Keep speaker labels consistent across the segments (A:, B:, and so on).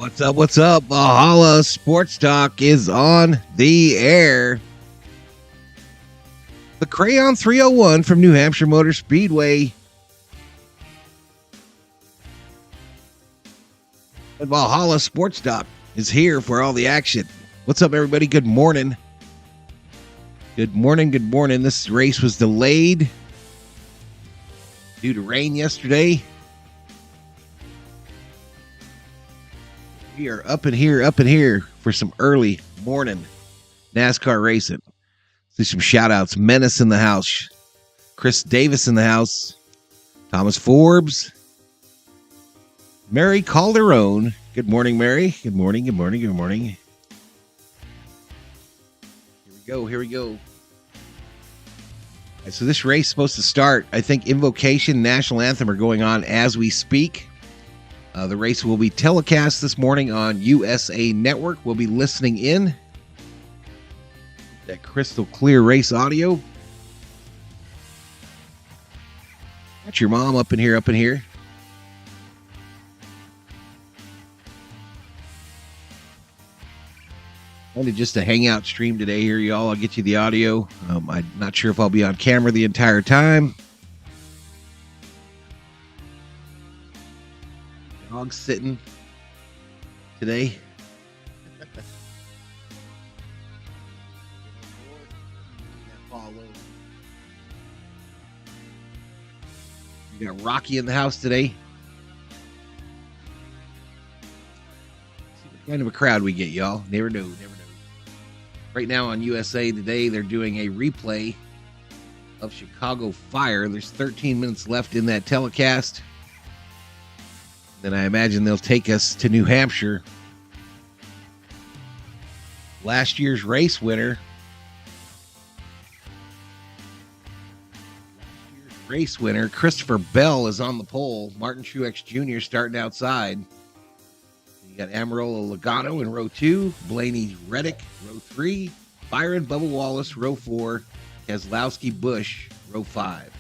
A: What's up? What's up? Valhalla Sports Talk is on the air. The Crayon 301 from New Hampshire Motor Speedway. And Valhalla Sports Talk is here for all the action. What's up, everybody? Good morning. Good morning. Good morning. This race was delayed due to rain yesterday. We are up in here for some early morning NASCAR racing. See some shout outs. Menace in the house. Chris Davis in the house. Thomas Forbes. Mary Calderon. Good morning, Mary. Good morning. Good morning. Good morning. Here we go. Right, so this race is supposed to start. I think Invocation, National Anthem are going on as we speak. The race will be telecast this morning on USA Network. We'll be listening in. That crystal clear race audio. Got your mom up in here. Only just a hangout stream today here, y'all. I'll get you the audio. I'm not sure if I'll be on camera the entire time. Dog sitting today. We got Rocky in the house today. See what kind of a crowd we get, y'all. Never know. Right now on USA Today, they're doing a replay of Chicago Fire. There's 13 minutes left in that telecast. Then I imagine they'll take us to New Hampshire. Last year's race winner. Christopher Bell is on the pole. Martin Truex Jr. starting outside. You got Amarola Logano in row 2, Blaney Reddick, row 3, Byron Bubba Wallace, row 4, Keselowski Busch, row 5.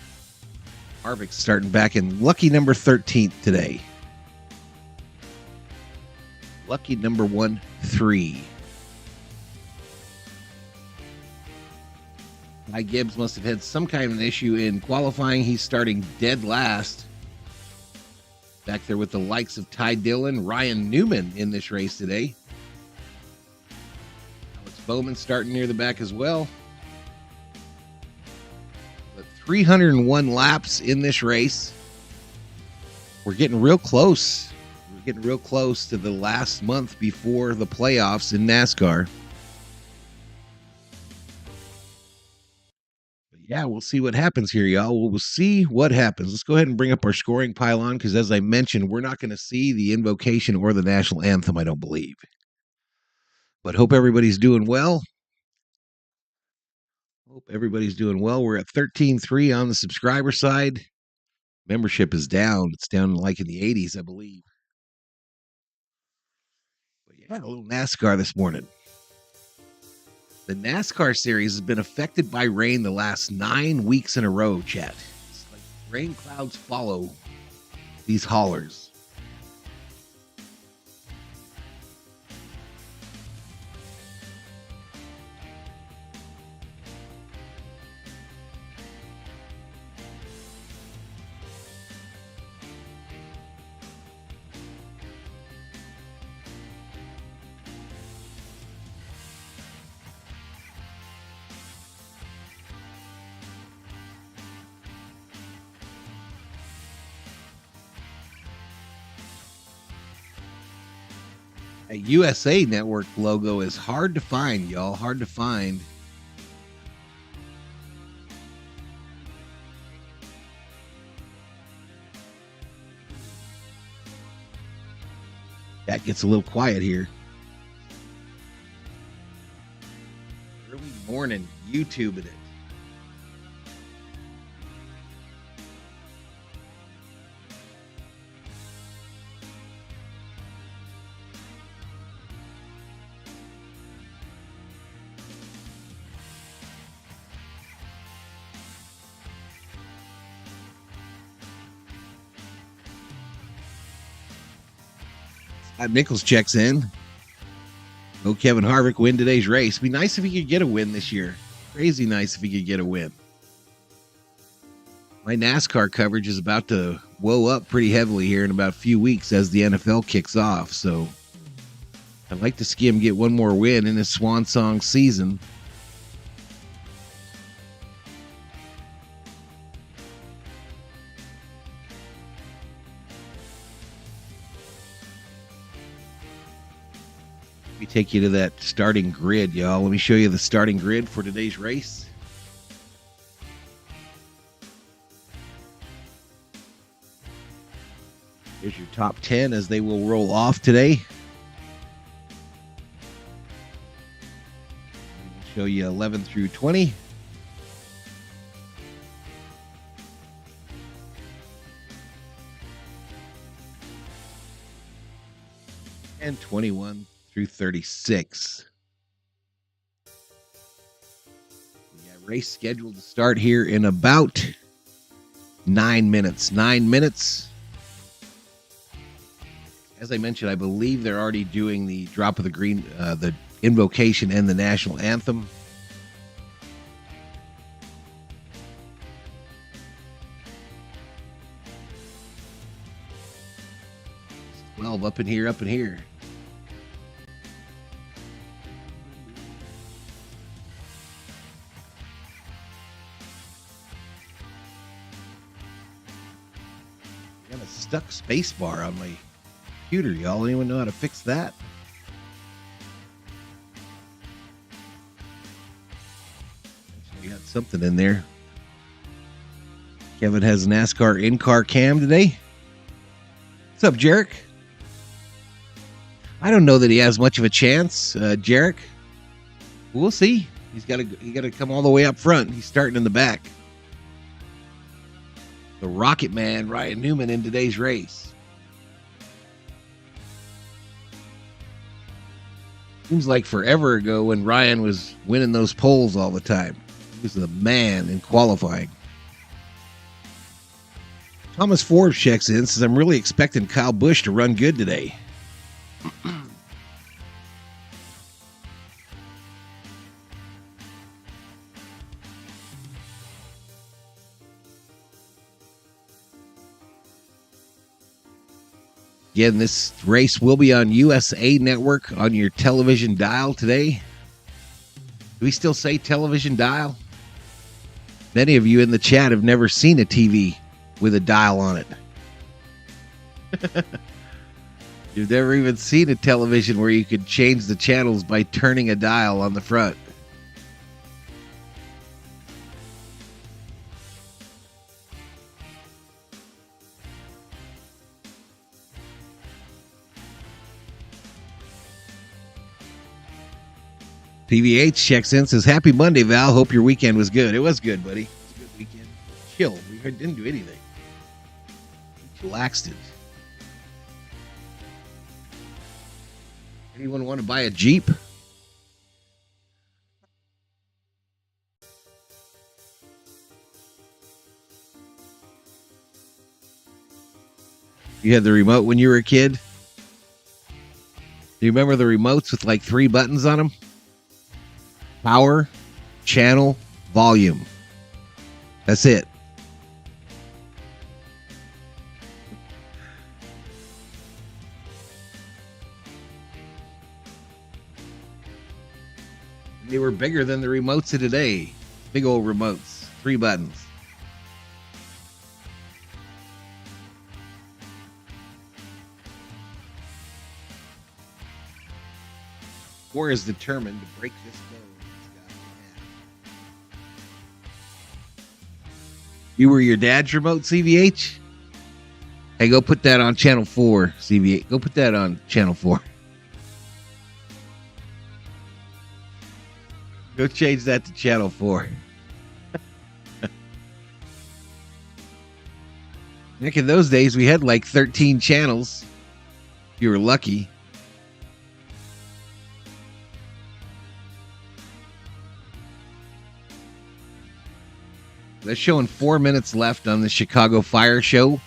A: Harvick starting back in lucky number 13th today. Lucky number 13. Ty Gibbs must have had some kind of an issue in qualifying. He's starting dead last. Back there with the likes of Ty Dillon, Ryan Newman in this race today. Alex Bowman starting near the back as well. But 301 laps in this race. We're getting real close. We're getting real close to the last month before the playoffs in NASCAR. Yeah, we'll see what happens here, y'all. We'll see what happens. Let's go ahead and bring up our scoring pylon because, as I mentioned, we're not going to see the Invocation or the National Anthem, I don't believe. But hope everybody's doing well. We're at 13.3 on the subscriber side. Membership is down. It's down like in the 80s, I believe. But yeah, a little NASCAR this morning. The NASCAR series has been affected by rain the last 9 weeks in a row, chat. It's like rain clouds follow these haulers. A USA Network logo is hard to find, y'all. Hard to find. That gets a little quiet here. Early morning, YouTubing it. Nichols checks in. Go Kevin Harvick win today's race. Be nice if he could get a win this year. Crazy nice if he could get a win. My NASCAR coverage is about to whoa up pretty heavily here in about a few weeks as the NFL kicks off. So I'd like to see him get one more win in his swan song season. Let me take you to that starting grid, y'all. Let me show you the starting grid for today's race. Here's your top 10 as they will roll off today. We'll show you 11 through 20. And 21 through 36. We got race scheduled to start here in about 9 minutes. 9 minutes. As I mentioned, I believe they're already doing the drop of the green, the invocation and the national anthem. It's 12 up in here, up in here. I got a stuck space bar on my computer, y'all. Anyone know how to fix that? We got something in there. Kevin has NASCAR in-car cam today. What's up, Jarek? I don't know that he has much of a chance, Jarek. We'll see. He's got to come all the way up front. He's starting in the back. The Rocket Man, Ryan Newman, in today's race. Seems like forever ago when Ryan was winning those poles all the time. He was the man in qualifying. Thomas Forbes checks in, says, I'm really expecting Kyle Busch to run good today. Again, this race will be on USA Network on your television dial today. Do we still say television dial? Many of you in the chat have never seen a TV with a dial on it. You've never even seen a television where you could change the channels by turning a dial on the front. PVH checks in, says, Happy Monday, Val. Hope your weekend was good. It was good, buddy. It was a good weekend. Chill. We didn't do anything. We relaxed it. Anyone want to buy a Jeep? You had the remote when you were a kid? Do you remember the remotes with like 3 buttons on them? Power, channel, volume. That's it. They were bigger than the remotes of today. Big old remotes. 3 buttons. Or is determined to break this code. You were your dad's remote, CVH? Hey, go put that on channel 4, CVH. Go put that on channel 4. Go change that to channel 4. Back in those days, we had like 13 channels. If you were lucky. They're showing 4 minutes left on the Chicago Fire Show.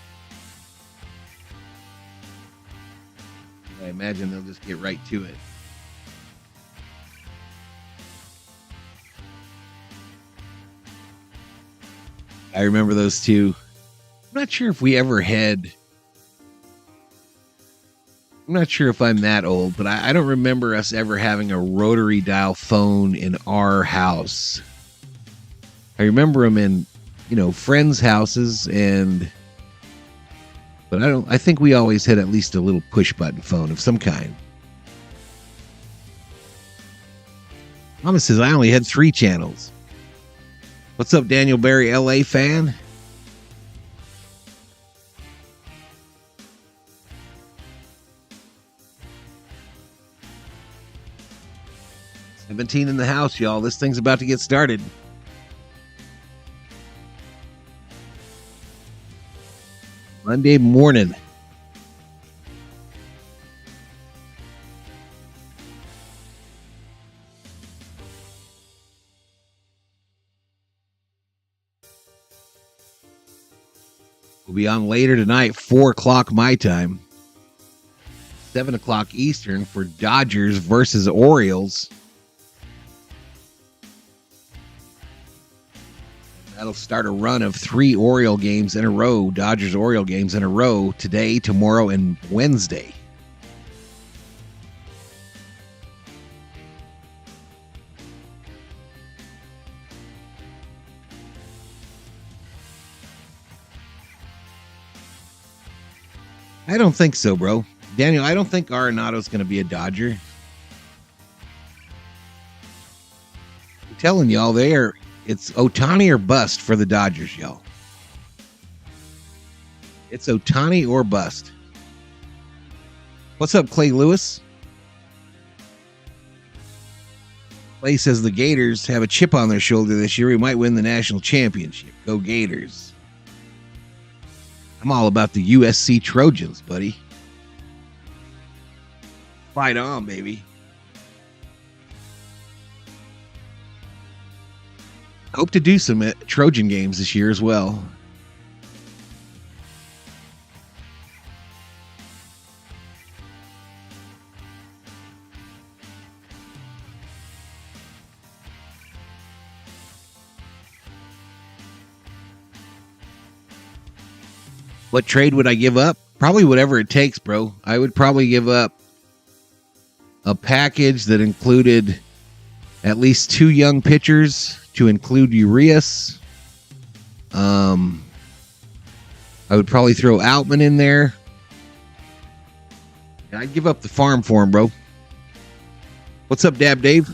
A: I imagine imagine they'll just get right to it. I remember those two. I'm not sure if we ever had. I'm not sure if I'm that old, but I don't remember us ever having a rotary dial phone in our house. I remember them in, friends' houses, but I think we always had at least a little push button phone of some kind. Mama says I only had 3 channels. What's up, Daniel Barry, LA fan? $17 in the house, y'all. This thing's about to get started. Monday morning. We'll be on later tonight, 4 o'clock my time, 7 o'clock Eastern for Dodgers versus Orioles. That'll start a run of 3 Oriole games in a row, Dodgers-Oriole games in a row, today, tomorrow, and Wednesday. I don't think so, bro. Daniel, I don't think Arenado's going to be a Dodger. I'm telling y'all, it's Ohtani or bust for the Dodgers, y'all. It's Ohtani or bust. What's up, Clay Lewis? Clay says the Gators have a chip on their shoulder this year. We might win the national championship. Go Gators. I'm all about the USC Trojans, buddy. Fight on, baby. Hope to do some Trojan games this year as well. What trade would I give up? Probably whatever it takes, bro. I would probably give up a package that included at least 2 young pitchers to include Urias. I would probably throw Outman in there. I'd give up the farm for him, bro. What's up, Dab Dave?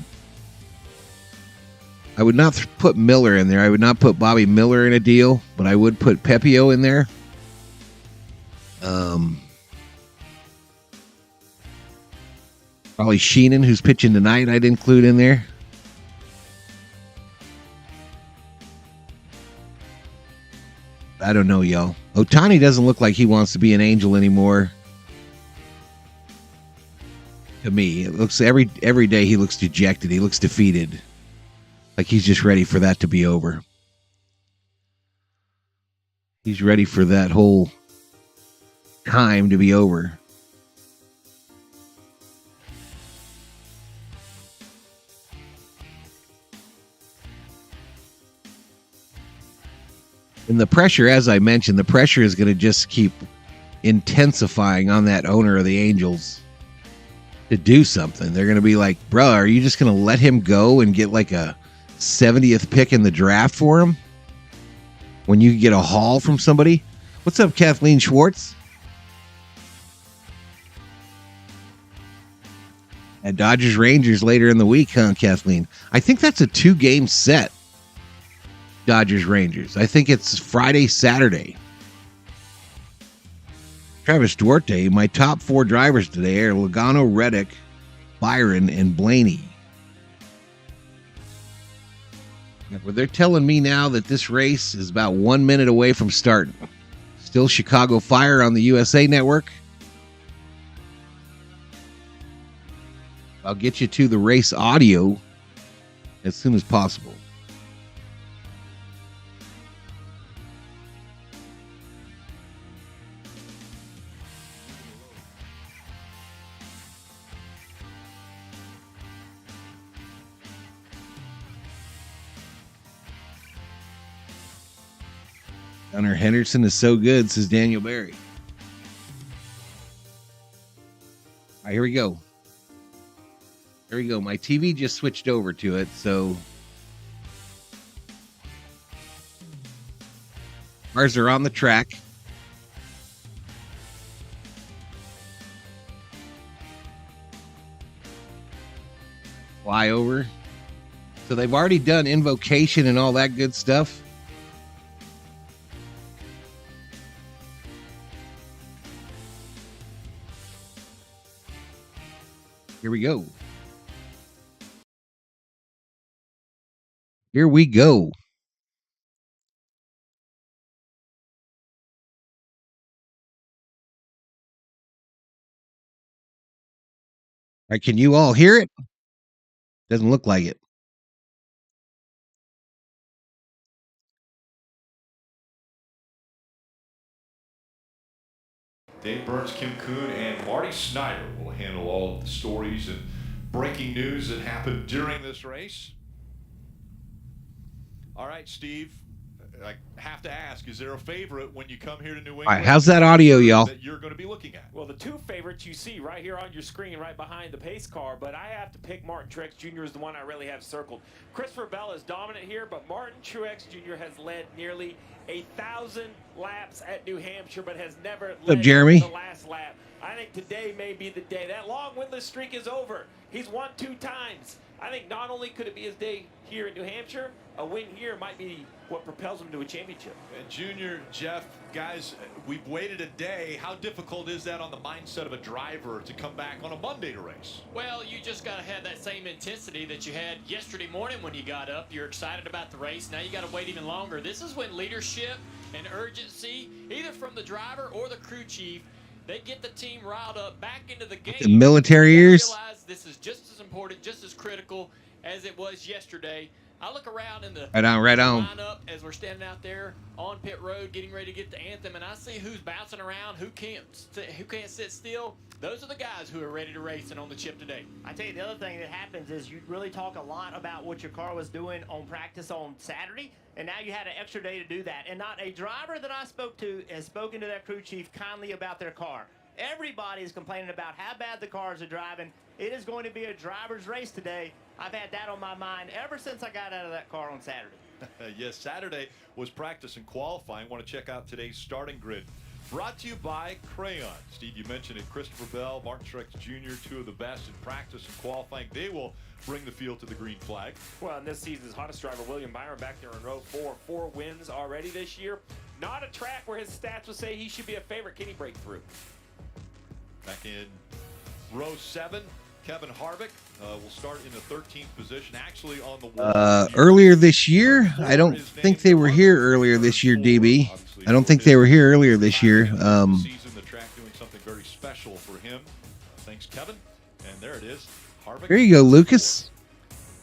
A: I would not put Miller in there. I would not put Bobby Miller in a deal, but I would put Pepio in there. Probably Sheenan, who's pitching tonight, I'd include in there. I don't know, y'all. Ohtani doesn't look like he wants to be an Angel anymore. To me, it looks every day he looks dejected. He looks defeated. Like he's just ready for that to be over. He's ready for that whole time to be over. And the pressure, as I mentioned, the pressure is going to just keep intensifying on that owner of the Angels to do something. They're going to be like, bro, are you just going to let him go and get like a 70th pick in the draft for him when you get a haul from somebody? What's up, Kathleen Schwartz? At Dodgers Rangers later in the week, huh, Kathleen? I think that's a 2-game set. Dodgers Rangers. I think it's Friday, Saturday. Travis Duarte, my top 4 drivers today are Logano, Reddick, Byron, and Blaney. But they're telling me now that this race is about 1 minute away from starting. Still Chicago Fire on the USA Network. I'll get you to the race audio as soon as possible. Gunnar Henderson is so good, says Daniel Barry. All right, here we go. There we go. My TV just switched over to it, so cars are on the track. Flyover. So they've already done invocation and all that good stuff. Here we go. Here we go. All right, can you all hear it? Doesn't look like it.
B: Dave Burns, Kim Kuhn, and Marty Snyder will handle all of the stories and breaking news that happened during this race. All right, Steve, I have to ask, is there a favorite when you come here to New England?
A: All right, how's that audio, y'all?
B: That you're going to be looking at?
C: Well, the two favorites you see right here on your screen, right behind the pace car, but I have to pick Martin Truex Jr. is the one I really have circled. Christopher Bell is dominant here, but Martin Truex Jr. has led nearly 1,000 laps at New Hampshire, but has never led
A: Jeremy?
C: the last lap. I think today may be the day. That long winless streak is over. He's won 2 times. I think not only could it be his day here in New Hampshire, a win here might be what propels him to a championship.
B: And Junior, Jeff, guys, we've waited a day. How difficult is that on the mindset of a driver to come back on a Monday to race?
D: Well, you just got to have that same intensity that you had yesterday morning when you got up. You're excited about the race. Now you got to wait even longer. This is when leadership and urgency, either from the driver or the crew chief, they get the team riled up back into the game.
A: The military ears.
D: Realize this is just as important, just as critical as it was yesterday. I look around in the
A: right on.
D: lineup as we're standing out there on pit road getting ready to get the anthem, and I see who's bouncing around, who can't sit still. Those are the guys who are ready to race and on the chip today.
E: I tell you, the other thing that happens is you really talk a lot about what your car was doing on practice on Saturday, and now you had an extra day to do that. And not a driver that I spoke to has spoken to their crew chief kindly about their car. Everybody is complaining about how bad the cars are driving. It is going to be a driver's race today. I've had that on my mind ever since I got out of that car on Saturday.
B: Yes, Saturday was practice and qualifying. Want to check out today's starting grid. Brought to you by Crayon. Steve, you mentioned it. Christopher Bell, Martin Truex Jr., 2 of the best in practice and qualifying. They will bring the field to the green flag.
C: Well, and this season's hottest driver, William Byron, back there in row 4. 4 wins already this year. Not a track where his stats would say he should be a favorite. Can he break through?
B: Back in row 7, Kevin Harvick will start in the 13th position. Actually on the wall.
A: Earlier this year, I don't think they were here earlier this year, DB. I don't think they were here earlier this year.
B: The track doing something very special for him. Thanks, Kevin. And there it is. Harvick.
A: Here you go, Lucas.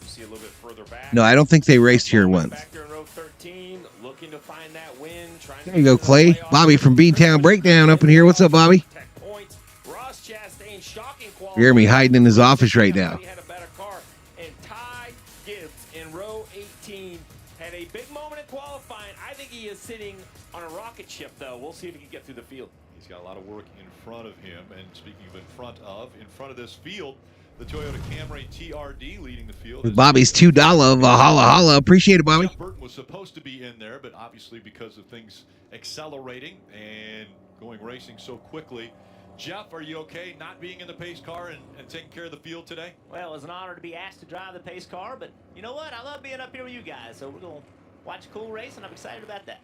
C: You see a little bit further back.
A: No, I don't think they raced here once.
C: Back there in row 13, looking to find that win.
A: There you go, Clay. Bobby from Beantown Breakdown up in here. What's up, Bobby?
C: Ross Chastain, shocking quality.
A: You hear me hiding in his office right now.
C: He had a better car. And Ty Gibbs in row 18 had a big moment in qualifying. I think he is sitting on a rocket ship, though. We'll see if he can get through the field.
B: He's got a lot of work in front of him. And speaking of in front of this field, the Toyota Camry TRD leading the field.
A: Bobby's $2 Valhalla. Appreciate it, Bobby.
B: Jeff Burton was supposed to be in there, but obviously because of things accelerating and going racing so quickly. Jeff, are you okay not being in the pace car and taking care of the field today?
E: Well, it's an honor to be asked to drive the pace car, but you know what? I love being up here with you guys, so we're going to watch a cool race, and I'm excited about that.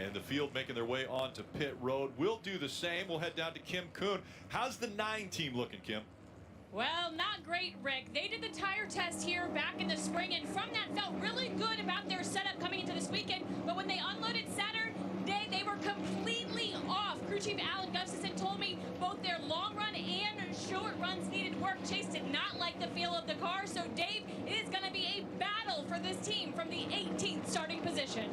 B: And the field making their way onto pit road. We'll do the same. We'll head down to Kim Kuhn. How's the 9 team looking, Kim?
F: Well, not great, Rick. They did the tire test here back in the spring, and from that felt really good about their setup coming into this weekend. But when they unloaded Saturday, they were completely off. Crew Chief Alan Gustafson told me both their long run and short runs needed work. Chase did not like the feel of the car. So, Dave, it is going to be a battle for this team from the 18th starting position.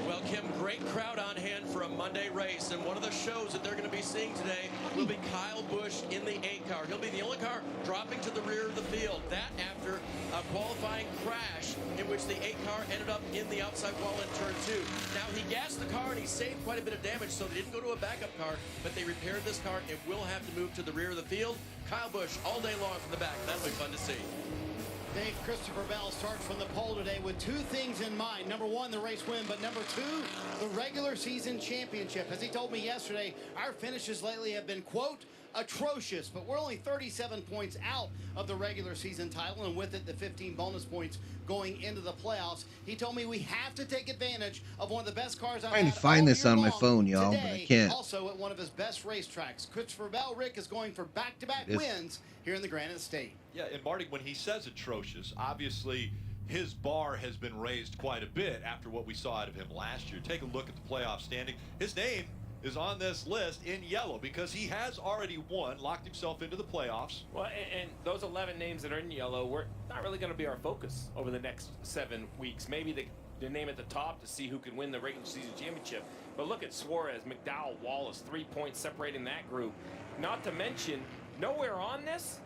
D: Well, Kim, great crowd on hand for a Monday race, and one of the shows that they're going to be seeing today will be Kyle Busch in the 8 car. He'll be the only car dropping to the rear of the field. That after a qualifying crash in which
G: which the 8 car ended up in the outside wall in turn 2. Now, he gassed the car and he saved quite a bit of damage, so they didn't go to a backup car, but they repaired this car and will have to move to the rear of the field. Kyle Busch all day long from the back. That'll be fun to see.
H: Dave, Christopher Bell starts from the pole today with 2 things in mind. Number 1, the race win, but number 2, the regular season championship. As he told me yesterday, our finishes lately have been, quote, atrocious, but we're only 37 points out of the regular season title, and with it, the 15 bonus points going into the playoffs. He told me we have to take advantage of one of the best cars I've
A: Trying to
H: had
A: find
H: all
A: this
H: year
A: on my
H: long
A: phone, y'all, but
H: today,
A: I can't.
H: Also at one of his best racetracks. Christopher Bell, Rick, is going for back-to-back
A: Yes.
H: wins here in the Granite State.
B: Yeah, and Marty, when he says atrocious, obviously his bar has been raised quite a bit after what we saw out of him last year. Take a look at the playoff standing. His name is on this list in yellow because he has already won, locked himself into the playoffs.
C: Well, and those 11 names that are in yellow, we're not really going to be our focus over the next 7 weeks. Maybe the name at the top to see who can win the regular season championship. But look at Suarez, McDowell, Wallace, 3 points separating that group. Not to mention, nowhere on this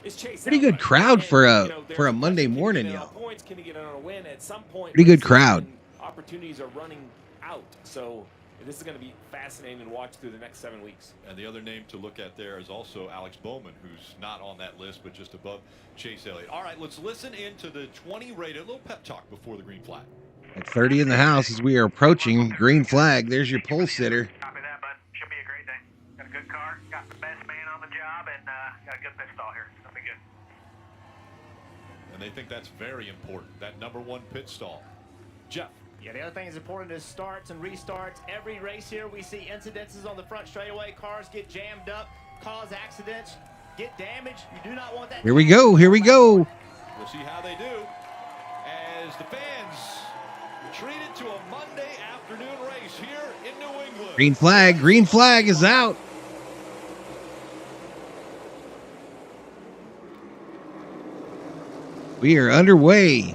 C: is Chase.
A: Pretty good crowd for a Monday morning, y'all.
C: Points, can he get on a win at some point?
A: Pretty good crowd.
C: Opportunities are running out, so this is going to be fascinating to watch through the next 7 weeks.
B: And the other name to look at there is also Alex Bowman, who's not on that list, but just above Chase Elliott. All right, let's listen into the 20 rated. A little pep talk before the green flag.
A: At 30 in the house as we are approaching green flag. There's your pole sitter.
I: Copy that, bud. Should be a great day. Got a good car, got the best man on the job, and got a good pit stall here. It'll be good.
B: And they think that's very important, that #1 pit stall. Jeff.
E: Yeah, the other thing is important is starts and restarts. Every race here, we see incidences on the front straightaway. Cars get jammed up, cause accidents, get damaged. You do not want that.
A: Here we go. Here we go.
B: We'll see how they do as the fans treat it to a Monday afternoon race here in New England.
A: Green flag. Green flag is out. We are underway.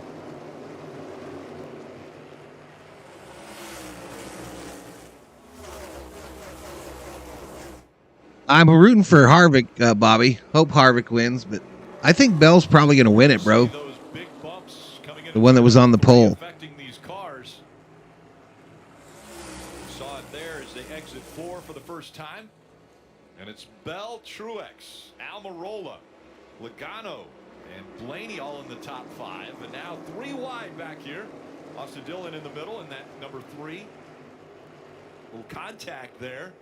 A: I'm rooting for Harvick, Bobby. Hope Harvick wins, but I think Bell's probably going to win it, bro.
B: Those big bumps coming in
A: The one that was on the pole.
B: affecting these cars. Saw it there as they exit 4 for the first time. And it's Bell, Truex, Almirola, Logano, and Blaney all in the top 5. And now 3 wide back here. Austin Dillon in the middle in that #3. Little contact there.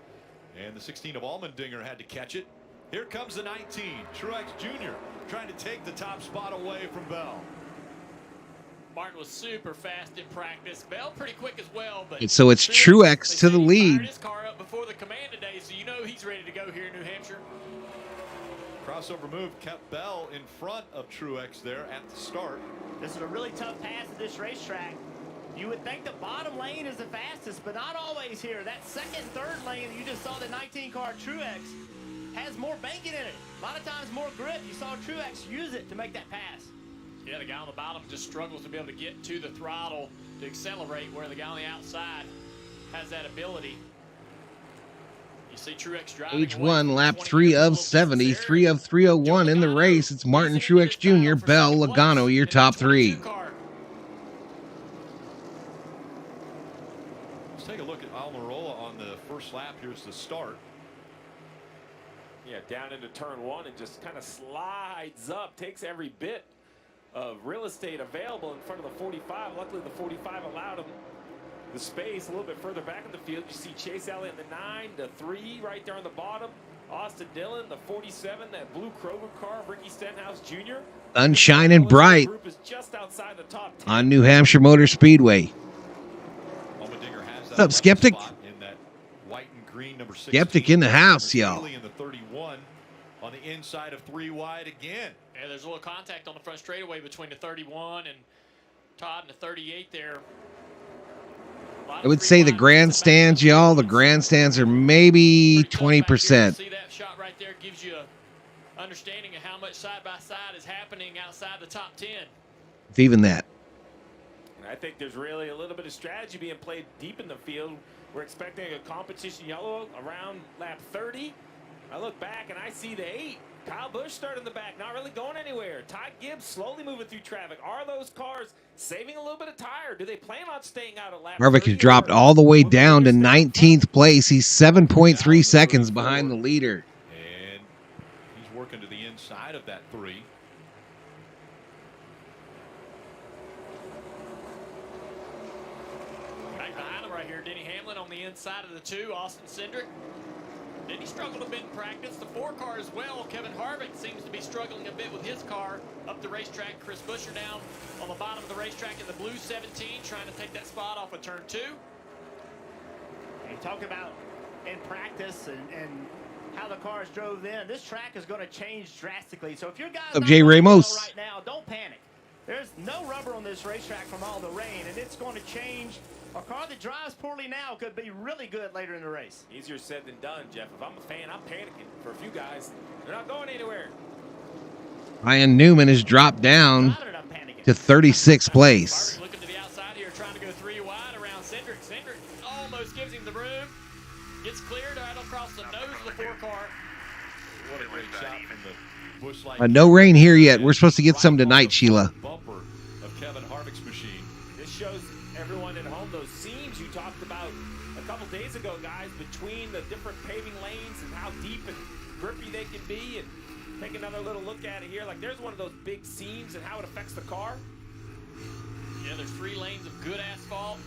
B: And the 16 of Allmendinger had to catch it. Here comes the 19, Truex Jr. trying to take the top spot away from Bell.
D: Martin was super fast in practice. Bell pretty quick as well, but
A: So it's Truex to the
D: He
A: lead.
D: fired his car up before the command today, so you know he's ready to go here in New Hampshire.
B: Crossover move kept Bell in front of Truex there at the start.
E: This is a really tough pass at this racetrack. You would think the bottom lane is the fastest, but not always here. That second, third lane that you just saw, the 19 car Truex, has more banking in it. A lot of times more grip. You saw Truex use it to make that pass.
D: Yeah, the guy on the bottom just struggles to be able to get to the throttle to accelerate, where the guy on the outside has that ability. You see Truex driving.
A: Stage 1, lap 3 of 70, 3 of 301 in the race. It's Martin Truex Jr., Bell, Logano, your top 3.
B: Let's take a look at Almirola on the first lap. Here's the start.
C: Yeah, down into turn 1 and just kind of slides up, takes every bit of real estate available in front of the 45. Luckily, the 45 allowed him the space a little bit further back in the field. You see Chase Elliott in the 9, the 3 right there on the bottom. Austin Dillon, the 47, that blue Kroger car, Ricky Stenhouse Jr.
A: Sun shining bright
C: Group is just outside the top 10.
A: on New Hampshire Motor Speedway.
B: Allmendinger has
A: What's up, Skeptic?
B: in that white and green number 16.
A: Skeptic in the house, y'all.
B: Bailey in the 31 on the inside of 3 wide again.
D: Yeah, there's a little contact on the front straightaway between the 31 and Todd and the 38 there.
A: I would say the grandstands, y'all, the grandstands are maybe 20%.
D: See that shot right there gives you a understanding of how much side-by-side is happening outside the top 10.
A: If even that.
C: And I think there's really a little bit of strategy being played deep in the field. We're expecting a competition yellow around lap 30. I look back and I see the 8 Kyle Busch started in the back, not really going anywhere. Ty Gibbs slowly moving through traffic. Are those cars saving a little bit of tire? Do they plan on staying out at lap
A: Harvick
C: 30,
A: has dropped all the way down to 19th place. He's 7.3 seconds behind the leader.
B: And he's working to the inside of that 3.
D: Back behind him right here, Denny Hamlin on the inside of the 2, Austin Cindric. Denny struggled a bit in practice. The 4 car as well. Kevin Harvick seems to be struggling a bit with his car up the racetrack. Chris Buescher down on the bottom of the racetrack in the blue 17, trying to take that spot off of turn 2.
E: You talk about in practice and how the cars drove in. This track is going to change drastically. So if your guys
A: Of Jay Ramos
E: right now, don't panic. There's no rubber on this racetrack from all the rain, and it's going to change. A car that drives poorly now could be really good later in the race.
C: Easier said than done, Jeff. If I'm a fan, I'm panicking. For a few guys, they're not going anywhere.
A: Ryan Newman has dropped down to 36th place.
D: Harvick looking to the outside here, trying to go 3 wide around Cindric. Cindric almost gives him the room. Gets cleared right across the nose of the 4 car.
B: What a great shot from the Busch Light.
A: No rain here yet. We're supposed to get some tonight, Sheila.
B: Bumper of Kevin Harvick's machine.
C: This shows everyone at home those seams you talked about a couple days ago, guys, between the different paving lanes and how deep and grippy they can be. And take another little look at it here. Like, there's one of those big seams and how it affects the car.
D: Yeah, there's 3 lanes of good asphalt.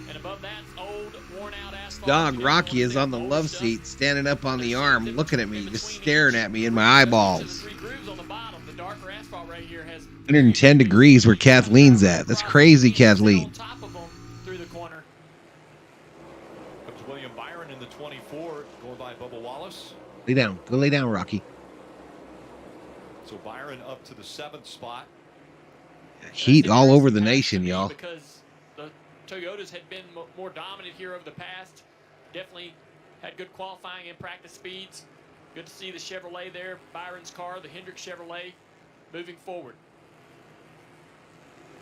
D: And above that's old, worn-out asphalt.
A: Dog Rocky is on the love seat, standing up on the arm, looking at me, just staring at me in my eyeballs. 110 degrees where Kathleen's at. That's crazy, Kathleen.
B: Comes William Byron in the 24, going by Bubba Wallace.
A: Lay down. Go lay down, Rocky.
B: So Byron up to the 7th spot.
A: Heat all over the nation, y'all.
D: Because the Toyotas had been more dominant here over the past. Definitely had good qualifying and practice speeds. Good to see the Chevrolet there, Byron's car, the Hendrick Chevrolet, moving forward.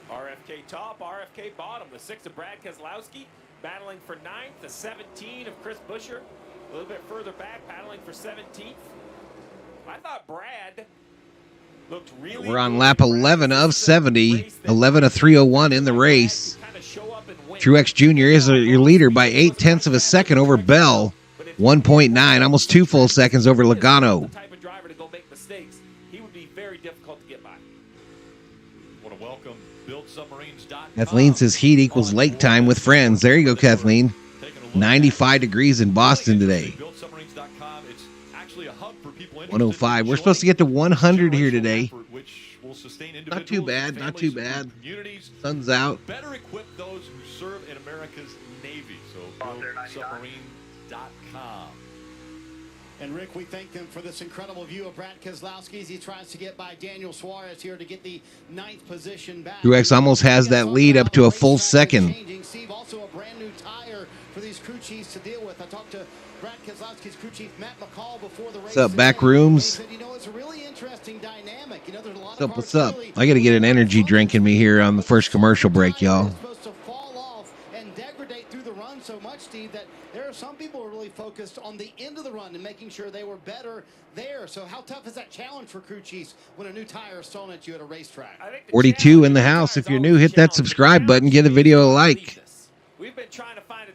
C: RFK top, RFK bottom. The 6 of Brad Keselowski battling for 9th. The 17 of Chris Buescher a little bit further back, battling for 17th. I thought Brad looked really
A: We're on lap 11 of 70, 11 of 301 in the race. Truex Jr. is your leader by 0.8 of a second over Bell. 1.9, almost 2 full seconds over Logano.
C: Type of driver to go make mistakes. He would be very difficult to get by.
B: Want to welcome buildsubmarines.com.
A: Kathleen says heat equals lake time with friends. There you go, Kathleen. 95 degrees in Boston today.
B: Buildsubmarines.com. It's actually a hub for people
A: 105. We're supposed to get to 100 here today.
B: Which will sustain
A: Not too bad, not too bad. Sun's out.
B: Better equip those who serve in America's Navy. So buildsubmarine.com.
H: And Rick, we thank them for this incredible view of Brad Keselowski as he tries to get by Daniel Suarez here to get the 9th position back.
A: Truex almost has that lead up to a full second.
H: Steve, also a brand new tire for these crew chiefs to deal with. I talked to Brad Keselowski's crew chief Matt McCall before the race.
A: What's up, back rooms?
H: He said, you know, it's a really interesting dynamic. You know, there's a lot
A: What's up? I got to get an energy drink in me here on the first commercial break, y'all.
H: Supposed to fall off and degrade through the run so much, Steve, that there are some people who are really focused on the end of the run and making sure they were better there. So how tough is that challenge for crew chiefs when a new tire is thrown at you at a racetrack?
A: 42 in the house. If you're new, hit that subscribe button. Give the video a like.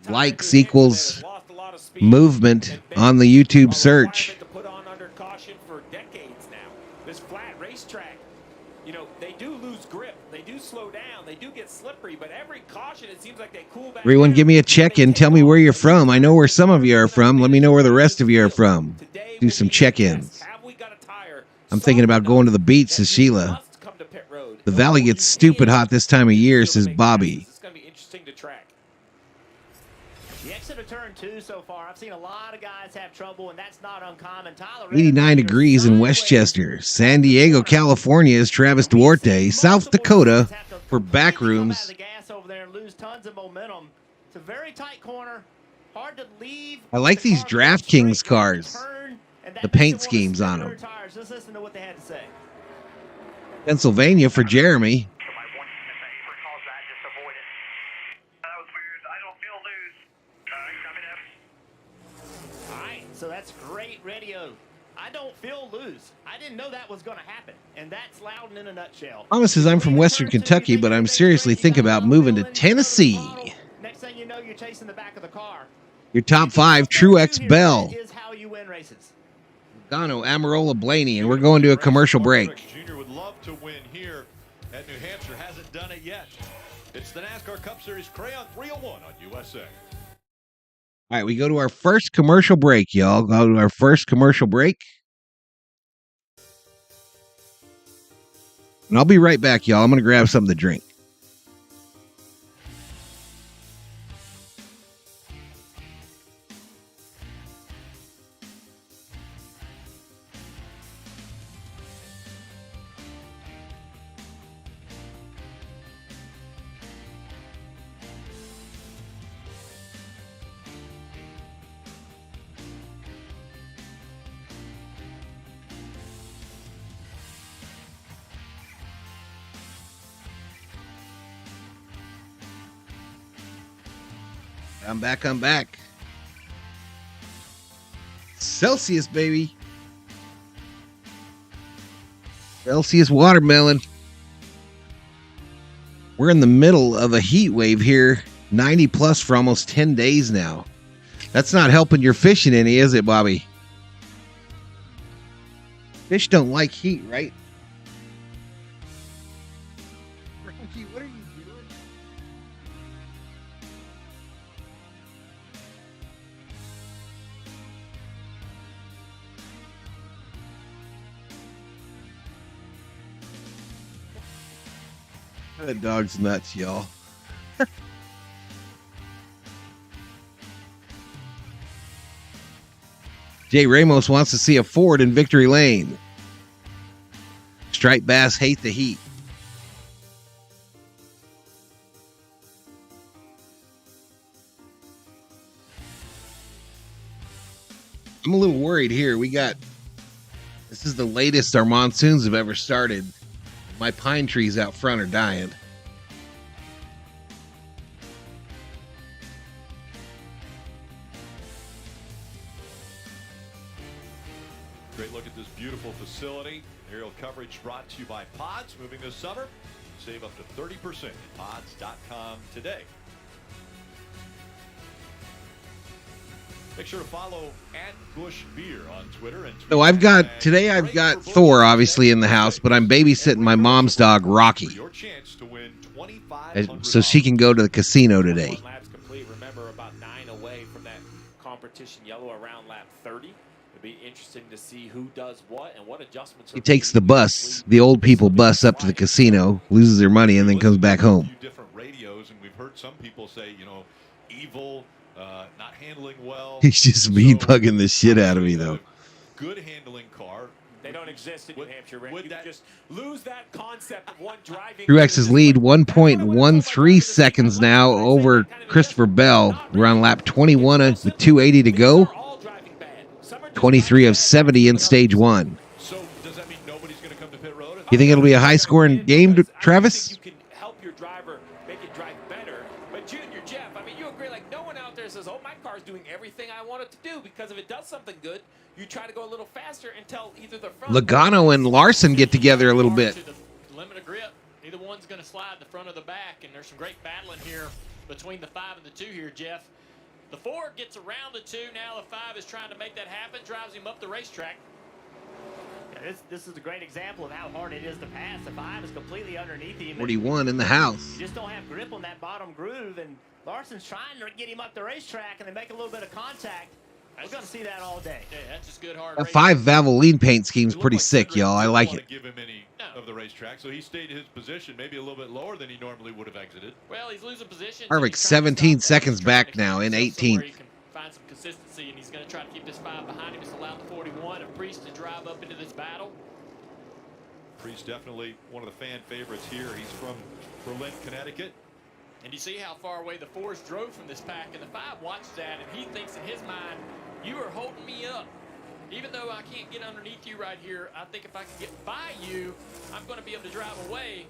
A: Likes equals movement on the YouTube search.
C: To put on under caution for decades now. This flat racetrack, you know, they do lose grip. They do slow down. They do get slippery. But every caution, it seems like they cool back.
A: Everyone give me a check-in. Tell me where you're from. I know where some of you are from. Let me know where the rest of you are from. Do some check-ins. I'm thinking about going to the beach, says Sheila. The valley gets stupid hot this time of year, says Bobby.
C: It's going to be interesting to track.
E: The exit of turn 2 so far, I've seen a lot of guys have trouble, and that's not uncommon. Tyler,
A: 89 degrees in Westchester. San Diego, California is Travis Duarte. South Dakota for Backrooms.
E: The gas over there and lose tons of momentum. It's a very tight corner. Hard to leave.
A: I like these DraftKings cars. The paint schemes on them.
E: Just listen to what they had to say.
A: Pennsylvania for Jeremy.
E: So that's great radio. I don't feel lose. Loudon in a nutshell.
A: Promises I'm from Western Kentucky, but I'm seriously thinking about moving to Tennessee.
E: Next thing you know, you're chasing the back of the car.
A: Your top 5, Truex Bell,
E: Is how you win races.
A: Logano, Amarola, Blaney, and we're going to a commercial break.
B: Jr. would love to win here at New Hampshire. Hasn't done it yet. It's the NASCAR Cup Series Crayon 301 on USA.
A: All right, we go to our first commercial break, y'all. Go to our first commercial break. And I'll be right back, y'all. I'm going to grab something to drink. I'm back. Celsius, baby. Celsius watermelon. We're in the middle of a heat wave here. 90 plus for almost 10 days now. That's not helping your fishing any, is it, Bobby? Fish don't like heat, right? Frankie, what are you doing? That dog's nuts, y'all. Jay Ramos wants to see a Ford in victory lane. Striped bass hate the heat. I'm a little worried here. This is the latest our monsoons have ever started. My pine trees out front are dying.
B: Great look at this beautiful facility. Aerial coverage brought to you by Pods. Moving this summer, save up to 30% at pods.com today. Make sure to follow @BushBeer on Twitter and
A: So I've got Thor obviously in the house, but I'm babysitting my mom's dog Rocky, so she can go to the casino today.
C: Laps complete. Remember, about 9 away from that competition yellow around lap 30. It'll be interesting to see who does what and what adjustments.
A: He takes the bus, the old people bus up to the casino, loses their money, and then comes back home.
B: Different radios, and we've heard some people say, evil. Not handling well.
A: He's just mean bugging the shit out of me, though.
B: Good handling car.
C: They don't exist in New Hampshire, Rick. You just lose that concept of one driving.
A: Truex's lead 1.13 seconds now over Christopher Bell. We're on lap 21 with 280 to go. 23 of 70 in stage 1.
B: So does that mean nobody's going to come to pit road?
A: You think it'll be a high-scoring game, Travis?
C: You can help your driver make it drive better. But Junior, Jeff, you agree, like no one out there says, oh, my car's doing everything I want it to do, because if it does something good, you try to go a little faster until either the front...
A: Logano and Larson get together a little bit.
D: The limit of grip. Either one's going to slide the front or the back, and there's some great battling here between the 5 and the 2 here, Jeff. The 4 gets around the 2. Now the 5 is trying to make that happen, drives him up the racetrack.
E: Yeah, this is a great example of how hard it is to pass. The 5 is completely underneath him.
A: 41 in the house.
E: You just don't have grip on that bottom groove, and Larson's trying to get him up the racetrack, and they make a little bit of contact. We're going to see that all day.
D: Yeah, that's just good hard
A: That
D: racing.
A: 5 Valvoline paint scheme's pretty sick, y'all. I like it.
B: Give him any of the racetrack, so he stayed his position maybe a little bit lower than he normally would have exited.
D: Well, he's losing position.
A: Harvick 17 seconds back now in 18th.
D: He can find some consistency, and he's going to try to keep this 5 behind him. Just allow the 41 of Priest to drive up into this battle.
B: Priest definitely one of the fan favorites here. He's from Berlin, Connecticut.
D: And you see how far away the 4s drove from this pack, and the 5 watches that, and he thinks in his mind, you are holding me up. Even though I can't get underneath you right here, I think if I can get by you, I'm going to be able to drive away.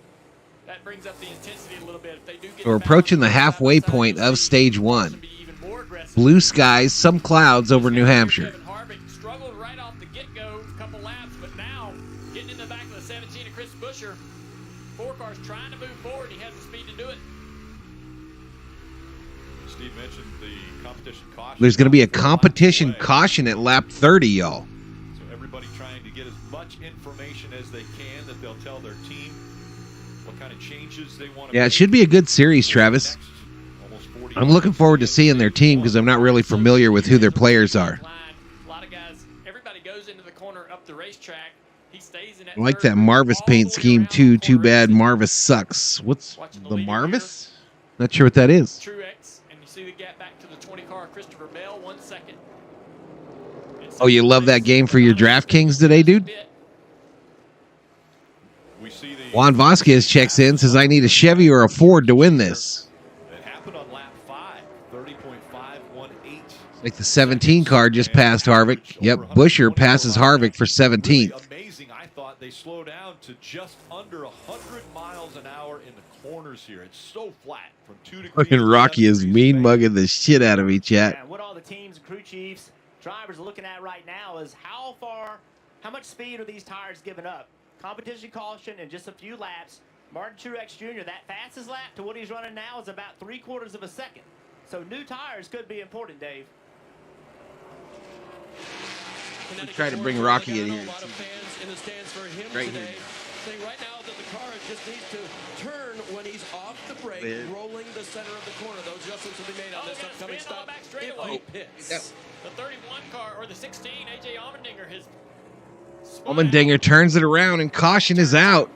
D: That brings up the intensity a little bit. If they do get
A: We're approaching the halfway point of stage 1. Blue skies, some clouds over New Hampshire.
D: Harvick struggled right off the get-go, a couple laps, but now getting in the back of the 17 of Chris Busch. Buscher. 4 cars trying to move forward. He has the speed to do it.
B: Steve mentioned the competition caution.
A: There's going to be a competition caution at lap 30, y'all.
B: So everybody trying to get as much information as they can that they'll tell their team what kind of changes they want to
A: Yeah, it
B: make.
A: should be a good series, Travis. I'm looking forward to seeing their team because I'm not really familiar with who their players are.
D: A lot of guys, everybody goes into the corner up the racetrack. He stays in that
A: I like
D: third
A: that
D: group
A: Marvis
D: all
A: paint
D: the way
A: scheme
D: around
A: too.
D: the
A: Too
D: corner.
A: bad Marvis sucks. What's
D: Watching the
A: the
D: leader
A: Marvis? Not sure what that is.
D: Truex, and you see the gap back to the 20 car, Christopher Bell, 1 second.
A: Oh, you love that game for your DraftKings today, dude?
B: We see the
A: Juan Vasquez checks in, says, I need a Chevy or a Ford to win this.
B: It happened on lap 5, 30.518.
A: Like the 17 car just passed Harvick. Yep, Buscher passes Harvick for 17th.
B: Really amazing. I thought they slowed down to just under 100 miles an hour in the corners here. It's so flat from 2 degrees.
A: Fucking
B: to
A: Rocky
B: 7
A: is
B: degrees
A: mean
B: Fahrenheit.
A: mugging the shit out of me, chat.
E: And what all the teams, crew chiefs, drivers are looking at right now is how much speed are these tires giving up? Competition caution in just a few laps. Martin Truex Jr., that fastest lap to what he's running now is about 3/4 of a second. So new tires could be important, Dave.
A: Try to bring Rocky in here.
G: A lot of fans in the stands for him
A: Right
G: today,
A: here.
G: saying right now that the car just needs to turn when he's off the brake,
A: Yeah.
G: rolling the center of the corner. Those adjustments will be made on
D: Oh,
G: this
D: yeah,
G: upcoming
D: spin all
G: stop.
D: back
G: If
D: straightaway.
G: he pits.
D: The 31 car, or the 16, A.J. Allmendinger has spun
A: Allmendinger
D: out.
A: turns it around and caution is out.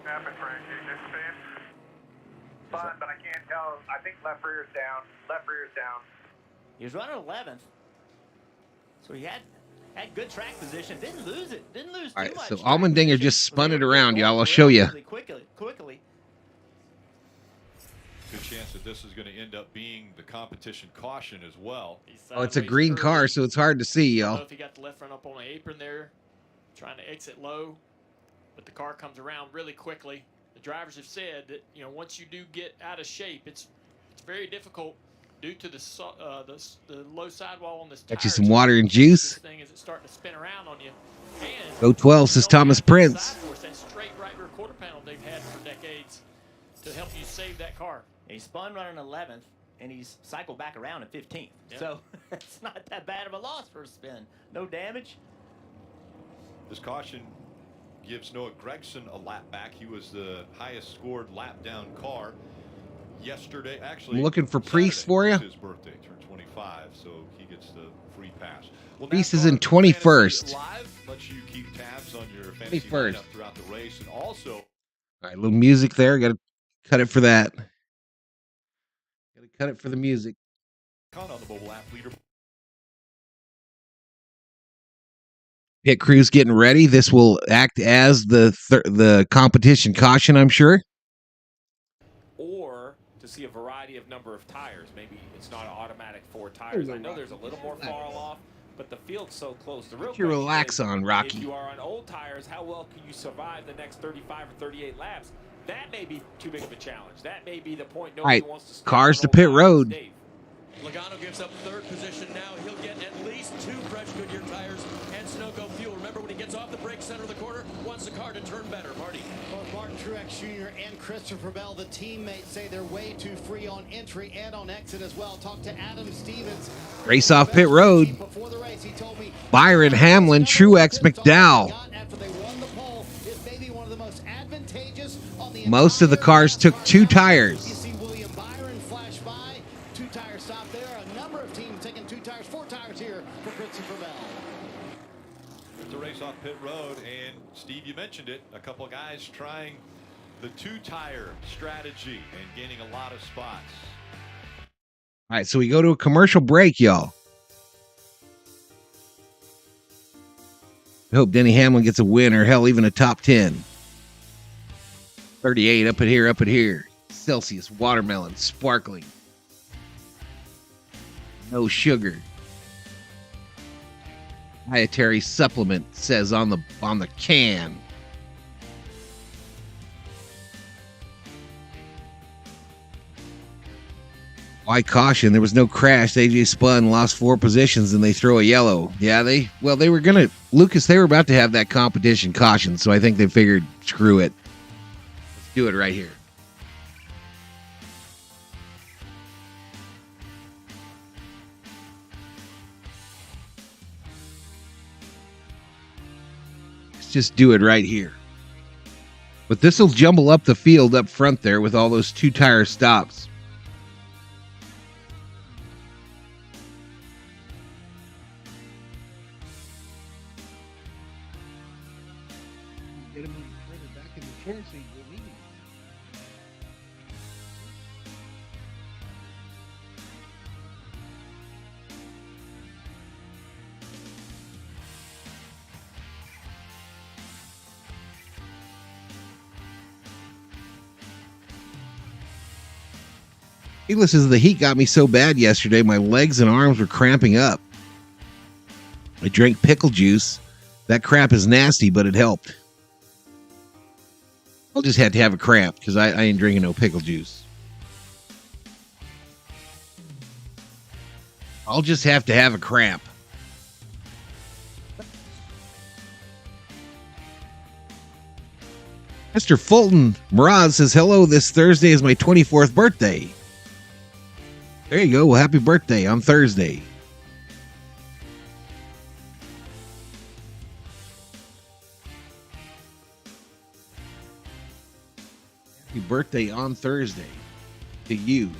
I: Happened, Frankie. This thing. Fun, but I can't tell. I think left rear's down. Left rear's down.
E: He was running 11th. So he had good track position. Didn't lose it. Didn't lose
A: All
E: too
A: right,
E: much.
A: so
E: track
A: Allmendinger
E: position.
A: just spun
E: Was
A: it
E: able to
A: around,
E: go
A: y'all. I'll show you.
E: relatively Quickly.
B: Good chance that this is going to end up being the competition caution as well.
D: He's
A: Oh, it's a
D: sideways
A: green
D: early.
A: car, so it's hard to see,
D: I don't know
A: y'all.
D: if he got the left front up on the apron there, trying to exit low, but the car comes around really quickly. The drivers have said that once you do get out of shape, it's very difficult due to the low sidewall on this tire.
A: Got you some water and juice.
D: This thing is it's starting to spin around on you. And
A: Go 12, says
D: you don't
A: Thomas
D: have that
A: Prince.
D: side force, that straight right rear quarter panel they've had for decades to help you save that car.
E: He spun running 11th, and he's cycled back around at 15th.
D: Yep.
E: So it's not that bad of a loss for a spin. No damage.
B: This caution gives Noah Gragson a lap back. He was the highest scored lap down car yesterday. Actually,
A: I'm looking for Priest
B: Saturday
A: for ya.
B: was his birthday, turned 25, so he gets the free pass. Well,
A: Priest
B: NASCAR
A: is in
B: Fantasy
A: 21st.
B: Live lets you keep tabs on your fantasy
A: 21st.
B: lineup throughout the race, and also
A: All right, a little music there. Got to cut it for that. Got to cut it for the music.
B: on the mobile app leader.
A: Pit crew's getting ready. This will act as the competition caution, I'm sure.
C: Or to see a variety of number of tires. Maybe it's not an automatic 4 tires. I know there's a little more fall off, but the field's so close. The real
A: Put your
C: question
A: relax
C: is,
A: on, Rocky.
C: If you are on old tires, how well can you survive the next 35 or 38 laps? That may be too big of a challenge. That may be the point nobody
A: Right,
C: wants to stay
A: cars
C: on
A: to
C: old
A: pit
C: tires.
A: road.
C: Dave.
G: Logano gives up third position now. He'll get at least 2 fresh Goodyear tires and Sunoco fuel. Remember, when he gets off the brake center of the corner, wants the car to turn better. Marty.
H: Both Martin Truex Jr. and Christopher Bell, the teammates, say they're way too free on entry and on exit as well. Talk to Adam Stevens.
A: Race off pit road.
H: Before the race, he told me
A: Byron Hamlin, Truex, McDowell.
H: after they won the pole is maybe one of the most advantageous on the
A: Most of the cars took 2 tires.
H: You see William Byron flash by. 2 tire stop there. A number of teams taking 2 tires, 4 tires here for Christopher Bell.
B: It's a race off pit road, and Steve, you mentioned it. A couple of guys trying the 2-tire strategy and gaining a lot of spots.
A: All right, so we go to a commercial break, y'all. I hope Denny Hamlin gets a win or hell, even a top 10. 38 up at here. Celsius watermelon, sparkling. No sugar. Dietary supplement says on the can. Why caution? There was no crash. AJ spun, lost 4 positions, and they throw a yellow. Yeah, they were gonna, Lucas, they were about to have that competition caution, so I think they figured, screw it. Do it right here. Let's just do it right here. But this will jumble up the field up front there with all those 2-tire stops. Get him further back in the chair so you can leave. Needless as the heat got me so bad yesterday, my legs and arms were cramping up. I drank pickle juice. That crap is nasty, but it helped. I'll just have to have a cramp because I ain't drinking no pickle juice. I'll just have to have a cramp. Mr. Fulton Mraz says, hello, this Thursday is my 24th birthday. There you go. Well, happy birthday on Thursday. Happy birthday on Thursday to you.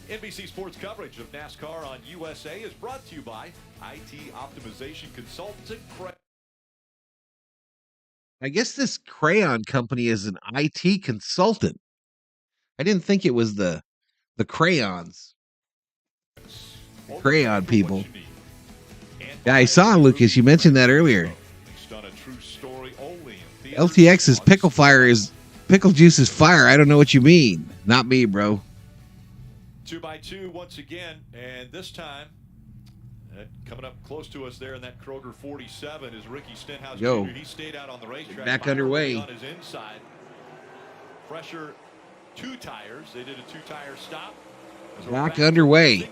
B: NBC Sports coverage of NASCAR on USA is brought to you by IT Optimization Consultants and Crayon.
A: I guess this Crayon company is an IT consultant. I didn't think it was the crayons. The Crayon people. Yeah, I saw, Lucas. You mentioned that earlier. LTX's pickle juice is fire. I don't know what you mean. Not me, bro.
B: 2x2 once again, and this time coming up close to us there in that Kroger 47 is Ricky Stenhouse Jr. He stayed out on the racetrack.
A: Back underway.
B: On his inside. Pressure 2 tires. They did a 2-tire stop.
A: Back underway.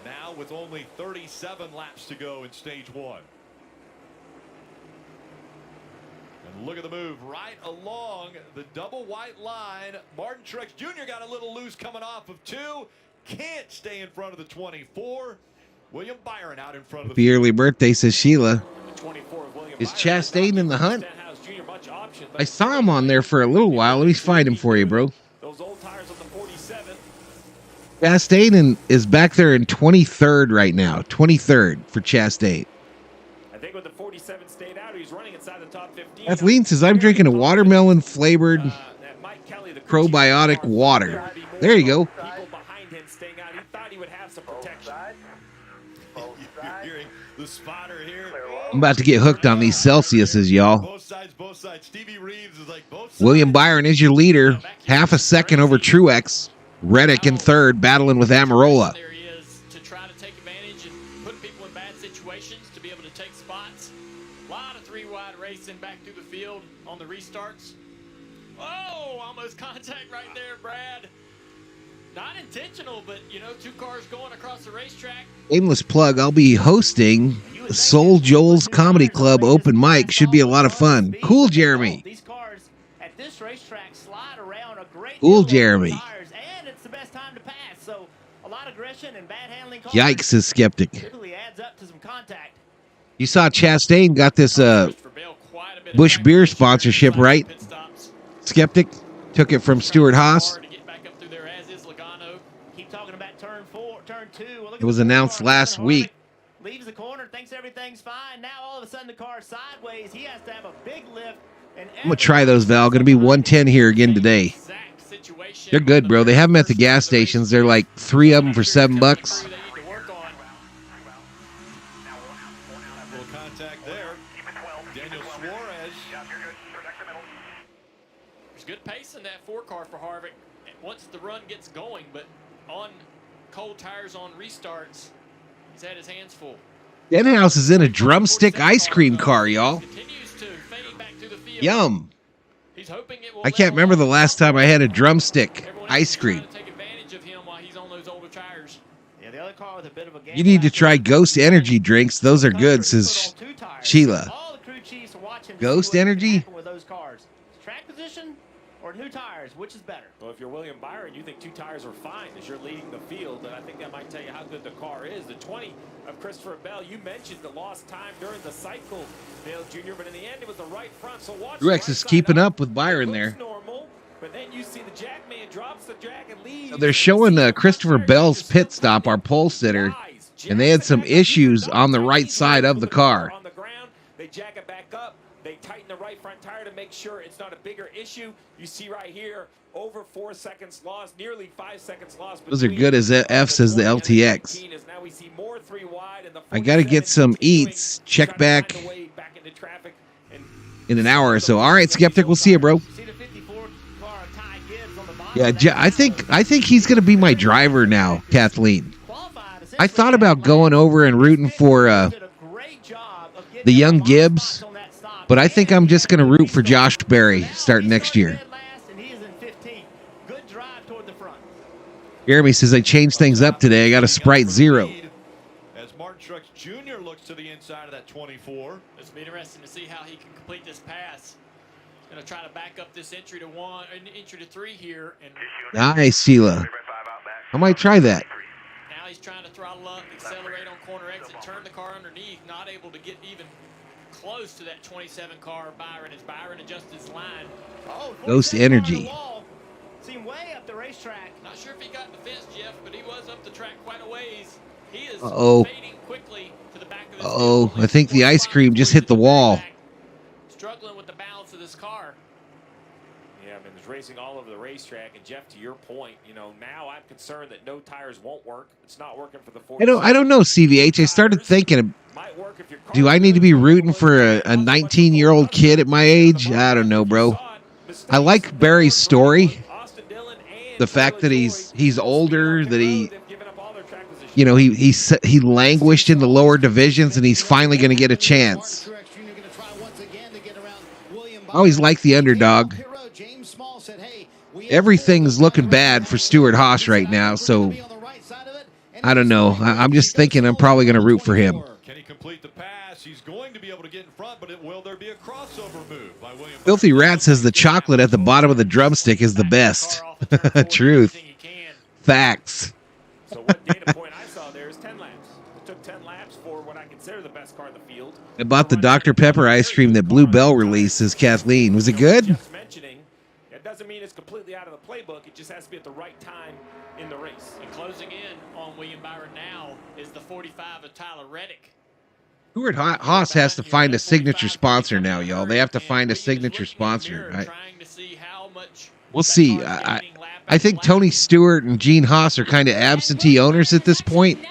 B: Now with only 37 laps to go in stage 1. And look at the move right along the double white line. Martin Truex Jr. got a little loose coming off of 2. Can't stay in front of the 24. William Byron out in front of the
A: Happy early birthday, says Sheila. Is Chastain in the hunt? I saw him on there for a little while. Let me find him for you, bro.
C: Those old tires on the 47.
A: Chastain is back there in 23rd right now. 23rd for Chastain.
C: I think with the 47 stayed out, he's running inside the top 15.
A: Kathleen says, I'm drinking a watermelon flavored probiotic water. There you go.
C: People behind him staying out. He thought he would have some protection.
B: You're hearing the spotter here.
A: I'm about to get hooked on these Celsiuses, y'all.
B: Both sides. Stevie Reeves is like both sides.
A: William Byron is your leader. Half a second over Truex. Reddick in third, battling with Amarola.
D: There he is to try to take advantage and put people in bad situations to be able to take spots. A lot of 3-wide racing back through the field on the restarts. Oh, almost contact right there, Brad. Not intentional, but, 2 cars going across the racetrack.
A: Aimless plug, I'll be hosting Soul Joel's Comedy Club open mic. Should be a lot of fun. Cool, Jeremy.
E: These cars at this racetrack slide around a great
A: Cool,
E: deal
A: Jeremy.
E: of tires, and it's the best time to pass. So a lot of aggression and bad handling cars
A: Yikes, says Skeptic.
E: typically adds up to some contact.
A: You saw Chastain got this Busch Beer sponsorship, right? Skeptic took it from Stuart Haas.
E: Keep talking about turn 2. Well,
A: It was announced last week.
E: Leaves the corner, thinks everything's fine. Now all of a sudden the car's sideways. He has to have a big lift. And
A: I'm going to try those, Val. Going to be 110 here again today. They're good, bro. They have them at the gas stations. They're like 3 of them for $7.
B: Little contact there. Daniel Suarez.
D: There's good pace in that 4-car for Harvick once the run gets going, but on cold tires on restarts, he's had his hands full.
A: Denhouse is in a drumstick ice cream car, y'all. Yum. I can't remember the last time I had a drumstick ice cream. You need to try Ghost energy drinks. Those are good, says Sheila.
E: All the crew chiefs are watch him.
A: Ghost energy?
E: With those cars, track position or new tires, which is better?
C: Well, if you're William Byron, you think 2 tires are fine as you're leading the field, and I think that might tell you how good the car is. The 20 of Christopher Bell, you mentioned the lost time during the cycle, Dale Jr., but in the end, it was the right front. So watch.
A: Truex is keeping up with Byron there.
C: Normal, but then you see the Jackman drops the jack and leaves.
A: So they're showing Christopher Bell's pit stop, our pole sitter, and they had some issues on the right side of the car.
C: On the ground, they jack it back up. They tighten the right front tire to make sure it's not a bigger issue. You see right here, over 4 seconds lost, nearly 5 seconds lost.
A: Those are good as F's as the LTX.
C: Now we see more 3 wide, and the
A: I got to get some eats. Check back in an hour or so. All right, Skeptic, we'll see you, bro. Yeah, I think he's going to be my driver now, Kathleen. I thought about going over and rooting for the young Gibbs, but I think I'm just going to root for Josh Berry starting next year. Jeremy says I changed things up today. I got a Sprite Zero.
B: As Martin Truex Jr. looks to the inside of that 24.
D: It's be interesting to see how he can complete this pass. Going to try to back up this entry to 1 and entry to 3 here. And
A: Nice, Sheila. I might try that.
D: now he's trying to throttle up, accelerate on corner exit, turn the car underneath, not able to get even close to that 27 car of Byron as Byron adjusts his line.
A: Ghost energy.
E: Seem way up the racetrack.
D: Not sure if he got in the fence, Jeff, but he was up the track quite a ways. He is fading quickly to the back of this
A: I think the ice cream just hit the wall.
D: Struggling with the balance of this car.
C: Yeah, I mean, there's racing all over the racetrack, and Jeff, to your point, now I'm concerned that no tires won't work. It's not working for the 40.
A: I don't know, CVH. I started thinking, do I need to be rooting for a 19-year-old kid at my age? I don't know, bro. I like Barry's story. The fact that he's older, that he languished in the lower divisions, and he's finally going to get a chance. I always like the underdog. Everything's looking bad for Stuart Haas right now, so I don't know. I'm just thinking I'm probably going to root for him.
B: Can he complete the pass? He's going to be able to get in front, but will there be a crossover move by William?
A: Filthy Rat says the chocolate at the bottom of the drumstick is the best. Truth. Facts.
C: So one data point I saw there is 10 laps. It took 10 laps for what I consider the best car in the field.
A: I bought the Dr. Pepper ice cream that Blue Bell released, says Kathleen. Was it good?
C: Just mentioning, it doesn't mean it's completely out of the playbook. It just has to be at the right time in the race.
D: And closing in on William Byron now is the 45 of Tyler Reddick.
A: Stuart Haas has to find a signature sponsor now, y'all. They have to find a signature sponsor. We'll see. I think Tony Stewart and Gene Haas are kind of absentee owners at this point,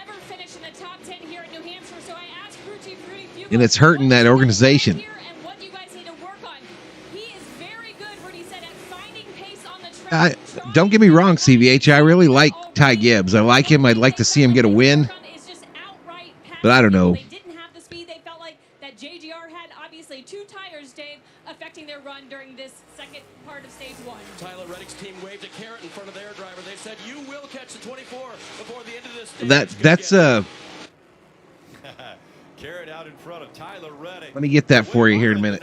A: and it's hurting that organization. Don't get me wrong, CVH. I really like Ty Gibbs. I like him. I'd like to see him get a win, but I don't know.
F: Two tires, Dave, affecting their run during this second part of stage 1.
G: Tyler Reddick's team waved a carrot in front of their driver. They said, "You will catch the 24 before the end of this stage."
A: That's
B: carrot out in front of Tyler Reddick.
A: Let me get that for you here in a minute.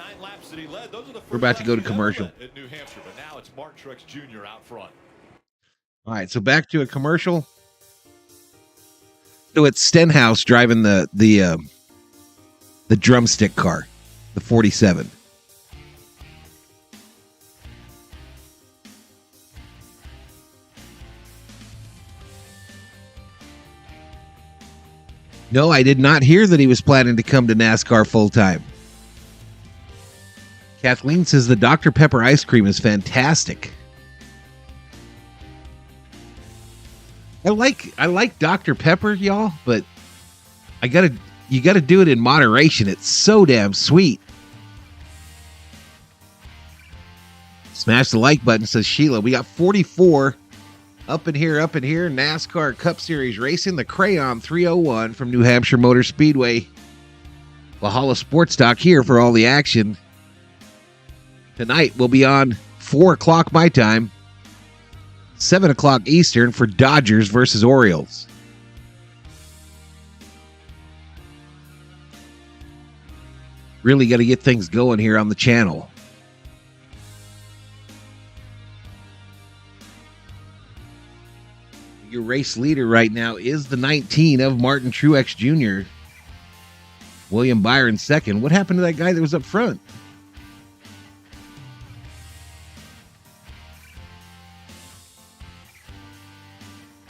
A: We're about to go to commercial.
B: At New Hampshire, but now it's Martin Truex Jr. out front.
A: All right, so back to a commercial. So it's Stenhouse driving the drumstick car. The 47. No, I did not hear that he was planning to come to NASCAR full time. Kathleen says the Dr. Pepper ice cream is fantastic. I like Dr. Pepper, y'all, but you gotta do it in moderation. It's so damn sweet. Smash the like button, says Sheila. We got 44 up in here. NASCAR Cup Series racing. The Crayon 301 from New Hampshire Motor Speedway. Valhalla Sports Talk here for all the action. Tonight we'll be on 4 o'clock my time, 7 o'clock Eastern for Dodgers versus Orioles. Really got to get things going here on the channel. Your race leader right now is the 19 of Martin Truex Jr. William Byron second. What happened to that guy that was up front?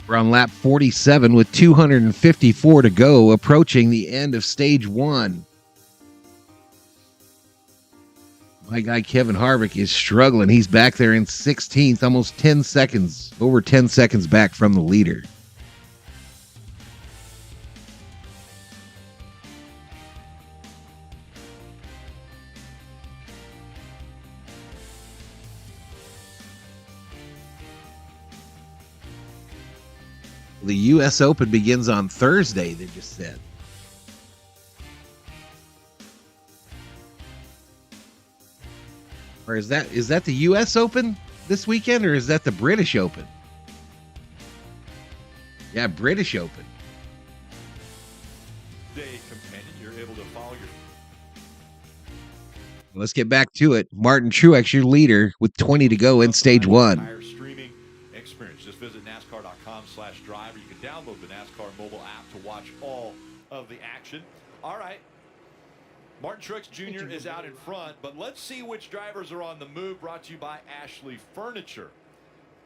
A: We're on lap 47 with 254 to go, approaching the end of stage 1. My guy Kevin Harvick is struggling. He's back there in 16th, almost 10 seconds, over 10 seconds back from the leader. The U.S. Open begins on Thursday, they just said. Or is that the U.S. Open this weekend, or is that the British Open? Yeah, British Open.
B: Day companion, you're able to follow your.
A: Let's get back to it. Martin Truex, your leader, with 20 to go in stage 1.
B: Entire streaming experience. Just visit NASCAR.com/drive. You can download the NASCAR mobile app to watch all of the action. All right. Martin Truex Jr. is out in front, but let's see which drivers are on the move, brought to you by Ashley Furniture.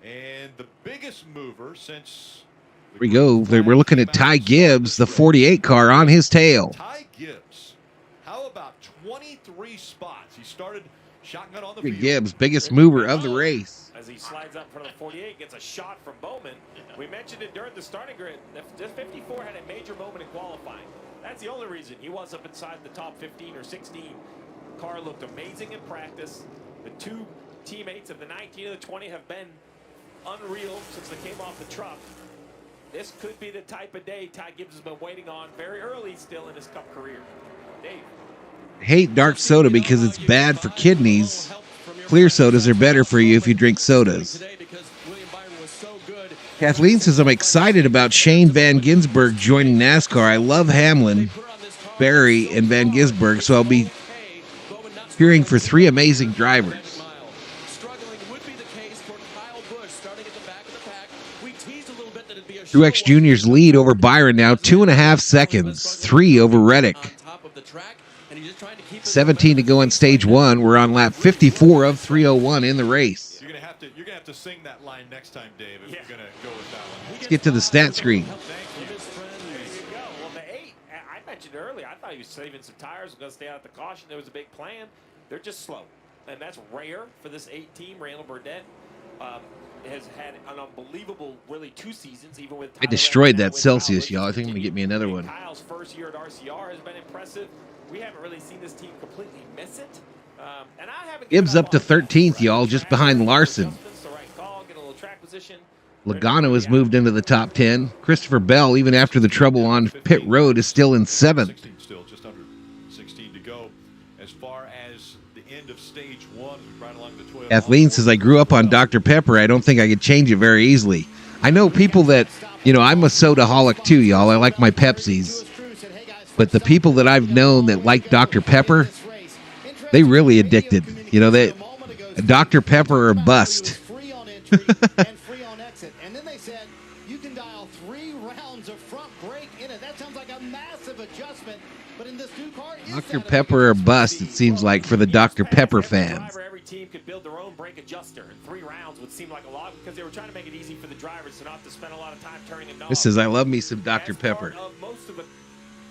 B: And the biggest mover since...
A: Here we go. We're looking at Ty Gibbs, the 48 car on his tail.
B: Ty Gibbs, how about 23 spots? He started shotgun on the
A: Look at
B: field.
A: Gibbs, biggest mover of the race.
C: As he slides up in front of the 48, gets a shot from Bowman. We mentioned it during the starting grid. The 54 had a major moment in qualifying. That's the only reason he was up inside the top 15 or 16. Car looked amazing in practice. The two teammates of the 19 and the 20 have been unreal since they came off the truck. This could be the type of day Ty Gibbs has been waiting on very early still in his Cup career. Dave.
A: I hate dark soda because it's bad for kidneys. Clear sodas are better for you if you drink sodas. Kathleen says, I'm excited about Shane Van Gisbergen joining NASCAR. I love Hamlin, Barry, and Van Gisbergen, so I'll be hearing for 3 amazing drivers. Truex Jr.'s lead over Byron now, 2.5 seconds, 3 over Reddick. 17 to go in stage 1. We're on lap 54 of 301 in the race.
B: You're gonna have to sing that line next time, Dave, if you're gonna go with that one.
A: Let's get to the stat screen.
C: Thank you. There you go. Well, the 8, I mentioned earlier, I thought he was saving some tires, going to stay out of the caution. There was a big plan. They're just slow, and that's rare for this 8 team. Randall Burdett has had an unbelievable, really, 2 seasons, even with.
A: I destroyed that Celsius, y'all. I think I'm gonna get me another one.
C: Kyle's first year at RCR has been impressive. We haven't really seen this team completely miss it. And I haven't.
A: Gibbs up to 13th, y'all, just behind Larson. Logano has moved into the top 10. Christopher Bell, even after the trouble on pit road, is still in 7th.
B: 16 still, just under 16 to go. As far as the end of stage 1, right along the 12.
A: Kathleen says, I grew up on Dr. Pepper. I don't think I could change it very easily. I know people that, I'm a sodaholic too, y'all. I like my Pepsis. But the people that I've known that like Dr. Pepper, they really addicted. That Dr. Pepper or bust.
H: Free on exit. And then they said you can dial 3 rounds of front brake in it. That sounds like a massive adjustment. But in this new car,
A: Dr. Pepper or bust, it seems like, for the Dr. Pepper fans.
C: Every team could build their own brake adjuster, and 3 rounds would seem like a lot because they were trying to make it easy for the drivers to not have to spend a lot of time turning a knob.
A: This is, I love me some Dr. Pepper.
C: Most of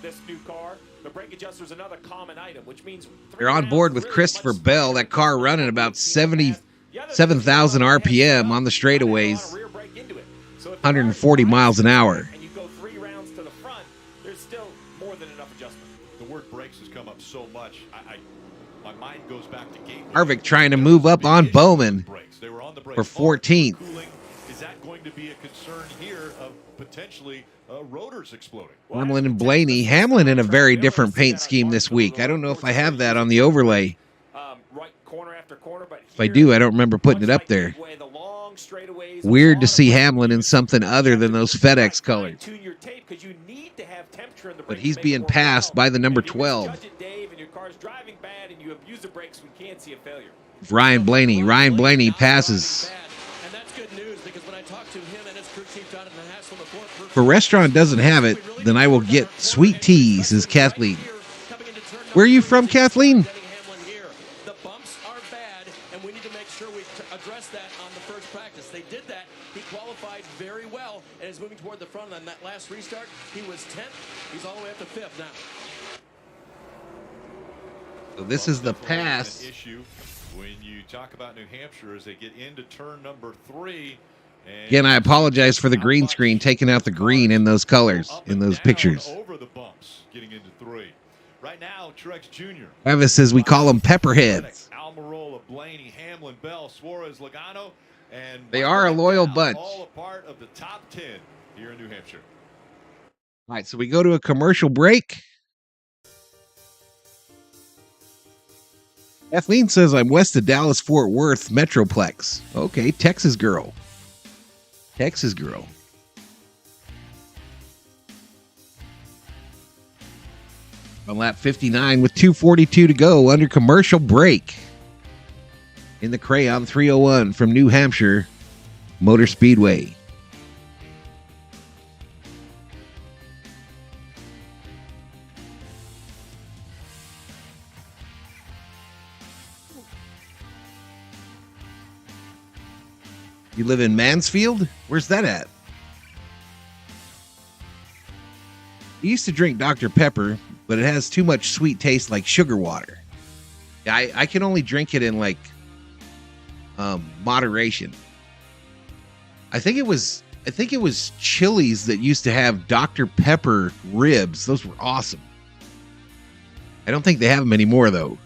C: this new car, the brake adjuster is another common item, which means
A: they're on board with Christopher Bell. That car running about 77,000 RPM on the straightaways, 140 miles an hour.
C: And you go 3 rounds to the front, there's still more than enough adjustment.
B: The word brakes has come up so much. My mind goes back to Gateway.
A: Harvick trying to move up on Bowman
B: They were on the
A: for 14th.
B: Is that going to be a concern here of potentially rotors exploding?
A: Hamlin and Blaney. Hamlin in a very different paint scheme this week. I don't know if I have that on the overlay.
C: Right corner after corner, but
A: if I do, I don't remember putting it up there. Weird to see Hamlin in something other than those FedEx colors.
C: But
A: But he's being passed by the number 12.
C: Dave, and your car's driving, you abuse the brakes, we can see a failure.
A: Ryan Blaney passes.
G: And that's good news because when I talked to him and his crew chief Jonathan Hassel before,
A: If a restaurant doesn't have it, then I will get sweet tea, says Kathleen. Where are you from, Kathleen?
G: The bumps are bad, and we need to make sure we address that on the first practice. They did that. He qualified very well and is moving toward the front. On that last restart, he was 10th. He's all the way up to 5th now.
A: So this is the pass.
B: Issue when you talk about New Hampshire as they get into turn number 3.
A: Again, I apologize for the green screen, taking out the green in those colors, in those pictures.
B: Over the bumps, getting into 3. Right now, Truex Jr.
A: Travis says we call them pepperheads.
B: Almirola, Blaney, Hamlin, Bell, Suarez, Logano, and
A: They are a loyal bunch.
B: All a part of the top 10 here in New Hampshire.
A: All right, so we go to a commercial break. Kathleen says I'm west of Dallas-Fort Worth Metroplex. Okay, Texas girl. Texas girl. On lap 59 with 2:42 to go under commercial break. In the Crayon 301 from New Hampshire Motor Speedway. You live in Mansfield? Where's that at? I used to drink Dr. Pepper, but it has too much sweet taste like sugar water. I can only drink it in like moderation. I think it was Chili's that used to have Dr. Pepper ribs. Those were awesome. I don't think they have them anymore though.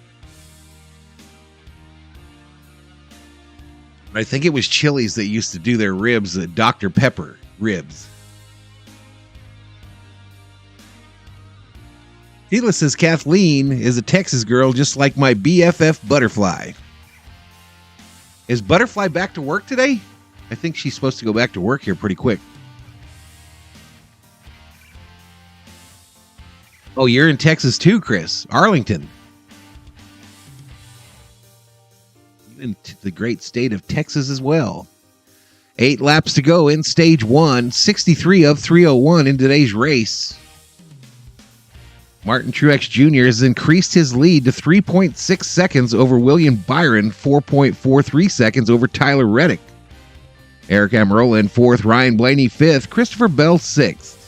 A: I think it was Chili's that used to do their ribs, Dr. Pepper ribs. Sheila says Kathleen is a Texas girl just like my BFF Butterfly. Is Butterfly back to work today? I think she's supposed to go back to work here pretty quick. Oh, you're in Texas too, Chris. Arlington. Into the great state of Texas as well. 8 laps to go in stage 1, 63 of 301 in today's race. Martin Truex Jr. has increased his lead to 3.6 seconds over William Byron, 4.43 seconds over Tyler Reddick. Eric Almirola in 4th, Ryan Blaney 5th, Christopher Bell 6th.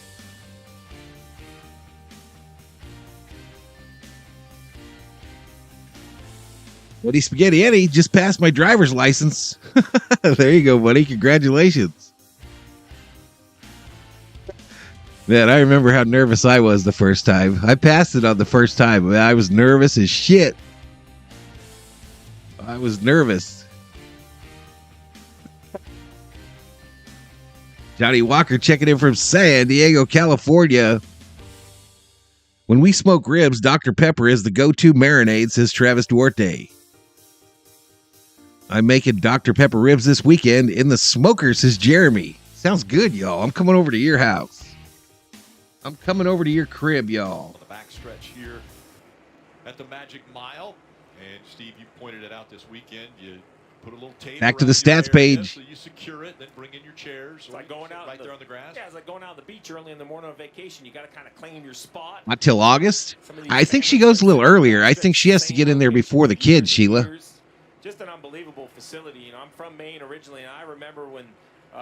A: Buddy Spaghetti Eddie just passed my driver's license. There you go, buddy. Congratulations. Man, I remember how nervous I was the first time. I passed it on the first time. I was nervous as shit. I was nervous. Johnny Walker checking in from San Diego, California. When we smoke ribs, Dr. Pepper is the go-to marinade, says Travis Duarte. I'm making Dr. Pepper ribs this weekend in the smoker, says Jeremy. Sounds good, y'all. I'm coming over to your house. I'm coming over to your crib, y'all.
B: On the backstretch here at the Magic Mile. And Steve, you pointed it out this weekend. You put a little tape
A: back to the
B: around
A: stats
B: your area,
A: page.
B: So you secure it, then bring in your chairs.
C: It's like going out
B: right there on the grass.
C: Yeah, it's like going out on the beach early in the morning on vacation. You got to kind of claim your spot.
A: Not till August? I think she goes a little earlier. I think she has to get in there before the kids, Sheila.
C: Just an unbelievable facility. You know, I'm from Maine originally, and I remember when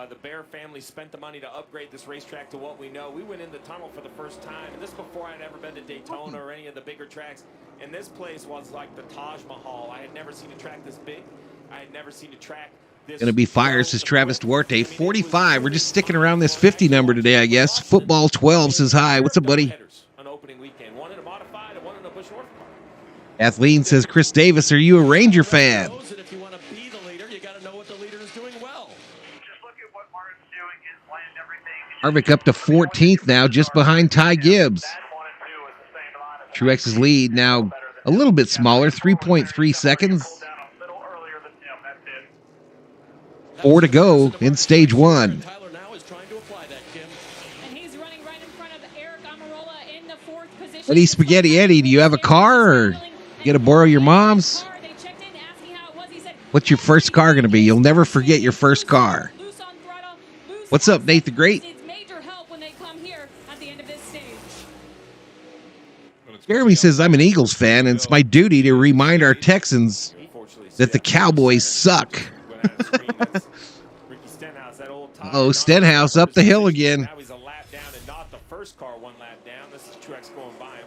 C: the Bear family spent the money to upgrade this racetrack to what we know. We went in the tunnel for the first time, and this before I'd ever been to Daytona or any of the bigger tracks. And this place was like the Taj Mahal. I had never seen a track this big. I had never seen a track this.
A: Going to be fire, says Travis Duarte. 45. We're just sticking around this 50 number today, I guess. Football 12 says hi. What's up, buddy?
C: An opening weekend. One in a modified and one in a Busch North car.
A: Kathleen says, Chris Davis, are you a Ranger fan?
G: If you want to be the leader, you got to know what the leader is doing well.
I: Just look at what Martin's doing, his land, everything.
A: Harvick up to 14th now, just behind Ty Gibbs. Truex's lead now a little bit smaller, 3.3 seconds. 4 to go in stage 1.
G: Tyler now is trying to apply that, Kim.
F: And he's running right in front of Eric Almirola in the 4th position.
A: Eddie Spaghetti Eddie, do you have a car? Or You got to borrow your mom's? What's your first car going to be? You'll never forget your first car. What's up, Nate the Great? Jeremy says, I'm an Eagles fan, and it's my duty to remind our Texans that the Cowboys suck. Oh, Stenhouse up the hill again.
C: Now he's a lap down and not the first car one lap down. This is Truex going by him.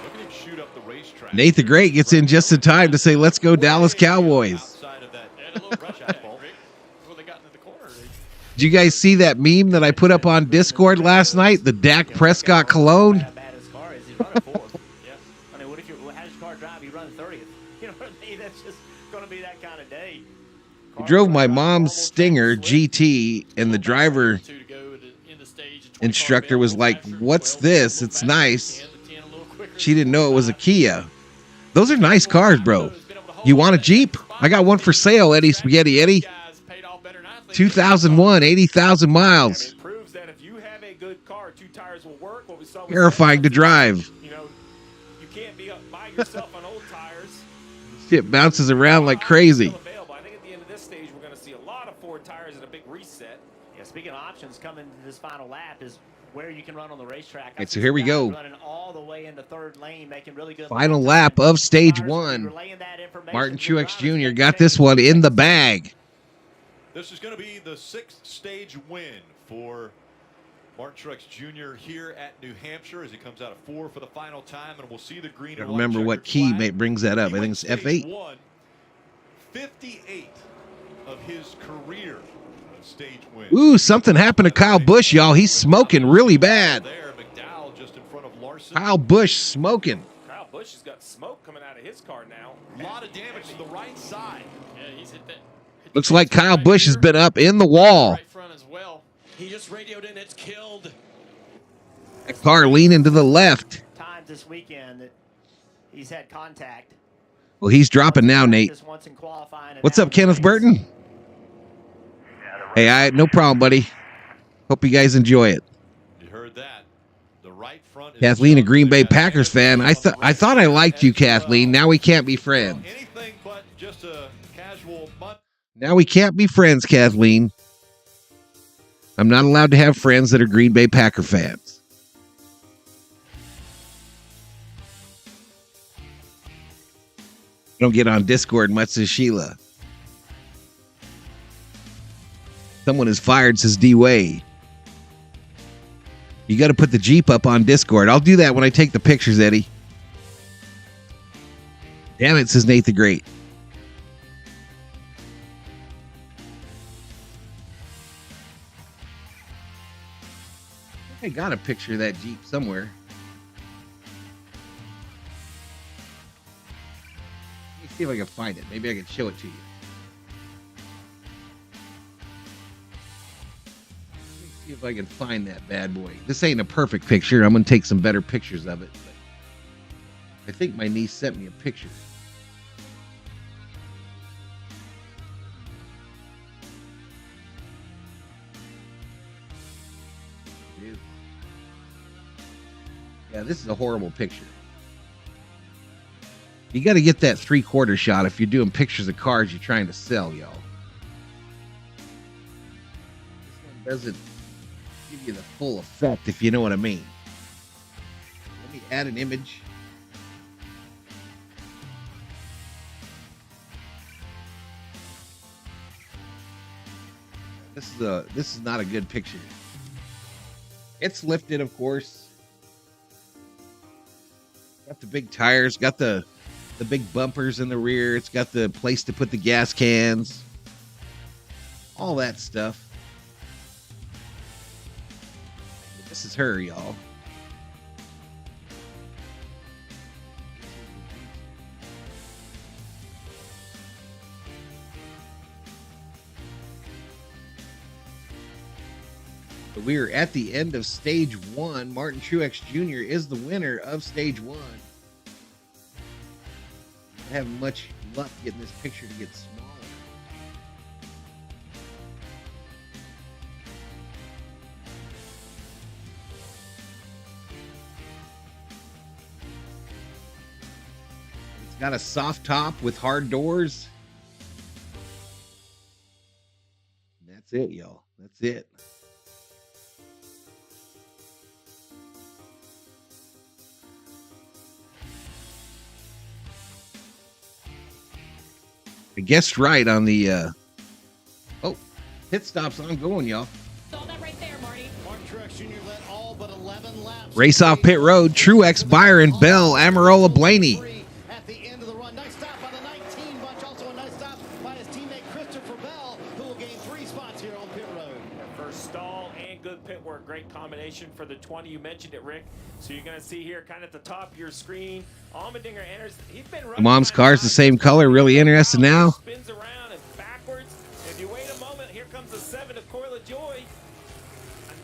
B: Look at him shoot up the racetrack.
A: Nate the Great gets in just in time to say, let's go Dallas Cowboys.
B: Outside of that, a little rush ball.
D: Well, they got into the corner.
A: Did you guys see that meme that I put up on Discord last night? The Dak Prescott cologne?
E: How bad his car is. He's running fourth. Yeah. I mean, what if how's your car drive? You run 30th. You know what I mean? That's just going to be that kind of day.
A: I drove my mom's Stinger GT, and the driver instructor was like, what's this? It's nice. She didn't know it was a Kia. Those are nice cars, bro. You want a Jeep? I got one for sale, Eddie Spaghetti Eddie. 2001, 80,000 miles.
C: It proves that if you have a good car, two tires will work. What we saw was
A: Terrifying to drive.
C: You know, you can't be up by yourself on old tires.
A: Shit bounces around like crazy.
C: I think at the end of this stage, we're going to see a lot of Ford tires and a big reset.
E: Yeah, speaking of options, coming to this final lap is where you can run on the racetrack.
A: All right, so here we go.
E: Running all the way into third lane, making really good.
A: Final lap of stage one. Martin Truex Jr. got this one in the bag.
B: This is going to be the sixth stage win for Martin Truex Jr. here at New Hampshire as he comes out of 4 for the final time, and we'll see the green.
A: I don't remember what key brings that up. I think it's F8.
B: 58 of his career stage wins.
A: Ooh, something happened to Kyle Busch, y'all. He's smoking really bad.
B: There, McDowell just in front of Larson.
A: Kyle Busch smoking.
C: Kyle Busch has got smoke coming out of his car now.
B: A lot of damage to the right side.
D: Yeah, he's hit that.
A: Looks like Kyle Busch has been up in the wall.
D: Right front as well.
G: He just radioed in. It's killed.
A: That car leaning to the left.
E: Times this weekend that he's had contact.
A: Well, he's dropping now, Nate. What's up, Kenneth Burton? Hey, no problem, buddy. Hope you guys enjoy it.
B: You heard that. The right front.
A: Kathleen, a Green Bay Packers fan. I thought I liked you, Kathleen. Now we can't be friends.
B: Anything but just a casual butt.
A: Now we can't be friends, Kathleen. I'm not allowed to have friends that are Green Bay Packer fans. Don't get on Discord much, says Sheila. Someone is fired, says D-Way. You got to put the Jeep up on Discord. I'll do that when I take the pictures, Eddie. Damn it, says Nate the Great. I got a picture of that Jeep somewhere. Let me see if I can find it. Maybe I can show it to you. Let me see if I can find that bad boy. This ain't a perfect picture. I'm going to take some better pictures of it. But I think my niece sent me a picture. Yeah, this is a horrible picture. You got to get that 3/4 shot if you're doing pictures of cars you're trying to sell, y'all. This one doesn't give you the full effect, if you know what I mean. Let me add an image. This is not a good picture. It's lifted, of course. Got the big tires, got the big bumpers in the rear. It's got the place to put the gas cans. All that stuff. This is her, y'all. We're at the end of stage one. Martin Truex Jr. is the winner of stage one. I haven't much luck getting this picture to get smaller. It's got a soft top with hard doors. That's it, y'all. That's it. I guessed right on the pit stops ongoing, y'all.
F: Saw that right there, Marty.
H: Martin Truex Jr. led all but 11 laps.
A: Race off pit road. Truex, Byron, Bell, Amarola, Blaney.
H: At the end of the run. Nice stop by the 19 bunch. Also a nice stop by his teammate Christopher Bell, who will gain 3 spots here on pit road.
C: First stall and good pit work. Great combination for the 20. You mentioned it, Rick. So you're going to see here kind of at the top of your screen, Allmendinger enters. He's been running.
A: Mom's car's the same color. Really interested now.
C: Spins around and backwards. If you wait a moment, here comes the 7 of Coil of Joy.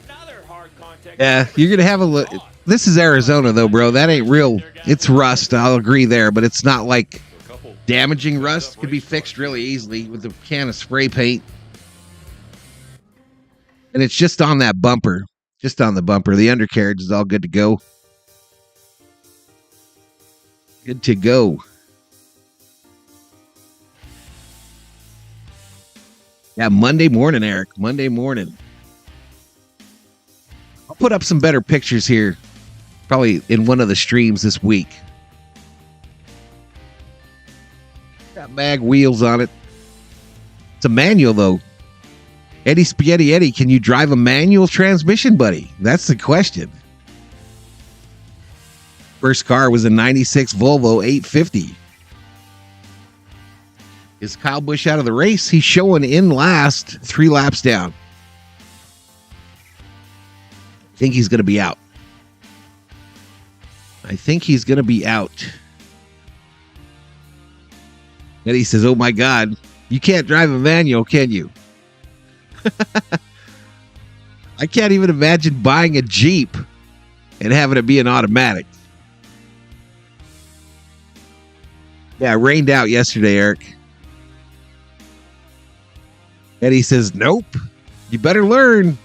C: Another hard contact.
A: Yeah, you're going to have a look. This is Arizona, though, bro. That ain't real. It's rust. I'll agree there, but it's not like damaging rust. Could be fixed really easily with a can of spray paint. And it's just on that bumper. Just on the bumper. The undercarriage is all good to go. Good to go. Yeah, Monday morning, Eric. Monday morning. I'll put up some better pictures here. Probably in one of the streams this week. Got mag wheels on it. It's a manual, though. Eddie Spaghetti Eddie, can you drive a manual transmission, buddy? That's the question. First car was a 96 Volvo 850. Is Kyle Busch out of the race? He's showing in last, 3 laps down. I think he's going to be out. Eddie says, oh my God, you can't drive a manual, can you? I can't even imagine buying a Jeep and having it be an automatic. Yeah, it rained out yesterday, Eric. Eddie says, nope. You better learn.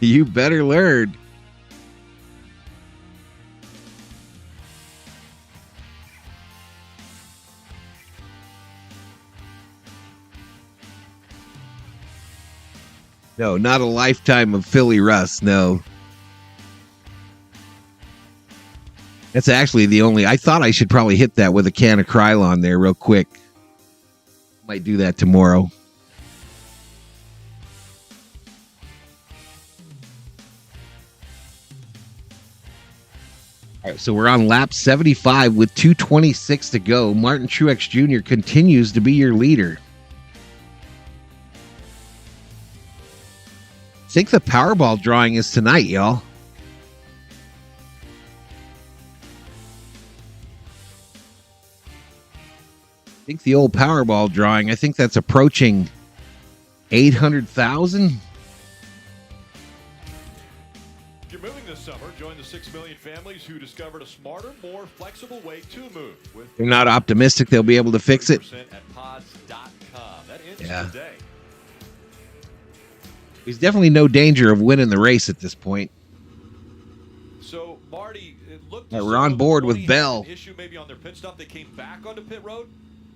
A: You better learn. No, not a lifetime of Philly Rust, no. That's actually the only... I thought I should probably hit that with a can of Crayon there real quick. Might do that tomorrow. All right, so we're on lap 75 with 2:26 to go. Martin Truex Jr. continues to be your leader. I think the Powerball drawing is tonight, y'all. I think the old Powerball drawing, I think that's approaching 800,000.
B: If you're moving this summer, join the 6 million families who discovered a smarter, more flexible way to move.
A: They're not optimistic they'll be able to fix it.
B: At pods.com. That ends
A: Yeah.
B: today.
A: There's definitely no danger of winning the race at this point.
B: So, Marty, it looked
A: Yeah, we're on board with Bell.
B: Issue maybe on their pit stop. They came back onto pit road.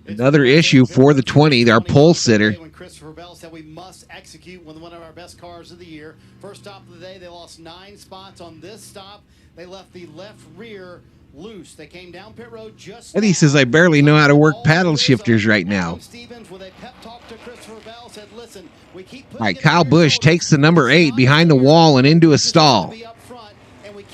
A: Another issue for the 20, our pole sitter.
H: When Christopher Bell said we must execute with one of our best cars of the year. First stop of the day, they lost 9 spots on this stop. They left the left rear loose. They came down pit road just.
A: Eddie says, I barely know how to work paddle shifters right now. All right, Kyle Busch takes the number 8 behind the wall and into a stall.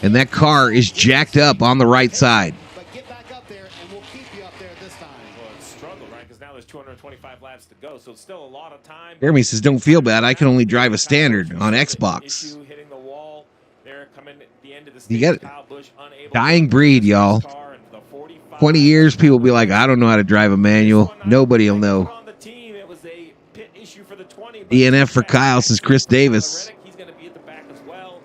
A: And that car is jacked up on the right side.
H: But get back up there, and we'll keep you up there this time.
C: Well, it's struggle, right? Because now there's 225 laps to go, so it's still a lot of time.
A: Jeremy says, don't feel bad. I can only drive a standard on Xbox.
C: Issue hitting the wall there, coming at the end of the
A: You
C: stage.
A: got it.
C: Kyle Busch unable
A: Dying
C: to
A: breed, y'all.
C: car and the 45.
A: 20 years, people will be like, I don't know how to drive a manual. Nobody will know.
C: On the team, it was a pit issue for the 20.
A: DNF for Kyle, says Chris Davis.
C: He's going to be at the back as well.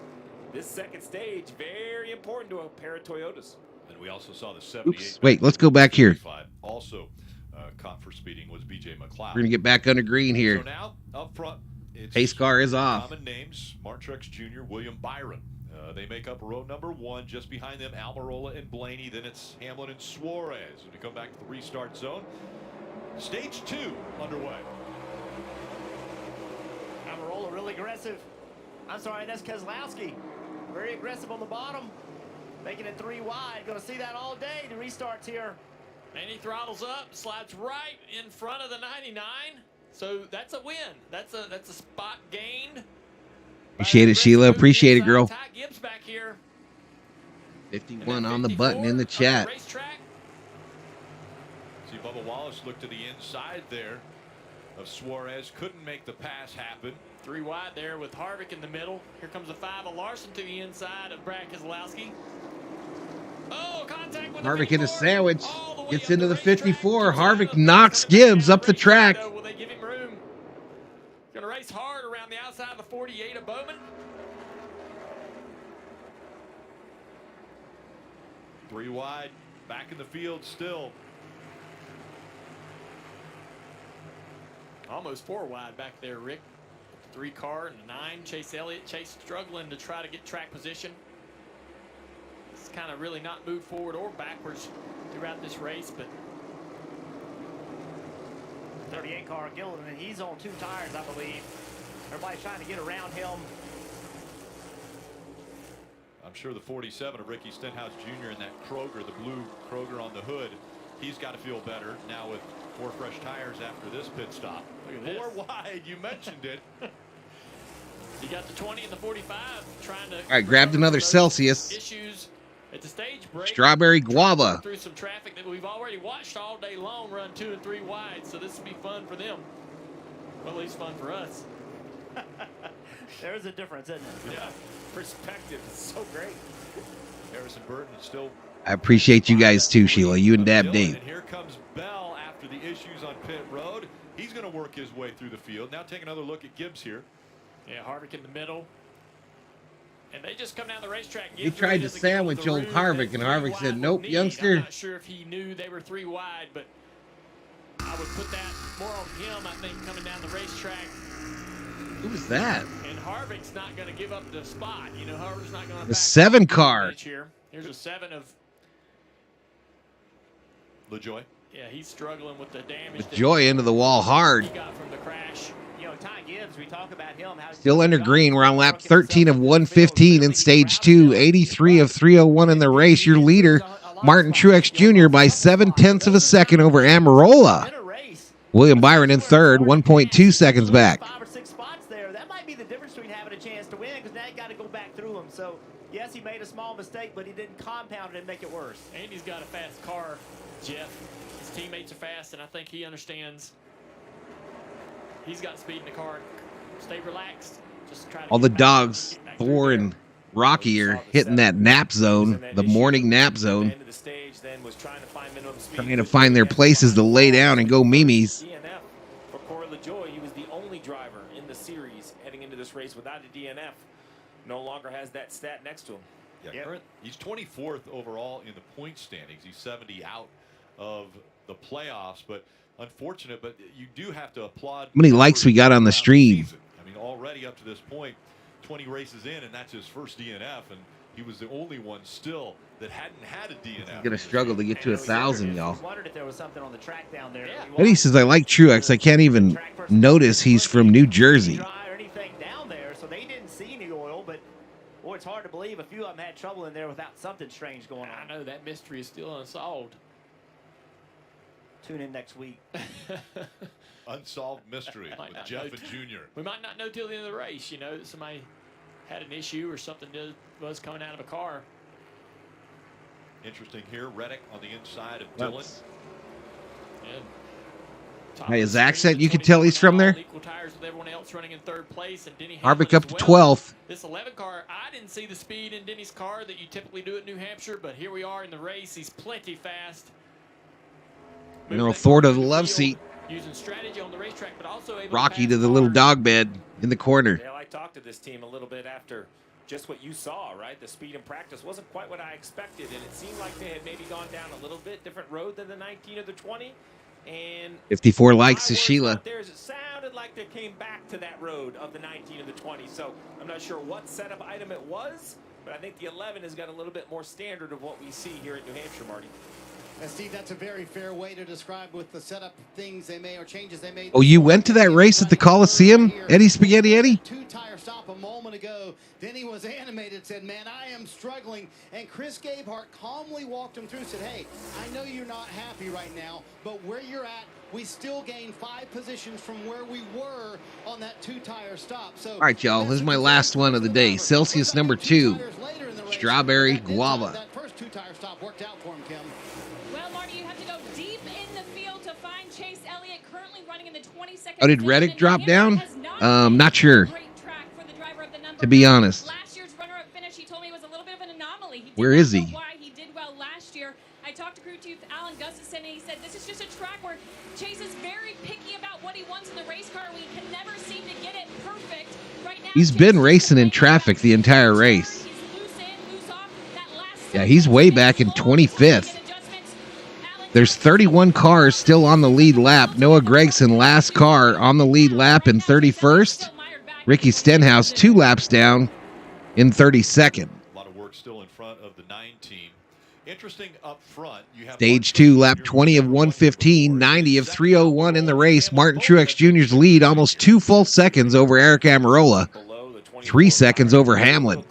C: This second stage, very important to a pair of Toyotas.
B: And we also saw the 78.
A: Oops. Wait, let's go back here.
B: Also caught for speeding was BJ McLeod.
A: We're going to get back under green
B: So
A: here.
B: now, up front, it's
A: Pace car is off.
B: common names, Martin Truex Jr., William Byron. They make up row number 1. Just behind them, Almirola and Blaney. Then it's Hamlin and Suarez. When we come back to the restart zone, stage 2 underway.
E: Almirola really aggressive. I'm sorry, that's Keselowski. Very aggressive on the bottom. Making it 3 wide. Going to see that all day. The restarts here.
D: And he throttles up, slides right in front of the 99. So that's a win. That's a spot gained.
A: Appreciate it, Sheila. Appreciate it, girl.
D: Ty Gibbs back here.
A: 51 on the button in the chat.
B: See, Bubba Wallace looked to the inside there of Suarez. Couldn't make the pass happen.
D: 3 wide there with Harvick in the middle. Here comes a 5 of Larson to the inside of Brad Keselowski. Oh, contact with
A: Harvick in a sandwich.
D: All
A: Gets into the 54. Harvick knocks Gibbs up the track.
D: Will they give him room? Going to race hard around the outside of the 48 of Bowman.
B: 3 wide. Back in the field still.
D: Almost 4 wide back there, Rick. 3 car and 9. Chase Elliott. Chase struggling to try to get track position. It's kind of really not moved forward or backwards throughout this race, but
E: 38 car Gilliland, and he's on 2 tires, I believe. Everybody's trying to get around him.
B: I'm sure the 47 of Ricky Stenhouse Jr. and that Kroger, the blue Kroger on the hood, he's got to feel better now with 4 fresh tires after this pit stop.
D: Look at
B: 4 wide, you mentioned it.
D: you got the 20 and the 45 trying to.
A: All right, grabbed another Celsius.
D: Issues at the stage break.
A: Strawberry guava.
D: Through some traffic that we've already watched all day long run 2 and 3 wide, so this will be fun for them. Well, at least fun for us.
E: There's a difference, isn't it?
C: Yeah, perspective is so great.
B: Harrison Burton is still.
A: I appreciate you guys too, Sheila. You and Dab Dave.
B: And here comes Bell after the issues on pit road. He's going to work his way through the field. Now take another look at Gibbs here.
D: Yeah, Harvick in the middle. And they just come down the racetrack.
A: He tried to sandwich old Harvick, and Harvick said, nope, youngster.
D: I'm not sure if he knew they were 3 wide, but I would put that more on him, I think, coming down the racetrack.
A: Who was that?
D: And Harvick's not going to give up the spot. You know, Harvick's not going to.
A: The 7 car.
D: Here's a 7 of
B: LaJoy.
D: Yeah, he's struggling with the damage.
A: LaJoy into the wall hard.
D: He got from the crash.
E: You know, Ty Gibbs, we talk about him.
A: Still under green. We're on lap 13 of 115 in stage 2. 83 of 301 in the race. Your leader, Martin Truex Jr. by 7/10 of a second over Almirola. William Byron in third, 1.2 seconds back.
E: 5 or 6 spots there. That might be the difference between having a chance to win, because now you got to go back through him. So, yes, he made a small mistake, but he didn't compound it and make it worse.
D: And he's got a fast car, Jeff. His teammates are fast, and I think he understands. He's got speed in the car. Stay relaxed. Just try to
A: all the dogs, Thor and Rocky, are hitting that nap zone, the morning nap zone. Trying to find their places to lay down and go Mimi's.
C: DNF for Corey LaJoy. He was the only driver in the series heading into this race without a DNF. No longer has that stat next to him.
B: Yeah, he's 24th overall in the point standings. He's 70 out of the playoffs, but unfortunate. But you do have to applaud.
A: How many likes we got on the stream?
B: I mean, already up to this point, 20 races in, and that's his first DNF, and he was the only one still that hadn't had a DNF.
A: He's gonna struggle to get to 1,000, y'all.
E: Wondered if there was something on the track down there.
A: Eddie says, I like Truex. I can't even notice he's from New Jersey.
E: Or anything down there, so they didn't see any oil, but boy, it's hard to believe a few of them had trouble in there without something strange going on.
D: I know that mystery is still unsolved.
E: Tune in next week.
B: Unsolved mystery with Jeff and Junior.
D: We might not know till the end of the race, you know, that somebody had an issue or something was coming out of a car.
B: Interesting here, Reddick on the inside of Dillon.
A: Hey, his accent, you can tell he's from there.
D: Equal tires with everyone else running in 3rd place, and Denny
A: Harvick up to
D: well.
A: 12th.
D: This 11 car, I didn't see the speed in Denny's car that you typically do at New Hampshire, but here we are in the race. He's plenty fast.
A: You know, Thor to the love seat.
D: Using strategy on the racetrack, but also able
A: Rocky to the little dog bed in the corner.
C: Dale, I talked to this team a little bit after just what you saw, right? The speed in practice wasn't quite what I expected, and it seemed like they had maybe gone down a little bit different road than the 19 or the 20. And
A: 54 likes to Sheila.
C: It sounded like they came back to that road of the 19 or the 20. So I'm not sure what setup item it was, But I think the 11 has got a little bit more standard of what we see here at New Hampshire, Marty.
H: And Steve, that's a very fair way to describe with the setup things they made or changes they made.
A: Oh, you went to that race at the Coliseum, Eddie Spaghetti Eddie?
H: Two-tire stop a moment ago. Then he was animated, said, man, I am struggling. And Chris Gabehart calmly walked him through, said, hey, I know you're not happy right now, but where you're at, we still gained 5 positions from where we were on that two-tire stop. So,
A: all right, y'all, this is my last one of the day. Celsius number 2, strawberry guava.
H: That first two-tire stop worked out for him, Kim.
F: Well, Marty, you have to go deep in the field to find Chase Elliott, currently running in the 22nd.
A: Oh, did Reddick drop down? Not sure, to be honest.
F: Last year's runner-up finish, he told me, was a little bit of an anomaly.
A: Where is he?
F: Why he did well last year. I talked to crew chief Alan Gustafson, and he said this is just a track where Chase is very picky about what he wants in the race car. We can never seem to get it perfect. Right now,
A: He's been racing in traffic the entire race. Yeah, he's way back in 25th. There's 31 cars still on the lead lap. Noah Gregson, last car on the lead lap in 31st. Ricky Stenhouse, 2 laps down in 32nd.
B: A lot of work still in front of the 9 team. Interesting up front. You have
A: Stage 2, lap 20 of 115, 90 of 301 in the race. Martin Truex Jr.'s lead almost 2 full seconds over Eric Amarola. 3 seconds over Hamlin.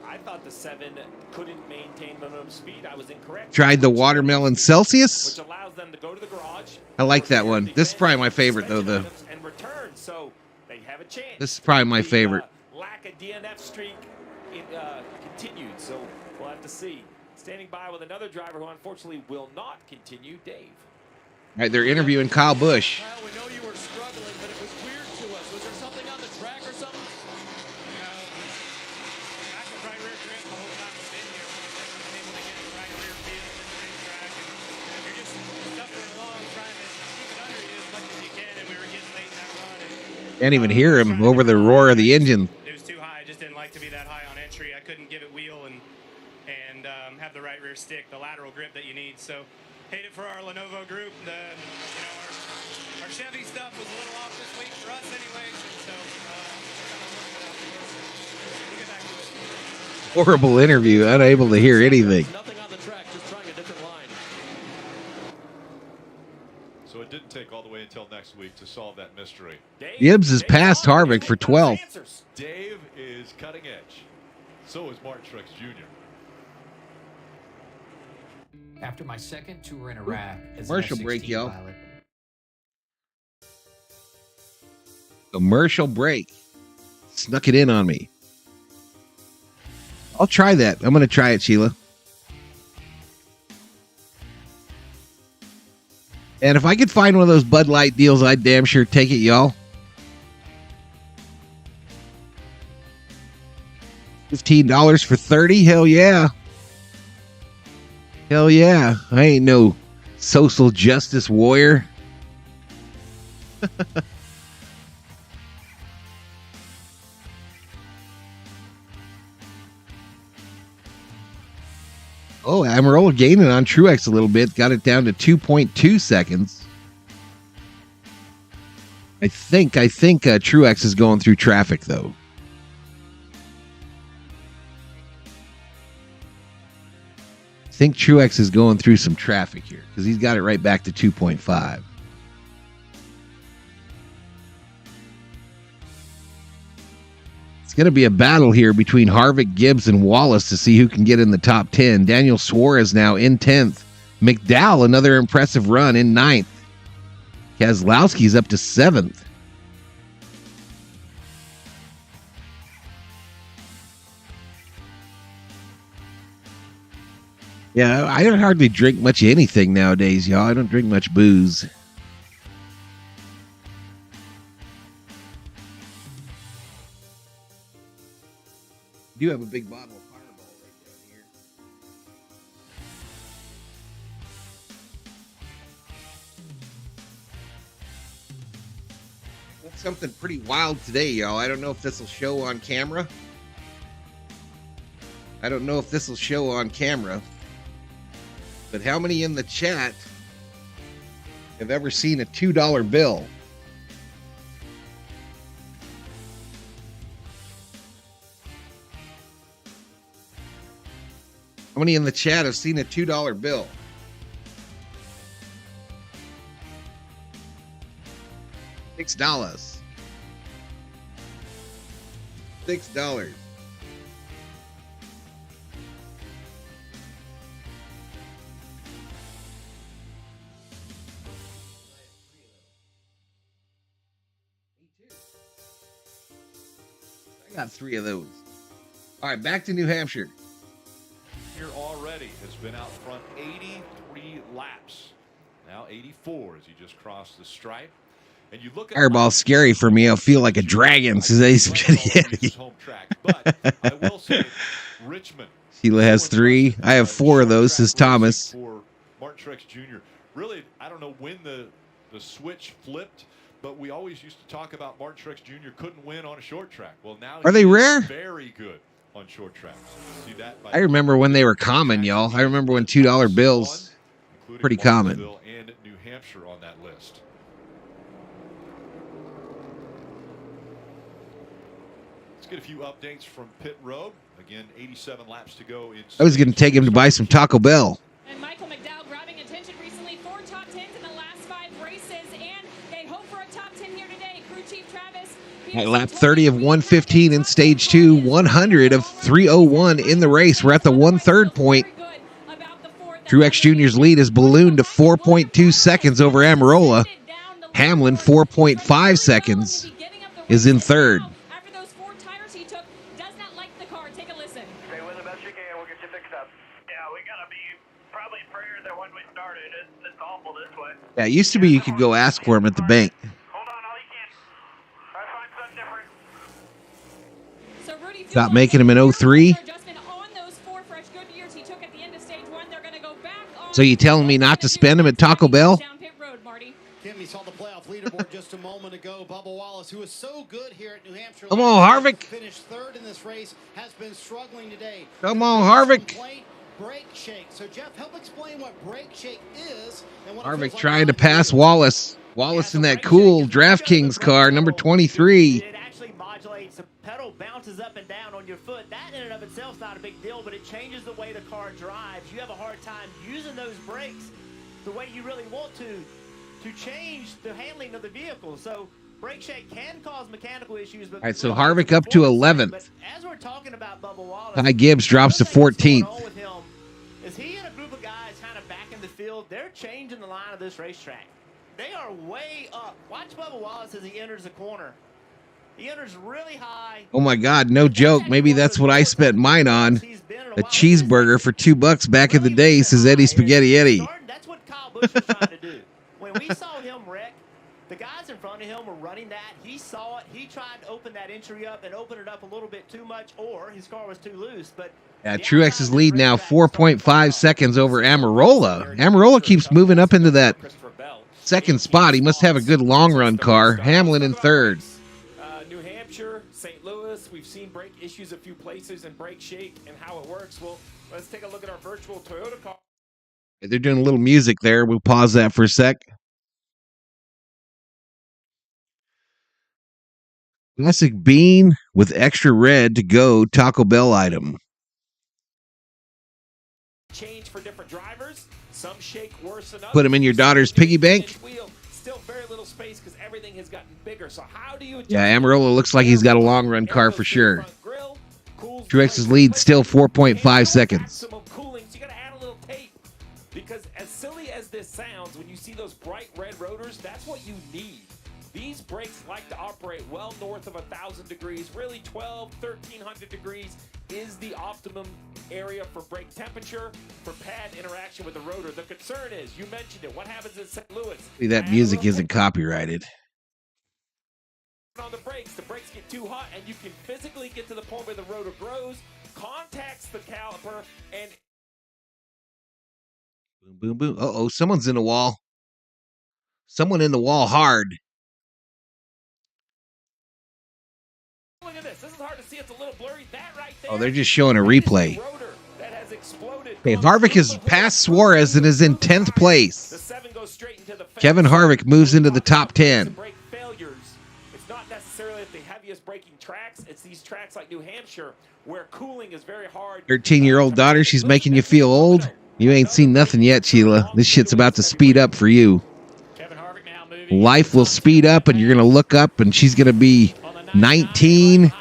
C: I thought the 7 couldn't maintain minimum speed. I was incorrect.
A: Tried the watermelon Celsius.
C: Which allows them to go to the garage.
A: I like that one. This is probably my favorite, though.
C: And return, so they have a chance.
A: This is probably my favorite.
C: Lack of DNF streak continued, so we'll have to see. Standing by with another driver who unfortunately will not continue, Dave.
A: All right, they're interviewing Kyle Busch.
G: Kyle, we know you were struggling, but it was weird to us. Was there something on the track or something?
J: I could right rear grip the whole time I've been here. I'm able to get the right rear feel in the racetrack. And you're just suffering along trying to keep it under you as much as you can, and we were getting late in that run.
A: Can't even hear him over the roar of the engine.
J: It was too high. I just didn't like to be that high on entry. I couldn't give it wheel and have the right rear stick, the lateral grip that you need. So, hate it for our Lenovo group. Our Chevy stuff was a little off this week for us, anyways. So, we'll get back to it.
A: Horrible interview, unable to hear anything.
G: Nothing on the track, just trying a different line.
B: So it didn't take all the way until next week to solve that mystery.
A: Gibbs has passed Harvick for 12th.
B: Dave is cutting edge. So is Martin Truex Jr.
K: After my second tour in Iraq as
A: Commercial
K: an F-16
A: break, y'all.
K: pilot.
A: Commercial break. Snuck it in on me. I'll try that. I'm going to try it, Sheila. And if I could find one of those Bud Light deals, I'd damn sure take it, y'all. $15 for 30? Hell yeah. Hell yeah. I ain't no social justice warrior. Oh, Amarola gaining on Truex a little bit. Got it down to 2.2 seconds. I think Truex is going through traffic, though. I think Truex is going through some traffic here because he's got it right back to 2.5. It's going to be a battle here between Harvick, Gibbs, and Wallace to see who can get in the top 10. Daniel Suarez now in 10th. McDowell, another impressive run, in 9th. Keselowski's up to 7th. Yeah, I don't hardly drink much anything nowadays, y'all. I don't drink much booze. I do have a big bottle of Fireball right down here. That's something pretty wild today, y'all. I don't know if this will show on camera. But how many in the chat have ever seen a $2 bill? How many in the chat have seen a $2 bill? $6. $6. I got 3 of those. All right, back to New Hampshire.
B: Here already has been out front 83 laps. Now 84 as he just crossed the stripe. And you look at
A: Fireball's scary for me. I'll feel like a dragon, says Ace Spaghetti.
B: home track, but I will say Richmond.
A: Sheila has 3. I have 4 of those, says Thomas.
B: For Martin Truex Jr. Really, I don't know when the switch flipped, but we always used to talk about Martin Truex Jr. couldn't win on a short track. Well, now
A: are they rare?
B: Very good on short tracks. See that
A: I remember when they were common, y'all. I remember when $2 bills pretty common.
B: And New Hampshire on that list. Let's get a few updates from pit road. Again, 87 laps to go.
A: I was going to take him to buy some Taco Bell.
F: And Michael McDowell grabbing attention recently. 4 top 10s in the last 5 races, and they hope for a top 10 here today. Crew Chief Travis.
A: At lap 30 of 115 in stage 2, 100 of 301 in the race. We're at the 1/3 point. Truex Jr.'s lead is ballooned to 4.2 seconds over Amarola. Hamlin, 4.5 seconds, is in third.
F: After those 4 tires he took, does not like the car. Take a listen.
I: Stay with the best you can. We'll get you fixed up. Yeah, we got to be probably prayer that when we started, it's awful this way.
A: Yeah, it used to be you could go ask for him at the bank.
I: Hold on all you can. Try to find something different.
F: So Rudy
A: Stop making him an 03. So you telling me not to spend him at Taco Bell?
H: Kim, you saw the playoff leaderboard just a moment ago. Bubba Wallace, who is so good here at New Hampshire.
A: Come on, Harvick.
H: Finished 3rd in this race, has been struggling today.
A: Come on, Harvick.
H: Brake shake. So Jeff, help explain what brake shake is. And what
A: Harvick trying to pass Wallace. Wallace in that cool DraftKings car, number 23.
E: It actually modulates. The pedal bounces up and down on your foot. That in and of itself is not a big deal, but it changes the way the car drives. You have a hard time using those brakes the way you really want to change the handling of the vehicle. So brake shake can cause mechanical issues. But
A: all right, so Harvick up to 11th.
E: But as we're talking about Bubba Wallace,
A: Ty Gibbs drops to 14th.
E: Is he and a group of guys kind of back in the field? They're changing the line of this racetrack. They are way up. Watch Bubba Wallace as he enters the corner. He enters really high.
A: Oh my God, no joke. Maybe that's what I spent mine on. A cheeseburger for $2 back in the day, says Eddie Spaghetti Eddie.
E: That's what Kyle Busch was trying to do. When we saw him wreck, the guys in front of him were running that. He saw it. He tried to open that entry up and open it up a little bit too much, or his car was too loose. But
A: yeah, Truex's lead now 4.5 seconds over Amarola. Amarola keeps moving up into that second spot. He must have a good long run car. Hamlin in third.
C: New Hampshire, St. Louis, we've seen brake issues a few places and brake shake and how it works. Well, let's take a look at our virtual Toyota car.
A: They're doing a little music there. We'll pause that for a sec. Classic bean with extra red to go Taco Bell item.
C: Change for different drivers. Some shake worse than others.
A: Put them in your daughter's piggy bank.
C: Still very little space because everything has gotten bigger. So how do you adjust?
A: Yeah, Amarola looks like he's got a long run car for sure. Truex's lead still 4.5 seconds.
C: Maximum cooling. So you got to add a little tape because as silly as this sounds, when you see those bright red rotors, that's what you need. These brakes like to operate well north of 1,000 degrees. Really 1,300 degrees is the optimum area for brake temperature, for pad interaction with the rotor. The concern is, you mentioned it, what happens in St. Louis?
A: See, that music isn't copyrighted.
C: On the brakes get too hot, and you can physically get to the point where the rotor grows, contacts the caliper, and
A: boom, boom, boom. Uh-oh, someone's in the wall. Someone in the wall hard.
C: look at this. This is hard to see. It's a little blurry. That right there.
A: Oh, they're just showing a replay. Okay, Harvick has passed Suarez and is in 10th place. Kevin Harvick moves into the top 10.
C: It's not necessarily that the heavy previous braking tracks. It's these tracks like New Hampshire where cooling is very hard.
A: 13-year-old daughter, she's making you feel old. You ain't seen nothing yet, Sheila. This shit's about to speed up for you.
D: Kevin Harvick now moving.
A: Life will speed up, and you're going to look up, and she's going to be 19,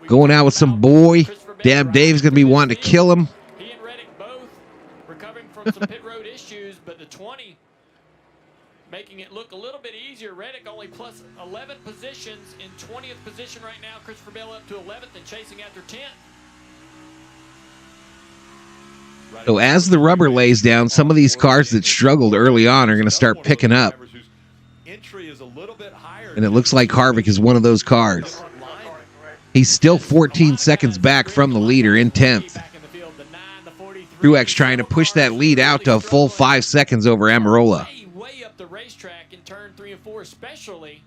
A: going out with some boy. Dab Dave's going to be wanting to kill him.
D: He and Reddick both recovering from some pit road issues, but the 20 making it look a little bit easier. Reddick only plus 11 positions in 20th position right now. Christopher Bell up to 11th and chasing after 10th.
A: So as the rubber lays down, some of these cars that struggled early on are going to start picking up. And it looks like Harvick is one of those cars. He's still 14 seconds back from the leader in 10th. Truex trying to push that lead out to a full 5 seconds over Amarola.
D: Way up the racetrack in turn 3 and 4 especially.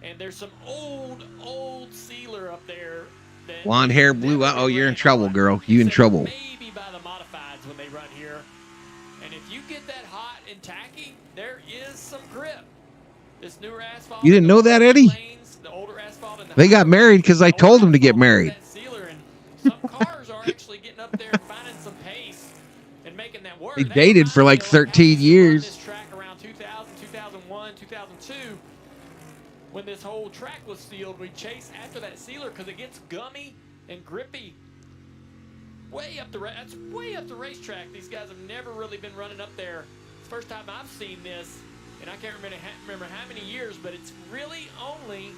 D: And there's some old sealer up there.
A: Blonde hair, blue. Oh, you're in trouble, girl. You in trouble.
D: Maybe by the modifieds when they run here. And if you get that hot and tacky, there is some grip. This newer asphalt.
A: You didn't know that, Eddie?
D: The older asphalt and
A: They got married because I told them to get married.
D: Some cars are actually getting up there and finding some pace and making that work.
A: They dated for like 13 years.
D: This track around 2000, 2001, 2002, when this whole track was sealed, we chased after that sealer because it gets gummy and grippy. That's way up the racetrack. These guys have never really been running up there. It's the first time I've seen this, and I can't remember how many years, but it's really only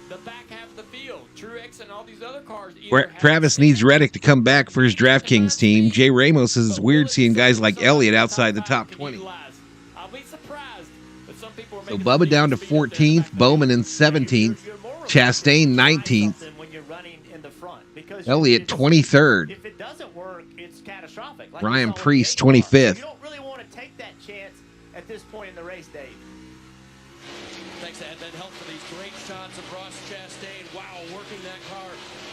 D: the back half of the field. Truex and all these other cars.
A: Travis needs Reddick to come back for his DraftKings team. Jay Ramos says it's weird seeing guys like Elliott outside the top 20.
D: I'll be surprised, but some people are
A: So
D: making
A: Bubba down to 14th, Bowman in 17th, Chastain 19th,
E: when you're running in the front, because
A: Elliott 23rd,
E: if it doesn't work, it's catastrophic. Like
A: Ryan
E: we saw
A: Priest
E: with Daytona.
A: 25th.
E: You don't really want to take that chance at this point in the race, Dave.
G: Thanks, Ed. That helped for these great shots of Ross Chastain. Wow, working that car.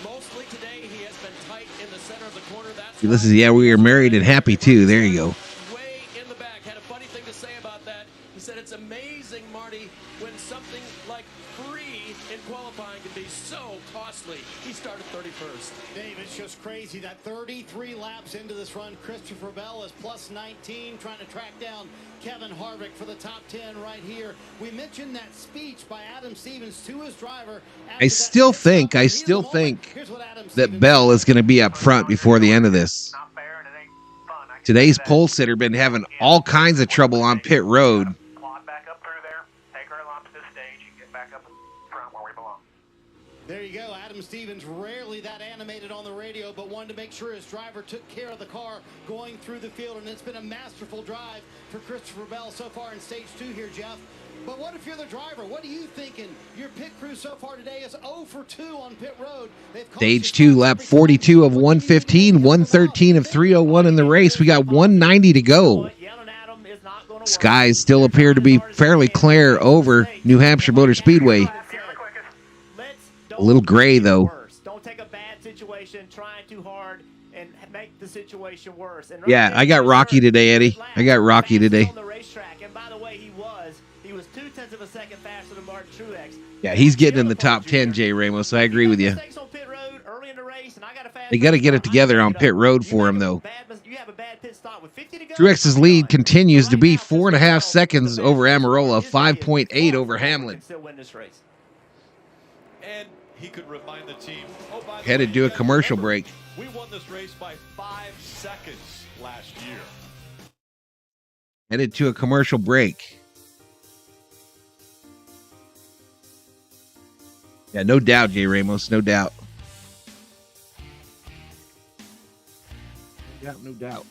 G: Mostly today, he has been tight in the center of the corner. That's
A: This is, yeah, we are married and happy too. There you go.
G: way in the back. Had a funny thing to say about that. He said it's amazing, Marty, when something like free in qualifying can be so costly. He started 31st.
H: Dave, it's just crazy that 33 laps into this run, Christopher Bell is plus 19, trying to track down Kevin Harvick for the top 10 right here. We mentioned that speech by Adam Stevens to his driver.
A: I still think that Bell is going to be up front before the end of this. Today's pole sitter been having all kinds of trouble on pit road.
I: Claude back up through there. Take our lump to the stage and get back up front where we belong.
H: There you go. Adam Stevens, rarely that animated on the radio, but wanted to make sure his driver took care of the car going through the field, and it's been a masterful drive for Christopher Bell so far in stage 2 here, Jeff. But what if you're the driver? What are you thinking? Your pit crew so far today is 0 for 2 on pit road.
A: Stage 2, lap 42 of 115, 113 of 301 in the race. We got 190 to go. Skies still appear to be fairly clear over New Hampshire Motor Speedway. A little gray, though.
E: Don't take a bad situation, trying too hard, and make the situation worse. And
A: Yeah, I got Rocky today, Eddie. I got Rocky today.
E: On the racetrack, and by the way, he was 0.2 of a second faster than Martin Truex.
A: Yeah, he's getting in the top 10, Jay Ramos. I agree with you. They got to get it together on pit road for him, though. Truex's lead continues to be 4.5 seconds over Amarola, 5.8 over Hamlin.
B: And he could remind the team,
A: Headed to a commercial break.
B: We won this race by 5 seconds last year.
A: Headed to a commercial break. Yeah, no doubt, Jay Ramos, no doubt. No doubt.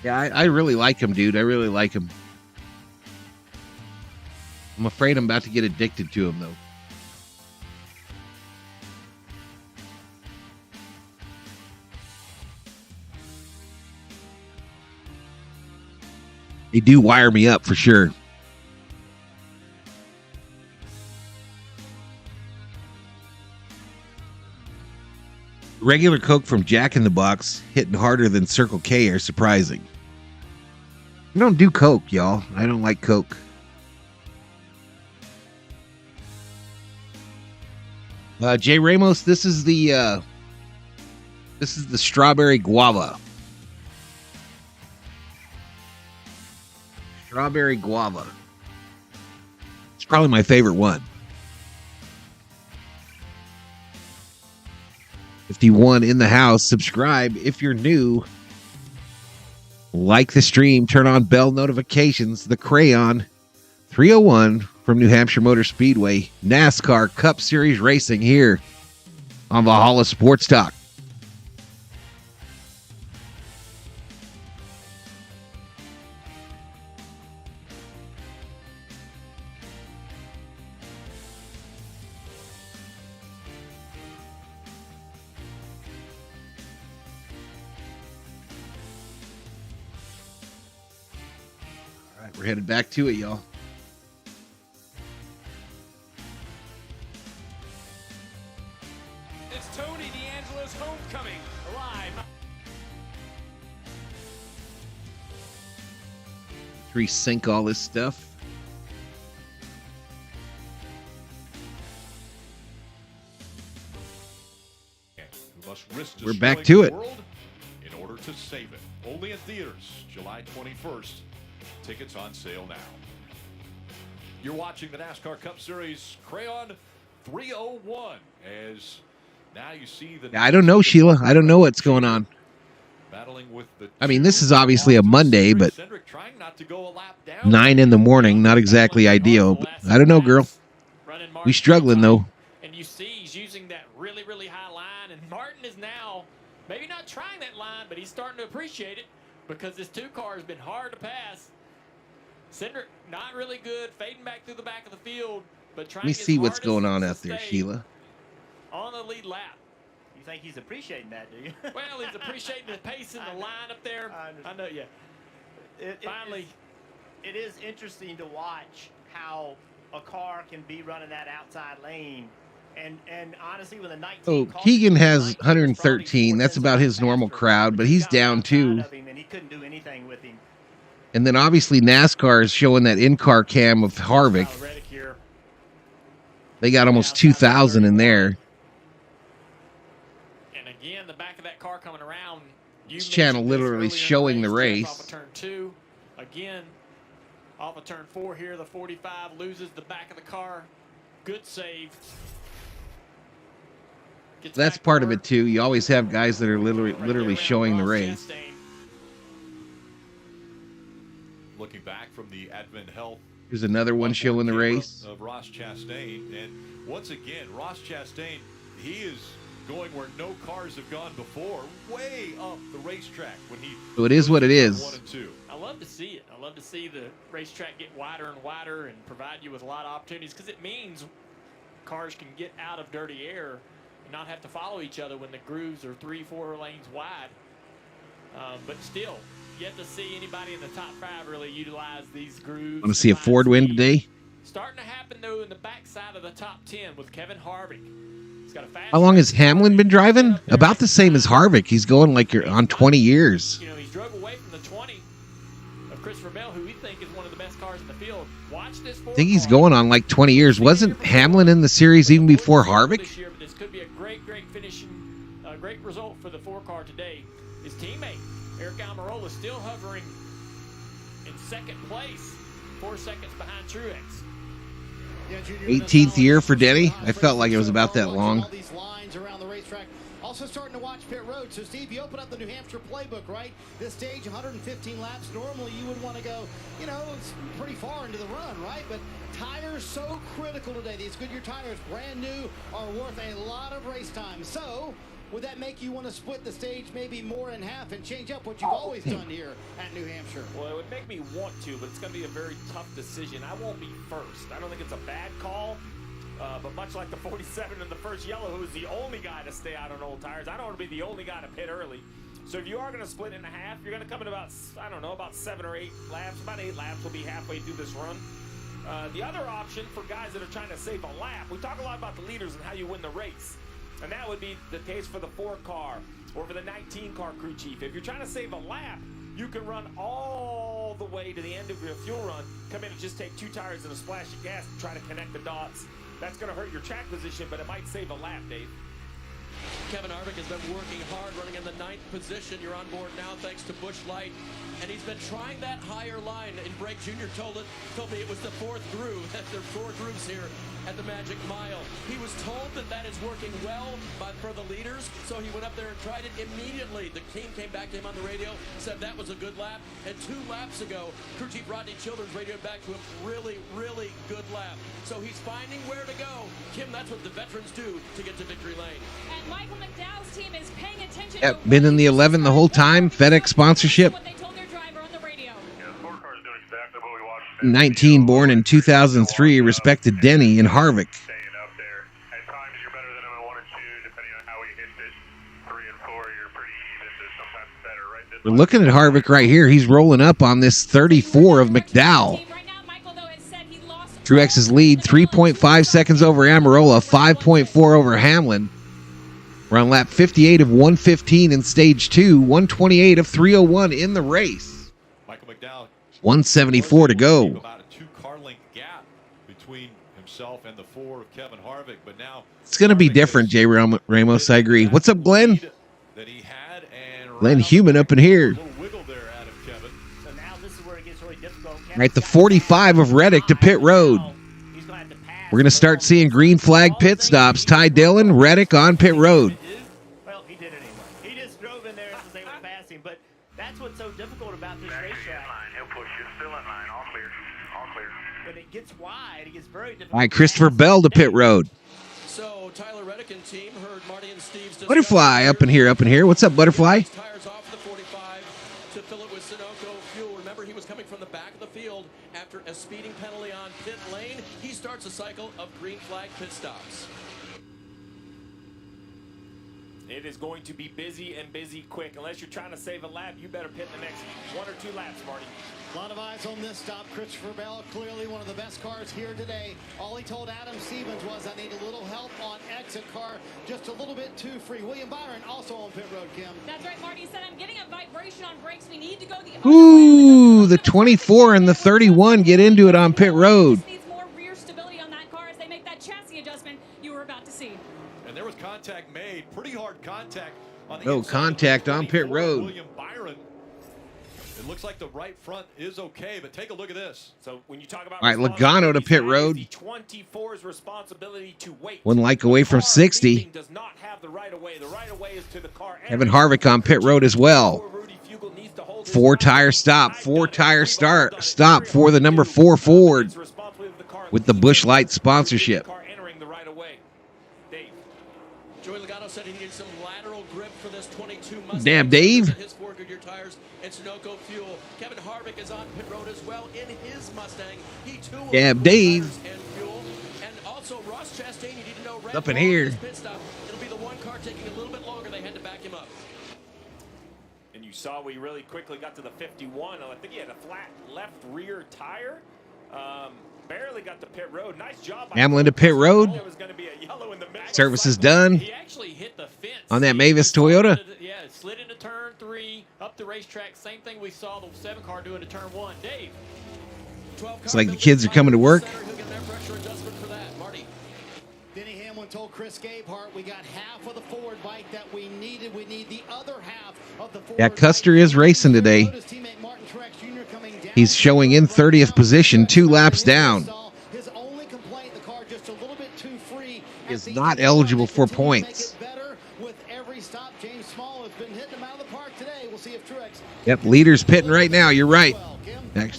A: Yeah, I really like him, dude. I really like him. I'm afraid I'm about to get addicted to him, though. They do wire me up for sure. Regular Coke from Jack in the Box hitting harder than Circle K are surprising. I don't do Coke, y'all. I don't like Coke. Jay Ramos, this is the strawberry guava. Strawberry guava. It's probably my favorite one. 51 in the house. Subscribe if you're new. Like the stream. Turn on bell notifications. The Crayon 301 from New Hampshire Motor Speedway. NASCAR Cup Series racing here on Valhalla Sports Talk. We're headed back to it, y'all.
C: It's Tony D'Angelo's homecoming live.
A: Resync all this stuff.
B: Who must risk
A: We're back
B: destroying
A: to
B: the
A: it.
B: world in order to save it. Only in theaters, July 21st. Tickets on sale now. You're watching the NASCAR Cup Series Crayon 301 as now you see the...
A: I don't know, Sheila. I don't know what's going on.
B: Battling with the
A: I mean, this is obviously a Monday, but
B: trying not to go a lap down.
A: 9 in the morning, not exactly ideal. But I don't know, girl. We struggling, though.
C: And you see he's using that really, really high line, and Martin is now maybe not trying that line, but he's starting to appreciate it because this 2 car has been hard to pass. Cindric, not really good, fading back through the back of the field, but trying
A: Let me
C: his
A: see what's
C: hardest
A: going on
C: to
A: out there,
C: stay
A: Sheila.
C: on the lead lap.
E: You think he's appreciating that, do you?
C: Well, he's appreciating the pace in the line up there. I know, yeah. Finally.
E: It is interesting to watch how a car can be running that outside lane. And honestly, with a 19
A: Oh, Keegan has 113. That's about his normal crowd, but he's down too.
E: And he couldn't do anything with him.
A: And then obviously NASCAR is showing that in-car cam of Harvick. They got almost 2,000 in there.
C: And again, the back of that car coming around.
A: This channel literally showing the race.
C: Off of turn 2. Again, off of turn 4 here, the 45 loses the back of the car. Good save.
A: That's part of it too. You always have guys that are literally showing the race.
B: Looking back from the Advent Health.
A: Here's another one showing the race.
B: Of Ross Chastain. And once again, Ross Chastain, he is going where no cars have gone before, way up the racetrack when he...
A: So it is what it is.
B: 1 and 2.
C: I love to see it. I love to see the racetrack get wider and wider and provide you with a lot of opportunities because it means cars can get out of dirty air and not have to follow each other when the grooves are 3-4 lanes wide. But still, yet to see anybody in the top 5 really utilize these grooves.
A: Want to see a Ford win today?
C: Starting to happen, though, in the backside of the top 10 with Kevin Harvick. He's got a fast...
A: How long has Hamlin been driving? About the same as Harvick. He's going like you're on 20 years.
C: You know, he's drove away from the 20 of Christopher Bell, who we think is one of the best cars in the field. Watch this.
A: I think he's going on like 20 years. Wasn't Hamlin in the series even before Harvick?
C: This year, but this could be a great finishing, great result for the 4-car today. His teammate, Eric Almirola, still hovering in 2nd place, 4 seconds behind Truex.
A: 18th year for Denny. I felt like it was about that long.
H: These lines around the racetrack. Also starting to watch pit road. So, Steve, you open up the New Hampshire playbook, right? This stage, 115 laps. Normally, you would want to go, you know, it's pretty far into the run, right? But tires so critical today. These Goodyear tires, brand new, are worth a lot of race time. So, would that make you want to split the stage maybe more in half and change up what you've always done here at New Hampshire?
C: Well, it would make me want to, but it's going to be a very tough decision. I won't be first. I don't think it's a bad call, but much like the 47 in the first yellow, who was the only guy to stay out on old tires, I don't want to be the only guy to pit early. So if you are going to split it in half, you're going to come in about, I don't know, about 7 or 8 laps. About 8 laps will be halfway through this run. The other option for guys that are trying to save a lap, we talk a lot about the leaders and how you win the race. And that would be the case for the 4-car or for the 19-car crew chief. If you're trying to save a lap, you can run all the way to the end of your fuel run, come in and just take 2 tires and a splash of gas and try to connect the dots. That's going to hurt your track position, but it might save a lap, Dave.
G: Kevin Harvick has been working hard, running in the 9th position. You're on board now thanks to Busch Light. And he's been trying that higher line. And Brake Jr. told me it was the 4th groove. There are 4 grooves here at the Magic Mile. He was told that is working well for the leaders, so he went up there and tried it immediately. The team came back to him on the radio, said that was a good lap. And 2 laps ago, crew chief Rodney Childers radioed back to him, really, really good lap. So he's finding where to go. Kim, that's what the veterans do to get to victory lane.
F: And Michael McDowell's team is paying attention.
A: Yep, been in the 11 the whole time. FedEx sponsorship.
F: What they told their driver on the radio.
A: 19, born in 2003, respected Denny and Harvick.
I: Staying up there. At times you're better than him at 1 and 2, depending on how he hits it. 3 and 4, you're pretty even to sometimes better, right? This
A: We're looking at Harvick right here. He's rolling up on this 34 of McDowell.
F: Right now, Michael, though, has said he lost
A: Truex's lead, 3.5 seconds over Amarola, 5.4 over Hamlin. We're on lap 58 of 115 in stage 2, 128 of 301 in the race.
B: Michael McDowell
A: 174 to go.
B: About a 2-car length gap between himself and the 4 of Kevin Harvick, but now
A: It's going to be different, J. Ramos. I agree. What's up, Glenn?
B: that he had, and
A: Glenn Human up in here.
B: a little wiggle there out of Kevin.
E: So now this is where it gets really difficult.
A: Right, the 45 of Reddick to pit road.
E: He's gonna have to pass.
A: We're going to start seeing green flag pit stops. Ty Dillon, Reddick on pit road.
E: Well, he did it anyway. He just drove in there as they were passing. But that's what's so difficult about this racetrack.
I: He'll push you. Still in line. All clear. All clear.
E: When it gets wide, it gets very difficult.
A: All right, Christopher Bell to pit road.
G: So Tyler Reddick and team heard Marty and Steve's
A: Butterfly up in here, up in here. What's up, Butterfly?
G: Tires off the 45 to fill it with Sunoco fuel. Remember, he was coming from the back of the field after a speeding penalty on pit lane. He starts a cycle of green flag pit stops.
C: It is going to be busy and busy quick. Unless you're trying to save a lap, you better pit the next 1 or 2 laps, Marty.
H: A lot of eyes on this stop. Christopher Bell, clearly one of the best cars here today. All he told Adam Stevens was, I need a little help on exit car, just a little bit too free. William Byron also on pit road, Kim.
F: That's right, Marty said, I'm getting a vibration on brakes. We need to go the other way.
A: Ooh, the 24 and the 31 get into it on pit road.
F: Just needs more rear stability on that car as they make that chassis adjustment you were about to see.
B: And there was contact made, pretty hard contact on the
A: No
B: inside
A: contact
B: of
A: on pit
B: 24,
A: road.
B: William Byron. It looks like the right front is okay, but take a look at this.
C: So when you talk about
A: All right, Logano to pit road.
C: The 24's responsibility to wait.
A: 1 like away from
C: The car
A: 60.
C: leading does not have the right of way. The right of way is to the car.
A: Kevin Harvick on pit road as well. 4 tire stop, 4 tire stop for the number 4 Ford with the Busch Light sponsorship.
C: Car entering the right of way. Dave.
G: Joey Logano said he needs some lateral grip for this 22 Mustang.
A: Damn, Dave.
G: His 4 Goodyear tires and Sunoco fuel. Kevin Harvick is on pit road as well in his Mustang. He too will
A: Damn,
G: have
A: Dave.
G: tires and fuel. And also Ross Chastain, you need to know Red
A: Up in
G: Bull
A: here.
G: his pit stop. It'll be the 1 car taking a little bit longer. They had to back him up.
C: And you saw we really quickly got to the 51. I think he had a flat left rear tire. Barely got to pit road. Nice job.
A: Hamlin to pit road.
C: There was going to be a yellow in the mix.
A: Service is done
D: He actually hit the fence.
A: on that Mavis Toyota.
D: Yeah, slid into turn 3, up the racetrack. Same thing we saw the 7 car doing to turn 1. Dave.
G: 12
A: It's like the kids are coming to work.
G: He'll get that pressure adjustment for that. Marty.
H: Denny Hamlin told Chris Gabehart, we got half of the Ford bike that we needed. We need the other half of the Ford
A: Yeah, Custer is racing today.
H: His teammate Martin Truex Jr. coming down.
A: He's showing in 30th position, 2 laps down.
H: His only complaint, the car just a little bit too free.
A: Is not eligible for points.
H: Make it better with every stop. James Small has been hitting him out of the park today. We'll see if Truex.
A: Yep, leader's pitting right now. You're right.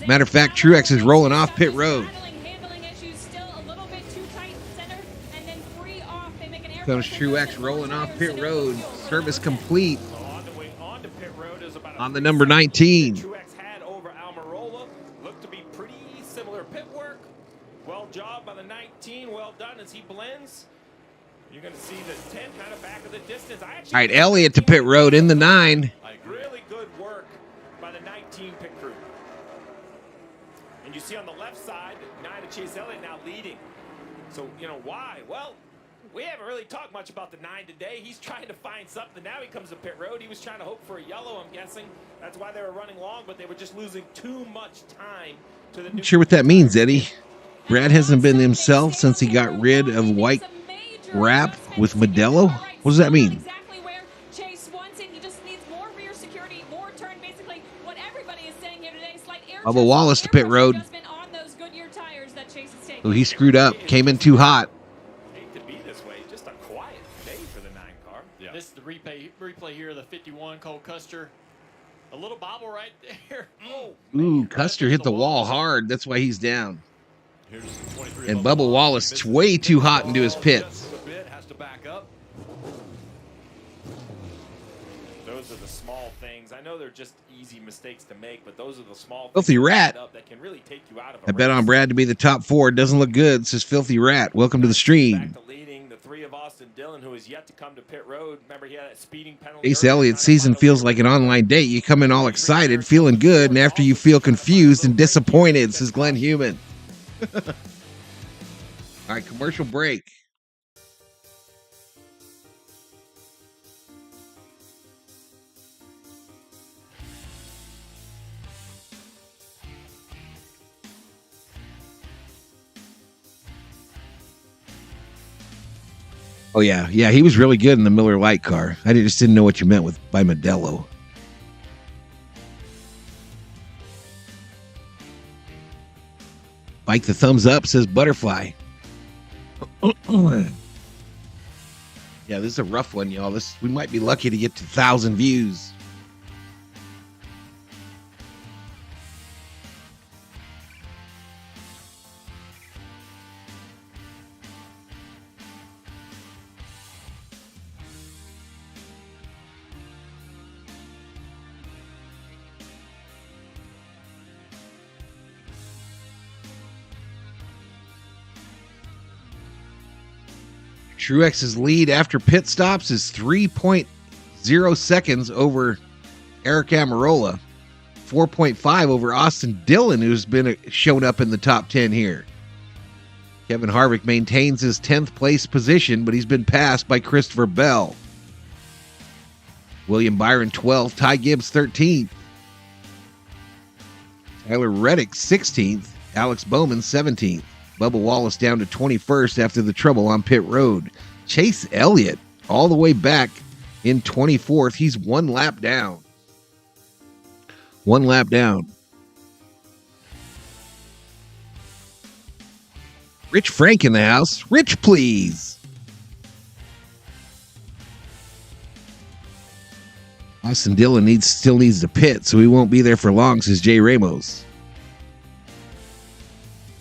A: Matter of fact, Truex is rolling off pit road.
F: Handling issues still a little bit too tight center, and then 3 off. They make an air
A: Comes
F: pressure
A: Truex
F: adjustment.
A: rolling off pit road. Service complete
C: So on the way onto pit road is about a
A: on the number 19.
C: Truex had over Almirola. Looked to be pretty similar pit work. Well job by the 19. Well done as he blends. You're going to see the 10 kind of back of the distance.
A: All right, Elliott to pit road in the 9.
C: Really good work by the 19 pit crew. And you see on the left side, 9 of Chase Elliott now leading. So, you know, why? Well, we haven't really talked much about the 9 today. He's trying to find something. Now he comes to pit road. He was trying to hope for a yellow, I'm guessing. That's why they were running long, but they were just losing too much time to the new.
A: Not sure what that means, Eddie. Brad hasn't been himself since he got rid of white wrap with Modelo. What does that mean?
F: Exactly where Chase wants it. He just needs more rear security, more turn. Basically, what everybody is saying here today. Slight air
A: Bubba Wallace to pit road. Oh, he screwed up. Came in too hot.
C: Hate to be this way. Just a quiet day for the 9 car.
B: Yeah.
D: This is the replay here of the 51 Cole Custer. A little bobble right there. Oh,
A: Ooh, Custer hit the wall hard. That's why he's down.
B: Here's the 23
A: And Bubba Wallace way too hot into his pits.
B: A bit, has to back up.
C: Those are the small things. I know they're just easy mistakes to make, but those are the small
A: Filthy
C: things
A: Rat.
C: that can really take you out of
A: I bet on Brad to be the top 4. Doesn't look good, says Filthy Rat. Welcome to the stream.
C: Back to leading the 3 of Austin Dillon, who is yet to come to pit road. Remember, he had that speeding penalty.
A: Chase Elliott's season feels like an online date. You come in all excited, feeling good, and after you feel confused and disappointed, says Glenn Human. All right, commercial break. Oh, yeah. Yeah, he was really good in the Miller Lite car. I just didn't know what you meant by Modelo. Mike the thumbs up, says Butterfly. Yeah, this is a rough one, y'all. We might be lucky to get to 1,000 views. Truex's lead after pit stops is 3.0 seconds over Eric Amarola, 4.5 over Austin Dillon, who's been shown up in the top 10 here. Kevin Harvick maintains his 10th place position, but he's been passed by Christopher Bell. William Byron 12th, Ty Gibbs 13th, Tyler Reddick 16th, Alex Bowman 17th. Bubba Wallace down to 21st after the trouble on pit road. Chase Elliott all the way back in 24th. He's 1 lap down. 1 lap down. Rich Frank in the house. Rich, please. Austin Dillon still needs to pit, so he won't be there for long, says Jay Ramos.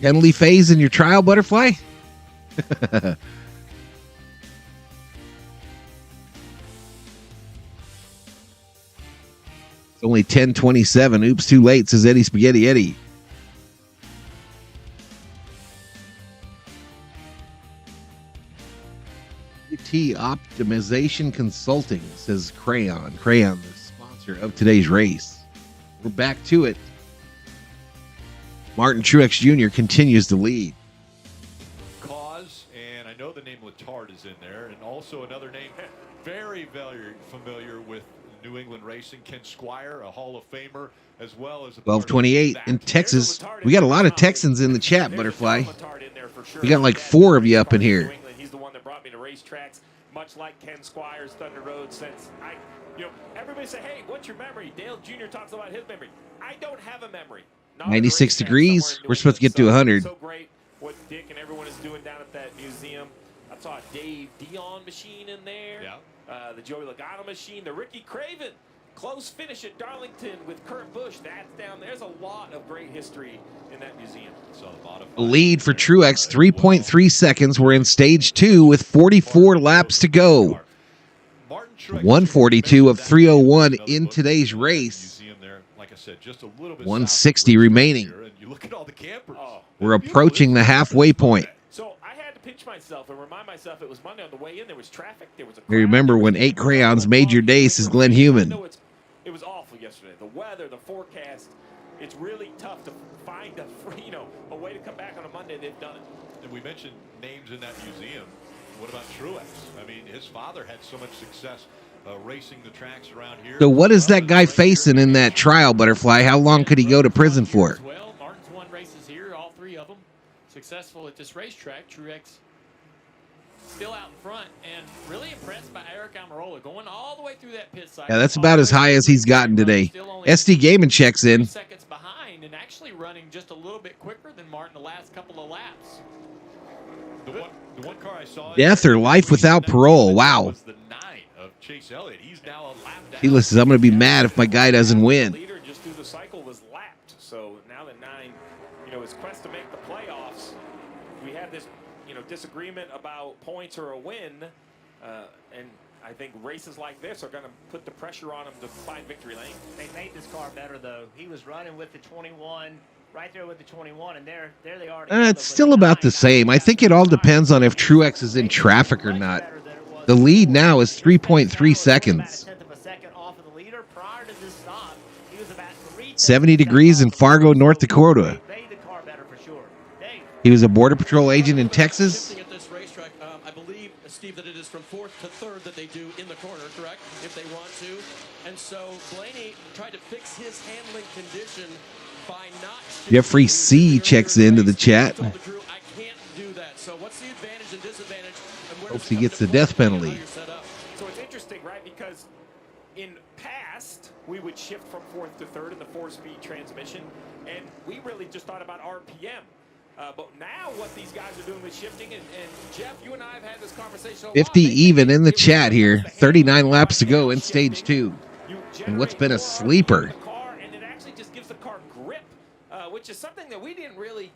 A: Penalty phase in your trial, Butterfly? It's only 10:27. Oops, too late, says Eddie Spaghetti Eddie. Optimization Consulting, says Crayon. Crayon, the sponsor of today's race. We're back to it. Martin Truex Jr. continues to lead.
B: Cause, and I know the name Letard is in there, and also another name very familiar with New England racing, Ken Squire, a Hall of Famer, as well as
A: 1228 in Texas. We got a lot of Texans in the chat, Butterfly. We got like 4 of you up in here.
C: He's the one that brought me to racetracks, much like Ken Squire's Thunder Road. Since everybody say, "Hey, what's your memory?" Dale Jr. talks about his memory. I don't have a memory.
A: 96 degrees. We're supposed to get to 100.
C: So great what Dick and everyone is doing down at that museum. I saw a Dave Dion machine in there.
B: Yeah.
C: The Joey Logano machine. The Ricky Craven close finish at Darlington with Kurt Busch. That's down there. There's a lot of great history in that museum.
B: So a lot of
A: lead for Truex, 3.3 seconds. We're in stage 2 with 44 laps to go. 142 of 301 in today's race. 160 remaining. We're approaching the halfway point.
C: So I had to pinch myself. myself and remind myself it was Monday on the way in. There was traffic. There was a
A: I
C: crowd,
A: remember when 8 crayons made your day, says Glenn
C: I
A: Human.
C: know it was awful yesterday. The weather, the forecast. It's really tough to find a way to come back on a Monday. They've done it.
B: And we mentioned names in that museum. What about Truex? I mean, his father had so much success racing the tracks around here.
A: So what is that guy facing in that trial, Butterfly? How long could he go to prison for?
D: Well, Martin's won races here, all 3 of them. Successful at this racetrack. Truex still out in front, and really impressed by Eric Almirola going all the way through that pit side.
A: Yeah, that's about as high as he's gotten today. SD Gaming checks in.
D: 3 seconds behind and actually running just a little bit quicker than Martin the last couple of laps.
B: The one car I saw.
A: Death or life without parole. Wow.
B: Was the 9 of Chase Elliott. He's now a lap down.
A: He says, I'm going to be mad if my guy doesn't win.
C: Leader just through the cycle was lapped. So now that 9, his quest to make the playoffs, we have this, disagreement about points or a win, and I think races like this are going to put the pressure on him to find victory lane.
E: They made this car better, though. He was running with the 21, right there with the 21, and there they are.
A: It's still about the same. I think it all depends on if Truex is in traffic or not. The lead now is 3.3 seconds. 70 degrees in Fargo, North Dakota. He was a Border Patrol agent in Texas.
G: At this racetrack, I believe, Steve, that it is from 4th to 3rd that they do in the corner, correct? If they want to. And so Blaney tried to fix his handling condition by not.
A: Jeffrey C checks into the chat.
G: I can't do that. So what's the advantage and disadvantage?
A: Hopes he gets the death penalty.
C: So it's interesting, right? Because in past, we would shift from 4th to 3rd in the 4-speed transmission, and we really just thought about RPM. But now what these guys are doing with shifting, and Jeff, you and I have had this conversation.
A: 50 even in the chat here. 39 laps to go in stage 2. And what's been a sleeper?
C: And it actually just gives the car grip, which is something that we didn't really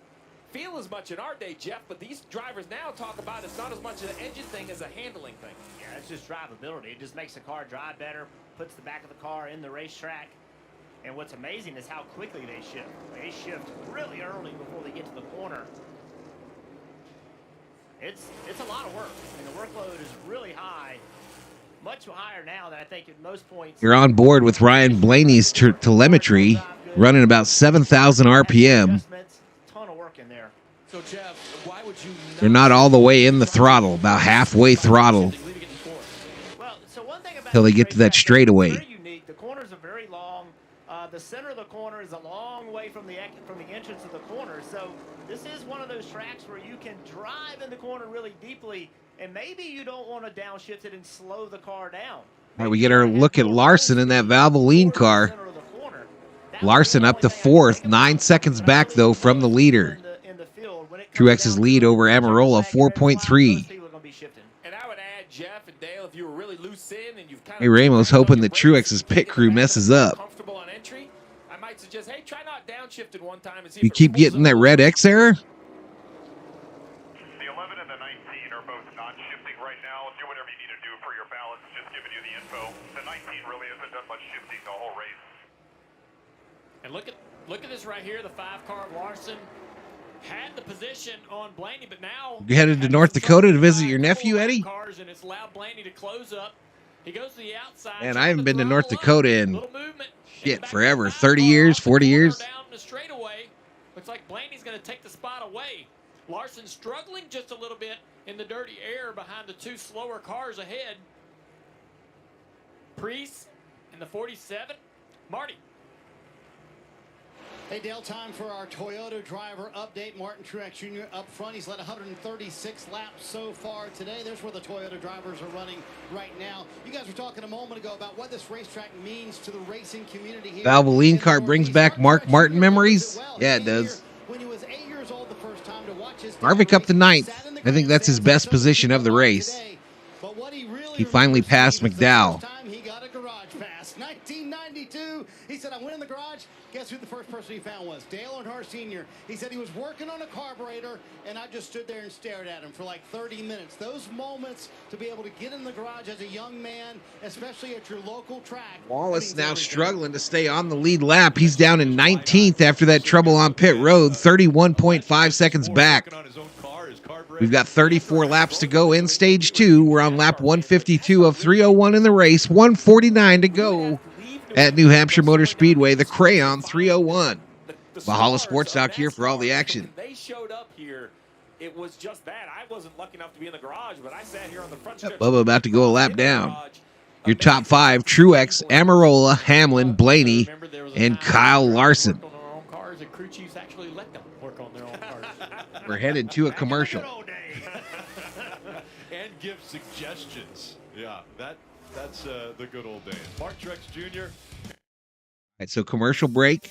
C: feel as much in our day, Jeff. But these drivers now talk about it's not as much of an engine thing as a handling thing.
E: Yeah, it's just drivability. It just makes the car drive better, puts the back of the car in the racetrack. And what's amazing is how quickly they shift. They shift really early before they get to the corner. It's a lot of work, and the workload is really high, much higher now than I think at most points.
A: You're on board with Ryan Blaney's telemetry, running about 7,000 RPM.
E: Ton of work in there.
G: So Jeff, why would you?
A: They're not all the way in the throttle, about halfway throttle,
E: Well, so one thing about
A: till they get to that straightaway.
E: very unique. The corners are very long. The center of the corner is a long way from the entrance of the corner. So this is one of those tracks where you can drive in the corner really deeply, and maybe you don't want to downshift it and slow the car down.
A: All right, we get our look at Larson in that Valvoline car. Larson up to 4th, 9 seconds back, though, from the leader. Truex's lead over Amarola, 4.3.
C: And I would add, Jeff and Dale, if you were really loose in and you've kind of...
A: Hey, Ramos hoping that Truex's pit crew messes up.
C: ...comfortable on entry, I might suggest, hey, try not downshifting one time and see
A: You keep getting that red X error?
I: The 11 and the 19 are both not shifting right now. Do whatever you need to do for your balance, just giving you the info. The 19 really hasn't done much shifting the whole race.
D: And look at this right here, the 5-car of Larson. Had the position on Blaney, but now
A: You headed to North Dakota to visit your nephew, Eddie?
D: Cars, and it's allowed Blaney to close up. He goes to the outside.
A: Man, I haven't been to North Dakota in forever. 30 years, 40 years.
D: Down the straightaway. Looks like Blaney's going to take the spot away. Larson struggling just a little bit in the dirty air behind the 2 slower cars ahead. Priest in the 47. Marty.
H: Hey, Dale, time for our Toyota driver update. Martin Truex Jr. up front. He's led 136 laps so far today. There's where the Toyota drivers are running right now. You guys were talking a moment ago about what this racetrack means to the racing community here.
A: Valvoline car brings back Mark Martin memories? Yeah, it does.
H: When he was 8 years old the first time to watch his
A: Harvick up to 9th. I think that's his best position of the race. He finally passed McDowell.
H: He got a garage pass. 1992. He said, I went in the garage. Guess who the first person he found was? Dale Earnhardt Sr. He said he was working on a carburetor, and I just stood there and stared at him for like 30 minutes. Those moments to be able to get in the garage as a young man, especially at your local track.
A: Wallace now struggling to stay on the lead lap. He's down in 19th after that trouble on pit road, 31.5 seconds back.
B: On his own car, his carburetor
A: We've got 34 laps to go in stage 2. We're on lap 152 of 301 in the race. 149 to go at New Hampshire Motor Speedway. The Crayon 301. Valhalla Sports Talk here for all the action.
C: They showed up here. It was just that. I wasn't lucky enough to be in the garage, but I sat here on the front stretch.
A: Bubba about to go a lap down. Your top 5, Truex, Amarola, Hamlin, Blaney, and Kyle Larson.
D: Crew chiefs actually let them work on their own cars.
A: We're headed to a commercial.
B: And give suggestions. Yeah, that's the good old days. Mark Truex Jr.
A: All right, so commercial break.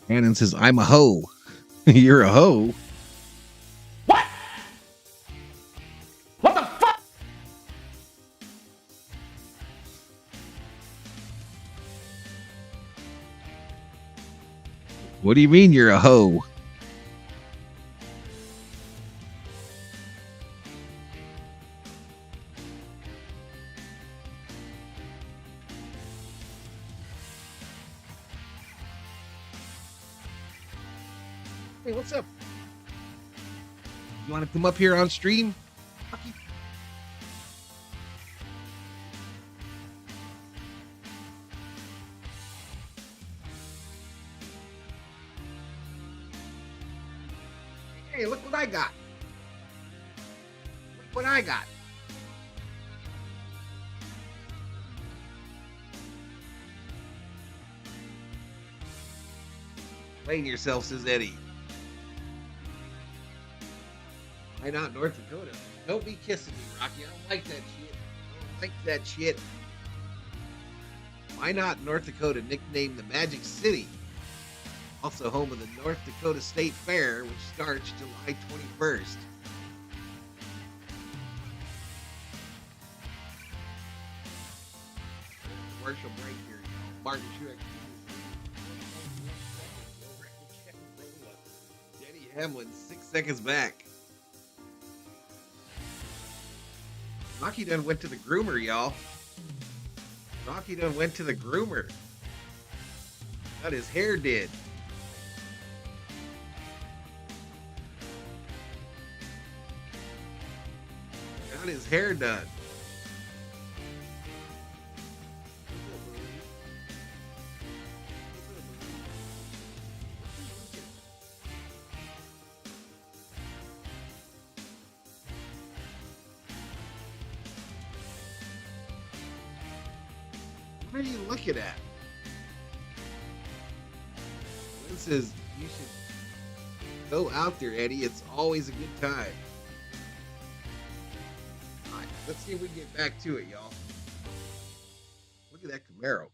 A: Hannon says, I'm a hoe. You're a hoe.
C: What? What the fuck?
A: What do you mean you're a hoe? Hey, what's up? You want to come up here on stream? Hey, look what I got. Look what I got. Playing yourself, says Eddie. Why not North Dakota? Don't be kissing me, Rocky. I don't like that shit. I don't like that shit. Why not North Dakota, nicknamed the Magic City? Also home of the North Dakota State Fair, which starts July 21st. Commercial break here, y'all. Martin Truex. Denny Hamlin, 6 seconds back. Rocky done went to the groomer, y'all. Rocky done went to the groomer. Got his hair did. Got his hair done. What are you looking at? This says you should go out there, Eddie. It's always a good time. All right, let's see if we can get back to it, y'all. Look at that Camaro.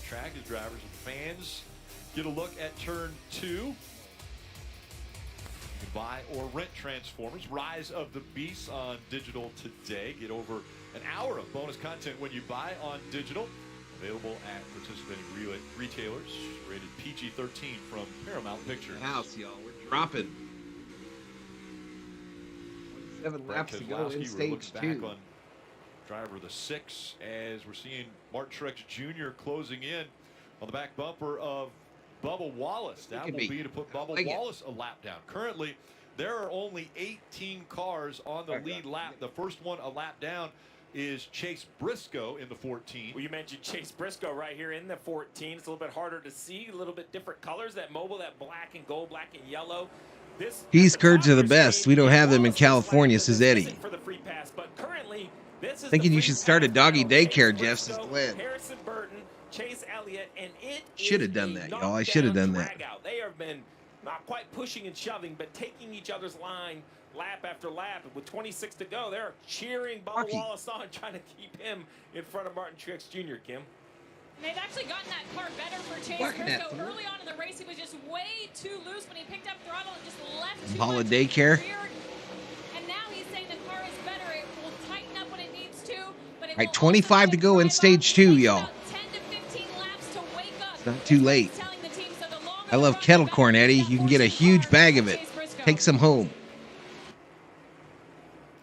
B: Track as drivers and fans get a look at turn 2. You can buy or rent Transformers. Rise of the Beasts on digital today. Get over an hour of bonus content when you buy on digital. Available at participating retailers. Rated PG-13 from Paramount Pictures.
A: House, y'all. We're dropping. 27 laps to go in stage 2.
B: On driver the 6 as we're seeing Martin Truex Jr. closing in on the back bumper of Bubba Wallace. That will be to put Bubba Wallace a lap down. Currently, there are only 18 cars on the lead lap. The first one a lap down is Chase Briscoe in the 14.
C: Well, you mentioned Chase Briscoe right here in the 14. It's a little bit harder to see, a little bit different colors. That mobile, that black and gold, black and yellow.
A: These curds are the best. We don't have them in California, says Eddie.
C: For the free pass, but currently, this is
A: thinking you should start a doggy daycare, Jeff, says Glenn.
C: Harrison Burton, Chase Elliott, and it
A: should have done that, y'all. I should have done that.
C: They have been not quite pushing and shoving, but taking each other's line lap after lap. With 26 to go, they're cheering Bubba Wallace on, trying to keep him in front of Martin Truex Jr., Kim.
F: They've actually gotten that car better for Chase Briscoe. Early on in the race, he was just way too loose when he picked up throttle and just left too much
A: daycare.
F: And now he's saying the car is better. It will tighten up when it needs to. But it
A: all right, 25 to go in stage 2, y'all.
F: 10 to 15 laps to wake up.
A: It's not too late. I love kettle corn, Eddie. You can get a huge bag of it. Take some home.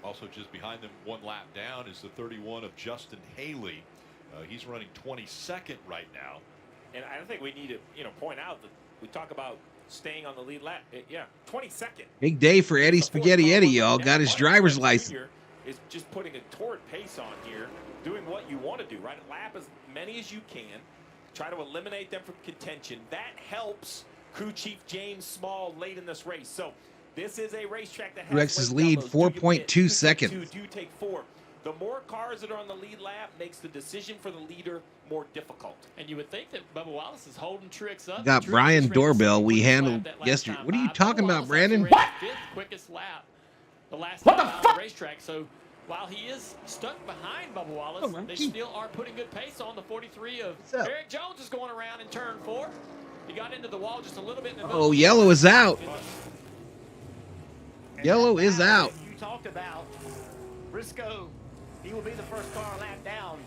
B: Also just behind them, one lap down, is the 31 of Justin Haley. He's running 22nd right now.
C: And I think we need to, point out that we talk about staying on the lead lap. 22nd.
A: Big day for Eddie
C: The fourth
A: Spaghetti
C: car
A: Eddie,
C: one
A: y'all.
C: down.
A: Got his
C: Martin
A: driver's
C: Truex
A: license.
C: Jr. is just putting a torrid pace on here, doing what you want to do, right? Lap as many as you can. Try to eliminate them from contention. That helps crew chief James Small late in this race. So this is a racetrack that has
A: Truex's
C: late
A: lead,
C: yellows. Do you pit?
A: 4.2
C: Do you take
A: seconds.
C: 2? Do you take 4? The more cars that are on the lead lap makes the decision for the leader more difficult.
D: And you would think that Bubba Wallace is holding Truex up.
A: Got
D: Truex
A: Brian
D: just ran the
A: Doorbell
D: second
A: we
D: quickest
A: handled
D: lap that last
A: yesterday.
D: time
A: What are you
D: by.
A: talking
D: Bubba
A: about,
D: Wallace
A: Brandon?
D: actually ran the 5th quickest lap the last time out on the racetrack. So while he is stuck behind Bubba Wallace, they still are putting good pace on. The 43 of Eric Jones is going around in turn 4. He got into the wall just a little bit in the middle.
A: Oh, yellow is out. Yellow is out.
E: You talked about Briscoe. He will be the first car lap down.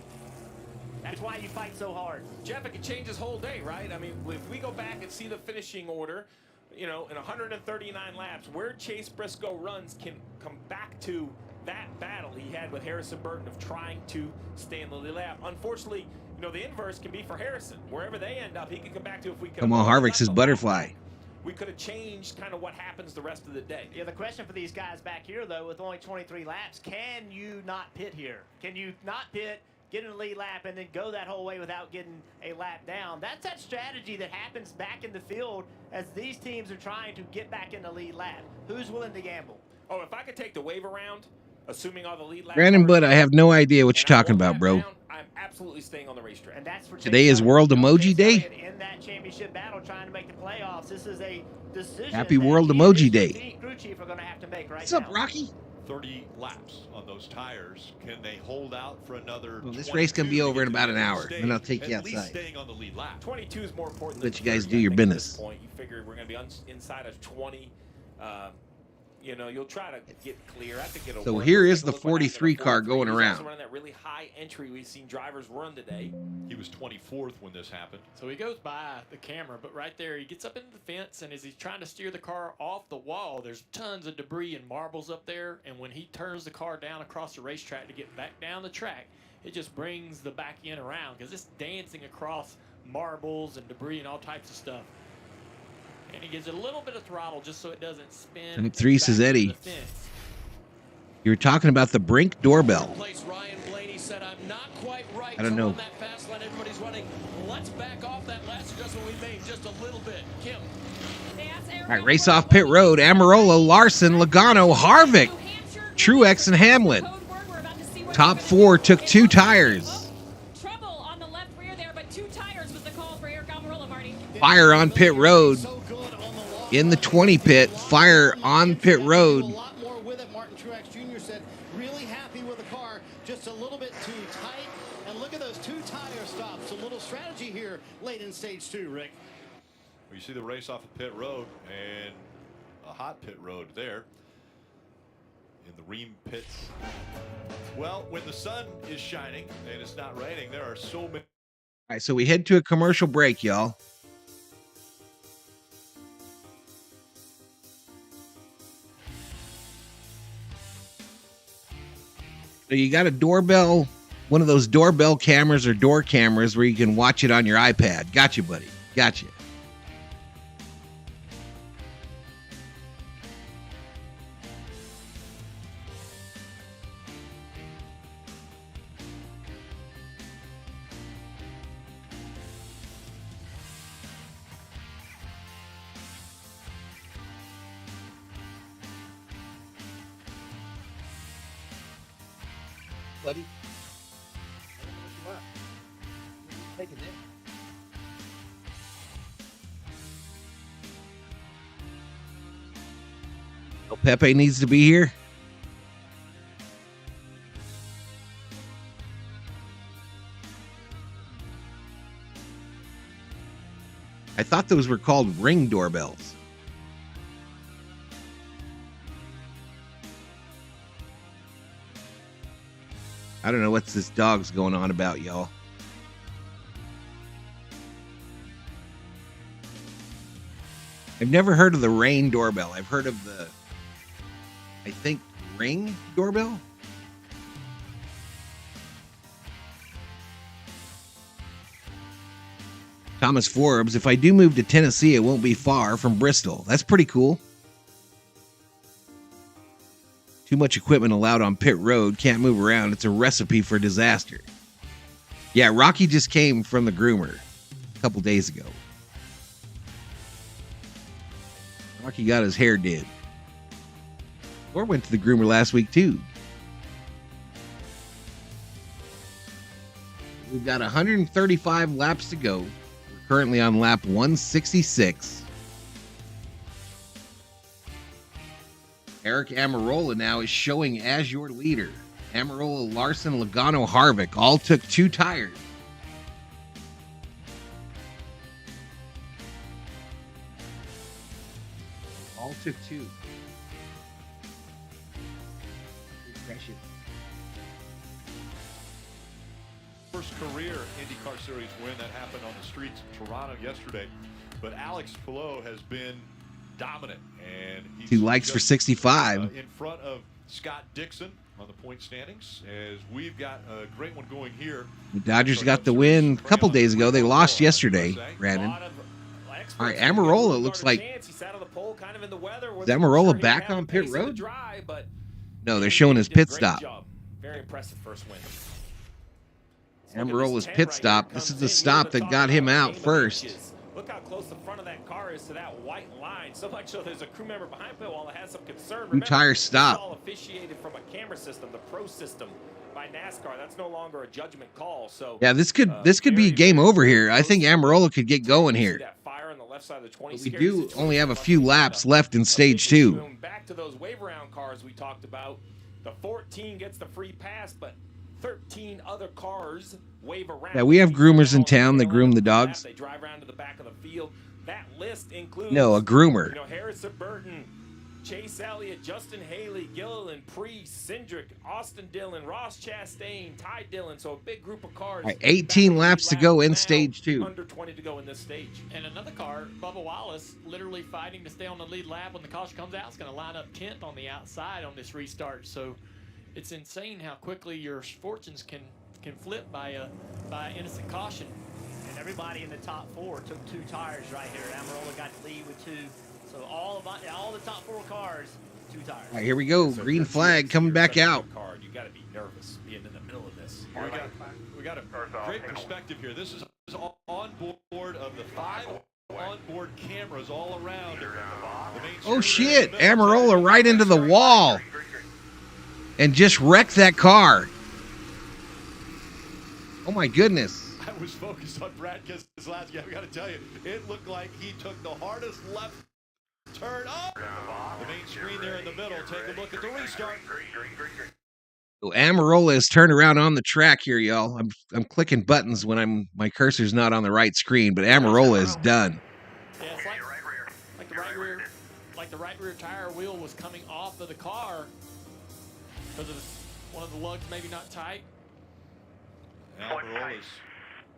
E: That's why you fight so hard.
C: Jeff, it could change his whole day, right? I mean, if we go back and see the finishing order, in 139 laps, where Chase Briscoe runs can come back to that battle he had with Harrison Burton of trying to stay in the lead lap. Unfortunately, the inverse can be for Harrison. Wherever they end up, he can come back to if we could.
A: Come on, Harvick's his butterfly.
C: We could have changed kind of what happens the rest of the day.
E: Yeah, the question for these guys back here, though, with only 23 laps, can you not pit here? Can you not pit, get in the lead lap, and then go that whole way without getting a lap down? That's that strategy that happens back in the field as these teams are trying to get back in the lead lap. Who's willing to gamble?
C: Oh, if I could take the wave around, assuming all the lead laps.
A: Brandon, but I have no idea what you're talking about, bro.
C: I'm absolutely staying on the racetrack.
E: And that's for
A: Today is World Emoji Day.
E: In that championship battle, trying to make the playoffs. This is a decision.
A: Happy World Emoji Day.
E: Crew chief are going to have to make right
A: What's up,
E: now.
A: Rocky?
B: 30 laps on those tires. Can they hold out for another?
A: Well, this race can be over in about an hour, and I'll take you
B: at least
A: outside.
B: staying on the lead lap.
C: 22 is more important.
A: Let
C: than
A: you guys
C: 30,
A: do your
C: I think, at
A: business.
C: this point. You figure we're going to be inside of 20. You'll try to get clear. I think it'll
A: So
C: work.
A: here
C: Let's
A: is
C: take a
A: the
C: look what happened
A: 43
C: at
A: car
C: 43.
A: going
C: He's
A: around.
C: also running that really high entry we've seen drivers run today.
B: He was 24th when this happened.
D: So he goes by the camera, but right there, he gets up into the fence, and as he's trying to steer the car off the wall, there's tons of debris and marbles up there, and when he turns the car down across the racetrack to get back down the track, it just brings the back end around because it's dancing across marbles and debris and all types of stuff. And he gives it a little bit of throttle just so it doesn't spin.
A: And 3 says
D: back into
A: Eddie.
D: the fence.
A: You were talking about the Brink doorbell.
G: Place Ryan Blaney said, I'm not quite right.
A: I don't
G: to
A: know.
G: run that fast line everybody's running. Let's back off that last adjustment we made just a little bit. Kim.
A: All right, race off pit road. Amarola, Larson, Logano, Harvick, Truex, and Hamlin. Top 4 took 2 tires.
F: Trouble on the left rear there, but 2 tires was the call for Eric Almirola, Marty.
A: Fire on pit road. In the 20 pit, fire on pit road.
H: A lot more with it. Martin Truex Jr. said, really happy with the car, just a little bit too tight. And look at those 2 tire stops. A little strategy here late in stage 2, Rick.
B: Well, you see the race off of pit road and a hot pit road there in the Ream pits. Well, when the sun is shining and it's not raining, there are so many.
A: All right, so we head to a commercial break, y'all. So you got a doorbell, one of those doorbell cameras or door cameras where you can watch it on your iPad. Gotcha, buddy. Gotcha. Buddy. El Pepe needs to be here. I thought those were called Ring doorbells. I don't know what this dog's going on about, y'all. I've never heard of the Rain doorbell. I've heard of the, I think, Ring doorbell. Thomas Forbes, if I do move to Tennessee, it won't be far from Bristol. That's pretty cool. Too much equipment allowed on pit road. Can't move around. It's a recipe for disaster. Yeah, Rocky just came from the groomer a couple days ago. Rocky got his hair did. Or went to the groomer last week, too. We've got 135 laps to go. We're currently on lap 166. Eric Amarola now is showing as your leader. Amarola, Larson, Logano, Harvick all took 2 tires. All took 2. Refresh it.
B: First career IndyCar Series win that happened on the streets of Toronto yesterday. But Alex Palou has been dominant, and he's
A: 2 likes for 65.
B: in front of Scott Dixon on the point standings, as we've got a great one going here.
A: The Dodgers got the win a couple days ago. They lost yesterday, Brandon. All right, Amarola looks like... Is Amarola back on pit road? No, they're showing his pit stop.
C: Very impressive first win.
A: Amarola's pit stop. This is the stop that got him out first.
C: Look how close the front of that car is to that white line. So much so there's a crew member behind pit wall that has some concern.
A: 2 tires stop.
C: It's all officiated from a camera system, the pro system by NASCAR. That's no longer a judgment call. So
A: yeah, this could be game over here. I think Amarola could get going here.
C: That fire on the left side of the 20.
A: But we do only have a few laps left in stage 2.
C: Back to those wave around cars we talked about. The 14 gets the free pass, but 13 other cars wave around.
A: Yeah, we have groomers in town that groom the dogs.
C: They drive around to the back of the field. That list includes
A: a groomer.
C: Harrison Burton, Chase Elliott, Justin Haley, Gilliland, Priest, Cindric, Austin Dillon, Ross Chastain, Ty Dillon. So a big group of cars.
A: All right, 18 laps to go in stage 2.
C: Under 20 to go in this stage.
D: And another car, Bubba Wallace, literally fighting to stay on the lead lap when the caution comes out. It's going to line up 10th on the outside on this restart. So it's insane how quickly your fortunes can flip by innocent caution.
E: And everybody in the top 4 took 2 tires right here. Amarola got the lead with 2. So all the top 4 cars, 2 tires.
A: All right, here we go. Green flag coming back out.
C: You got to be nervous being in the middle of this.
B: We got a great perspective here. This is on board of the 5 onboard cameras all around.
A: Oh shit! Amarola right into the wall and just wrecked that car. Oh my goodness.
B: I was focused on Brad Keselowski. I've got to tell you, it looked like he took the hardest left turn. Oh! The main screen there in the middle. Take a look at the restart.
A: So Amarola is turned around on the track here, y'all. I'm clicking buttons when my cursor's not on the right screen, but Amarola is done.
D: Yeah, it's like the right rear tire wheel was coming off of the car because of one of the lugs maybe not tight.
B: Almirola's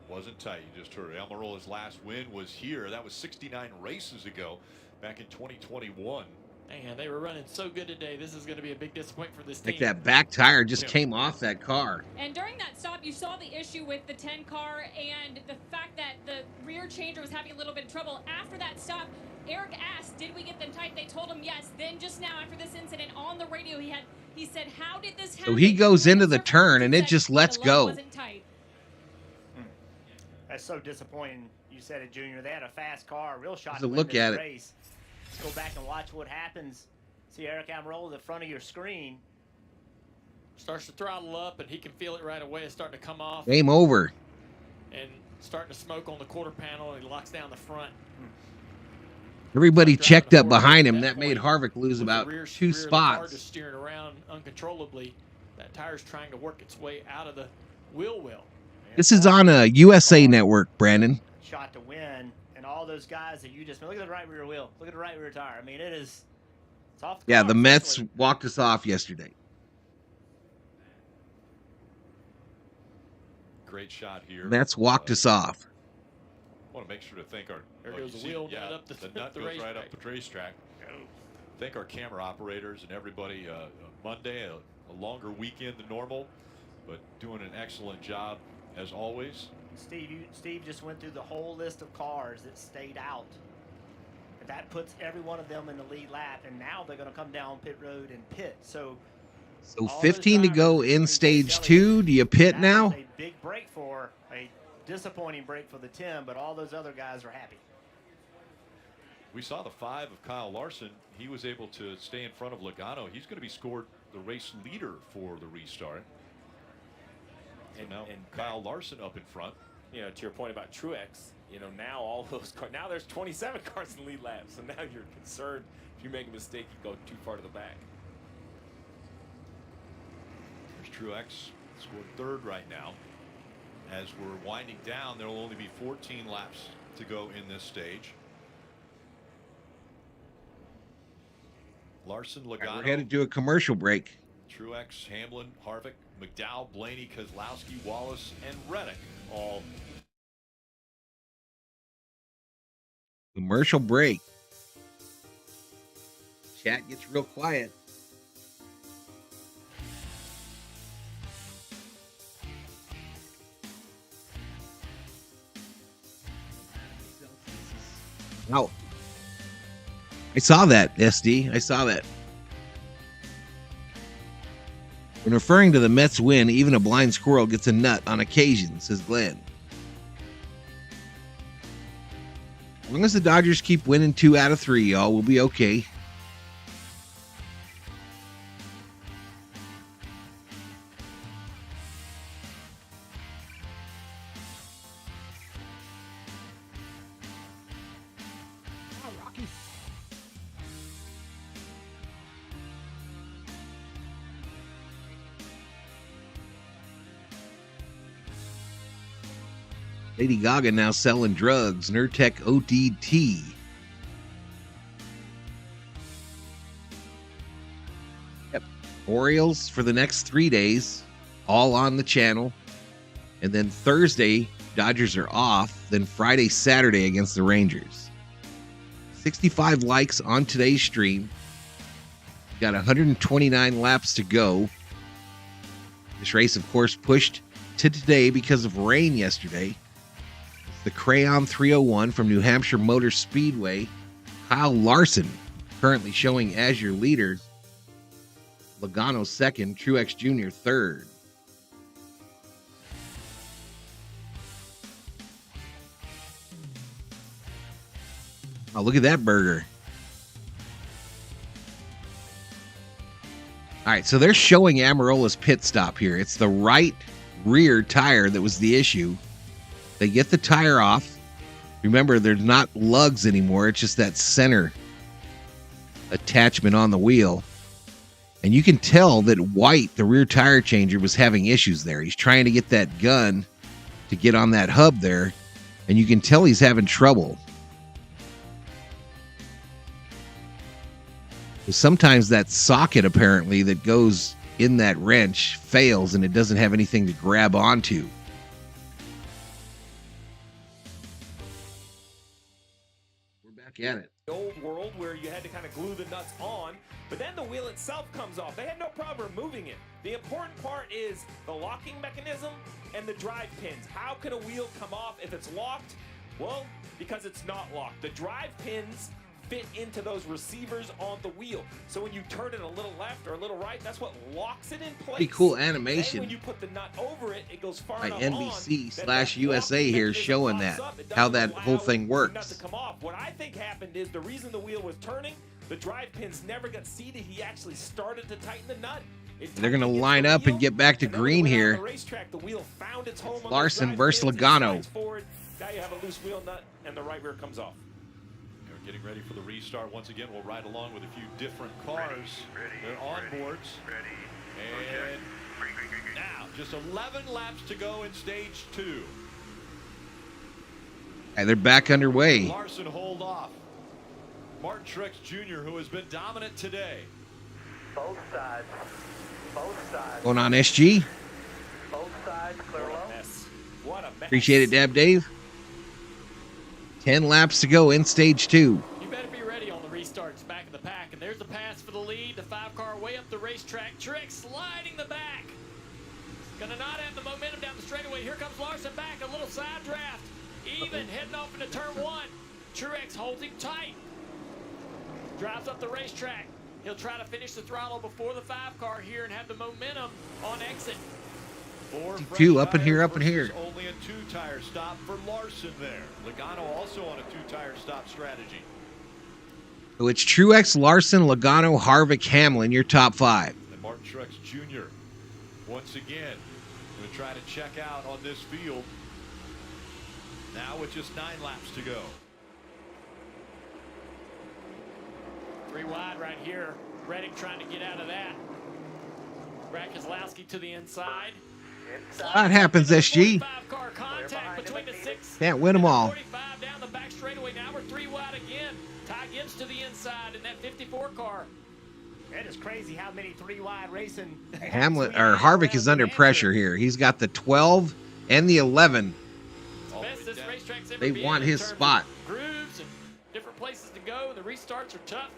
B: wasn't tight. You just heard Almirola's last win was here. That was 69 races ago, back in 2021.
D: Man, they were running so good today. This is going to be a big disappointment for this team.
A: Like that back tire just came off that car.
F: And during that stop, you saw the issue with the 10 car and the fact that the rear changer was having a little bit of trouble. After that stop, Eric asked, did we get them tight? They told him yes. Then just now after this incident on the radio, he said, how did this happen?
A: So he goes into the turn and it just lets go.
F: Wasn't tight.
E: That's so disappointing. You said it, Junior. They had a fast car, a real shot
A: to
E: to win
A: look
E: this
A: at
E: race. Let's go back and watch what happens. See Eric Amarola at the front of your screen.
D: Starts to throttle up, and he can feel it right away. It's starting to come off.
A: Game over.
D: And starting to smoke on the quarter panel, and he locks down the front.
A: Everybody checked up behind him. That made Harvick lose about 2 spots.
D: The car just steering around uncontrollably. That tire's trying to work its way out of the wheel well.
A: This is on a USA network, Brandon.
E: Shot to win, and all those guys that you just look at the right rear wheel, look at the right rear tire. I mean, it's off the car,
A: the Mets walked us off yesterday.
B: Great shot here.
A: Mets walked us off.
B: I want to make sure to thank our.
D: There goes the wheel nut up
B: the nut goes right up the racetrack. Thank our camera operators and everybody. Monday, a longer weekend than normal, but doing an excellent job as always.
E: Steve just went through the whole list of cars that stayed out. And that puts every one of them in the lead lap, and now they're going to come down pit road and pit. So
A: 15 to go in stage 2. Do you pit now?
E: A big break for a disappointing break for the 10, but all those other guys are happy.
B: We saw the 5 of Kyle Larson. He was able to stay in front of Logano. He's going to be scored the race leader for the restart. So now Kyle Larson up in front.
C: You know, to your point about Truex, you know, now all those cars, now there's 27 cars in the lead lap. So now you're concerned if you make a mistake, you go too far to the back.
B: There's Truex, scored 3rd right now. As we're winding down, there will only be 14 laps to go in this stage. Larson, Logano.
A: We're headed to a commercial break.
B: Truex, Hamlin, Harvick, McDowell, Blaney, Keselowski, Wallace, and Reddick all.
A: Commercial break. Chat gets real quiet. Oh, I saw that, SD. I saw that. When referring to the Mets win, even a blind squirrel gets a nut on occasion, says Glenn. As long as the Dodgers keep winning 2 out of 3, y'all, we'll be okay. Lady Gaga now selling drugs. Nurtec ODT. Yep. Orioles for the next 3 days. All on the channel. And then Thursday, Dodgers are off. Then Friday, Saturday against the Rangers. 65 likes on today's stream. Got 129 laps to go. This race, of course, pushed to today because of rain yesterday. The Crayon 301 from New Hampshire Motor Speedway. Kyle Larson currently showing as your leader. Logano 2nd, Truex Jr. 3rd. Oh, look at that burger. All right, so they're showing Amarola's pit stop here. It's the right rear tire that was the issue. They get the tire off. Remember, there's not lugs anymore. It's just that center attachment on the wheel. And you can tell that White, the rear tire changer, was having issues there. He's trying to get that gun to get on that hub there. And you can tell he's having trouble. Sometimes that socket, apparently, that goes in that wrench fails and it doesn't have anything to grab onto. At it.
C: The old world where you had to kind of glue the nuts on, but then the wheel itself comes off. They had no problem removing it. The important part is the locking mechanism and the drive pins. How can a wheel come off if it's locked? Well, because it's not locked. The drive pins fit into those receivers on the wheel. So when you turn it a little left or a little right, that's what locks it in place.
A: Pretty cool animation.
C: And when you put the nut over it, it goes far
A: by
C: enough
A: NBC/USA here showing that, how that whole thing works.
C: To come off. What I think happened is the reason the wheel was turning, the drive pins never got seated. He actually started to tighten the nut.
A: They're going to line up and get back to green here.
C: The wheel found its home on
A: Larson versus Logano.
C: Now you have a loose wheel nut and the right rear comes off.
B: Getting ready for the restart. Once again, we'll ride along with a few different cars. They're on boards. And now, just 11 laps to go in stage 2.
A: And they're back underway.
B: Larson hold off. Martin Truex Jr., who has been dominant today.
L: Both sides. Both sides.
A: Going on, SG.
L: Both sides clear low.
C: What a mess.
A: Appreciate it, Dab Dave. 10 laps to go in stage 2.
D: You better be ready on the restarts back of the pack. And there's the pass for the lead. The 5-car way up the racetrack. Truex sliding the back. Gonna not have the momentum down the straightaway. Here comes Drives Larson back, a little side draft. Even heading off into turn 1. Truex holds him tight. Drives up the racetrack. He'll try to finish the throttle before the 5 car here and have the momentum on exit.
A: 2 up and here, up and here.
B: Only a 2-tire stop for Larson there. Logano also on a 2-tire stop strategy.
A: So it's Truex, Larson, Logano, Harvick, Hamlin, your top 5.
B: And Martin Truex Jr. once again going to try to check out on this field. Now with just 9 laps to go.
D: 3 wide right here. Reddick trying to get out of that. Brad Keselowski to the inside.
A: That happens, SG.
D: Car contact between the 6.
A: Can't win them all.
D: 45 down the back straightaway. Now we're 3 wide again. Ty Gibbs to the inside in that 54 car.
E: That is crazy how many 3 wide racing.
A: Hamlin or Harvick is under pressure here. He's got the 12 and the 11.
D: Best this racetrack's ever
A: They
D: been
A: want
D: in
A: his
D: terms of
A: spot.
D: Grooves and different places to go. The restarts are tough.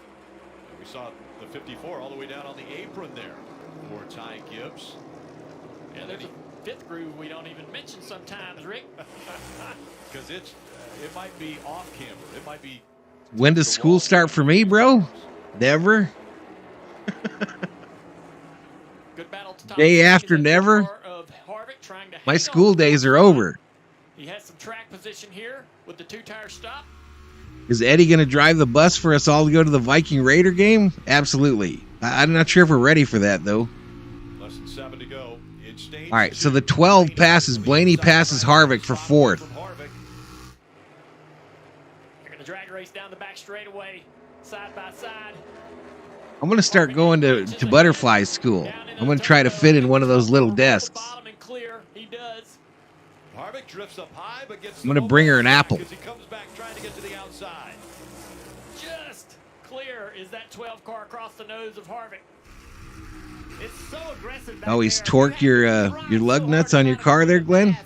B: We saw the 54 all the way down on the apron there for Ty Gibbs.
D: Yeah, there's a 5th groove we don't even mention sometimes, Rick.
B: Because it might be off camber. It might be.
A: When does school start for me, bro? Never.
D: Good battle to top
A: Day after never.
D: of Harvick trying to
A: My
D: hang
A: school
D: on.
A: days are over.
D: He has some track position here with the 2-tire stop.
A: Is Eddie going to drive the bus for us all to go to the Viking Raider game? Absolutely. I'm not sure if we're ready for that, though.
B: Less than 7 to go. In stage
A: All right, so the 12 passes. Blaney passes Harvick for 4th.
D: They're going to drag race down the back straightaway, side by side.
A: I'm going to start going to Butterfly School. I'm going to try to fit in one of those little desks.
D: Bottom and clear. He does.
B: Harvick drifts up high, but gets.
A: I'm going to bring her an apple.
B: Because he comes back trying to get to the outside.
D: Just clear is that 12 car across the nose of Harvick.
E: It's so aggressive.
A: Always torque your lug nuts on your car there, Glenn.
B: And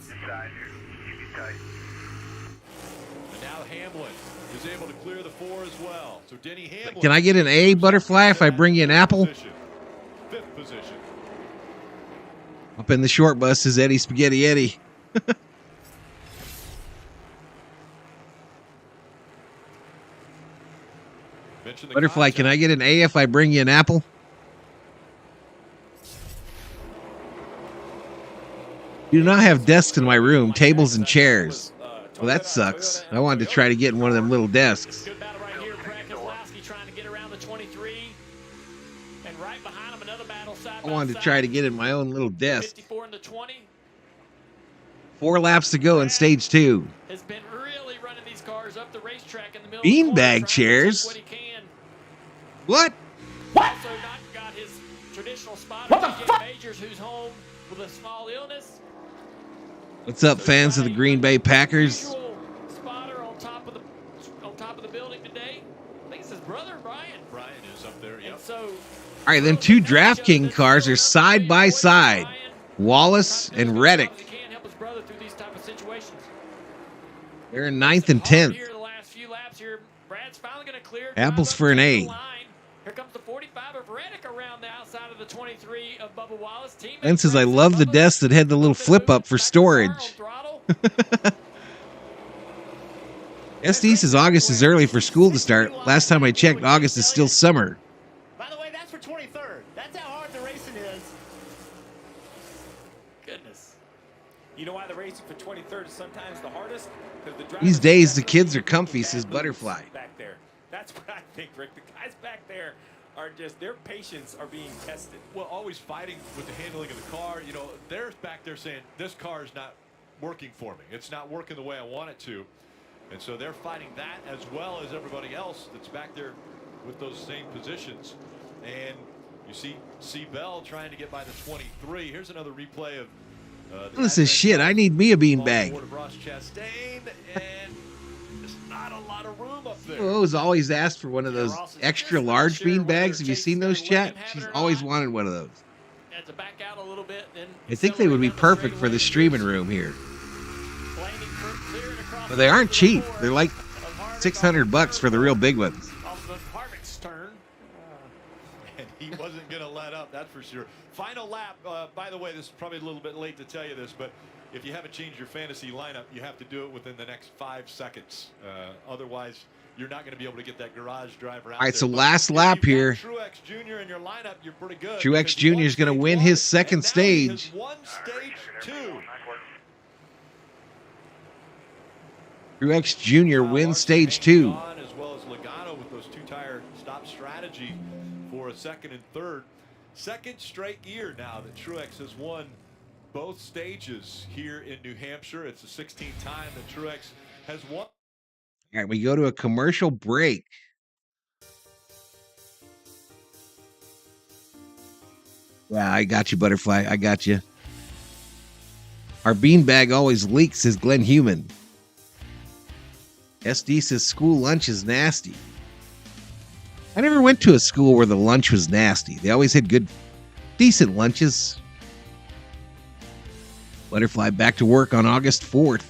B: now Hamlin is able to clear the 4 as well. So Denny Hamlin.
A: Can I get an A, Butterfly, if I bring you an apple?
B: 5th position.
A: Up in the short bus is Eddie Spaghetti Eddie. Butterfly, can I get an A if I bring you an apple? You do not have desks in my room, tables and chairs. Well, that sucks. I wanted to try to get in one of them little desks.
D: Good battle right here. Brad Keselowski trying to get around the 23. And right behind him, another battle side
A: I wanted to try to get in my own little desk.
D: 54 and the 20.
A: 4 laps to go in stage 2.
D: Has been really running these cars up the racetrack in the middle.
A: Beanbag chairs?
D: What he can.
A: What?
D: Also not got his traditional spotter, TJ Majors, who's home with a small illness.
A: What's up, fans of the Green Bay Packers?
D: Visual spotter on top of the building today. I think it's his brother, Brian.
B: Brian is up there. Yep.
D: And so,
A: All right, then 2 DraftKings cars are side by side. Wallace and Reddick.
D: he can help his brother through these type of situations.
A: They're in 9th and 10th.
D: Here the last few laps here. Brad's finally going to clear.
A: Apples for an A.
D: Here comes the 45 of Reddick around the outside of the 23 of Bubba Wallace.
A: Glenn says, I love the desk that had the little flip up for storage. SD says August is early for school to start. Last time I checked, August is still summer.
E: By the way, that's for 23rd. That's how hard the racing is.
C: Goodness. You know why the racing for 23rd is sometimes the hardest? The
A: These days, the kids are comfy, says Butterfly.
C: Back there. That's what I think, Rick. The guys back there are just, their patience are being tested.
B: Well, always fighting with the handling of the car. You know, they're back there saying, this car is not working for me. It's not working the way I want it to. And so they're fighting that as well as everybody else that's back there with those same positions. And you see Bell trying to get by the 23. Here's another replay of
A: This is shit. I need me a beanbag.
B: Ross Chastain, and there's not a lot of room up there.
A: Rose always asked for one of those extra large beanbags. Have you seen those, chat? She's always wanted one of those.
D: Had to back out a little bit. Then
A: I think they would be perfect for the streaming room here.
D: clearing across
A: But they aren't cheap. They're like $600 for the real big ones.
D: off of Harvick's turn.
B: And he wasn't going to let up, that's for sure. Final lap. By the way, this is probably a little bit late to tell you this, but if you haven't changed your fantasy lineup, you have to do it within the next 5 seconds. Otherwise, you're not going to be able to get that garage driver out.
A: All right,
B: there.
A: so
B: But
A: last
B: if
A: lap
B: you've got
A: here.
B: Truex Jr. in your lineup, you're pretty good.
A: Truex
B: because he
A: Jr.
B: won
A: is going to
B: stage
A: win
B: 1,
A: his second
B: and now he has
A: stage.
B: won stage 2.
A: Truex Jr. wins stage 2.
B: On, as well as Logano with those 2-tire stop strategy for a second and third. Second straight year now that Truex has won both stages here in New Hampshire. It's the 16th time that Truex has won.
A: All right, we go to a commercial break. Yeah, I got you, Butterfly. I got you. Our beanbag always leaks, says Glenn Human. SD says school lunch is nasty. I never went to a school where the lunch was nasty. They always had good, decent lunches. Butterfly back to work on August 4th.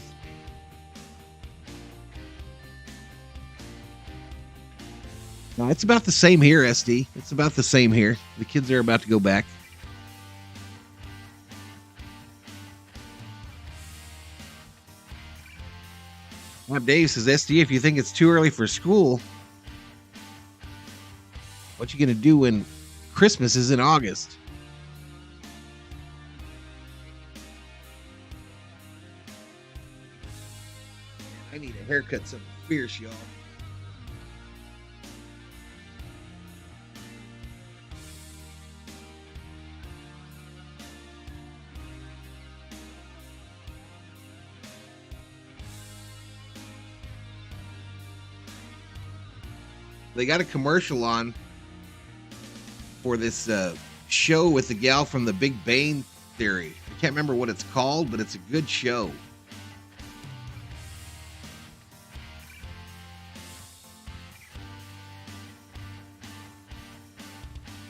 A: No, it's about the same here, SD. It's about the same here. The kids are about to go back. Bob Dave says, SD, if you think it's too early for school, what you going to do when Christmas is in August? I need a haircut, something fierce, y'all. They got a commercial on for this show with the gal from the Big Bang Theory. I can't remember what it's called, but it's a good show.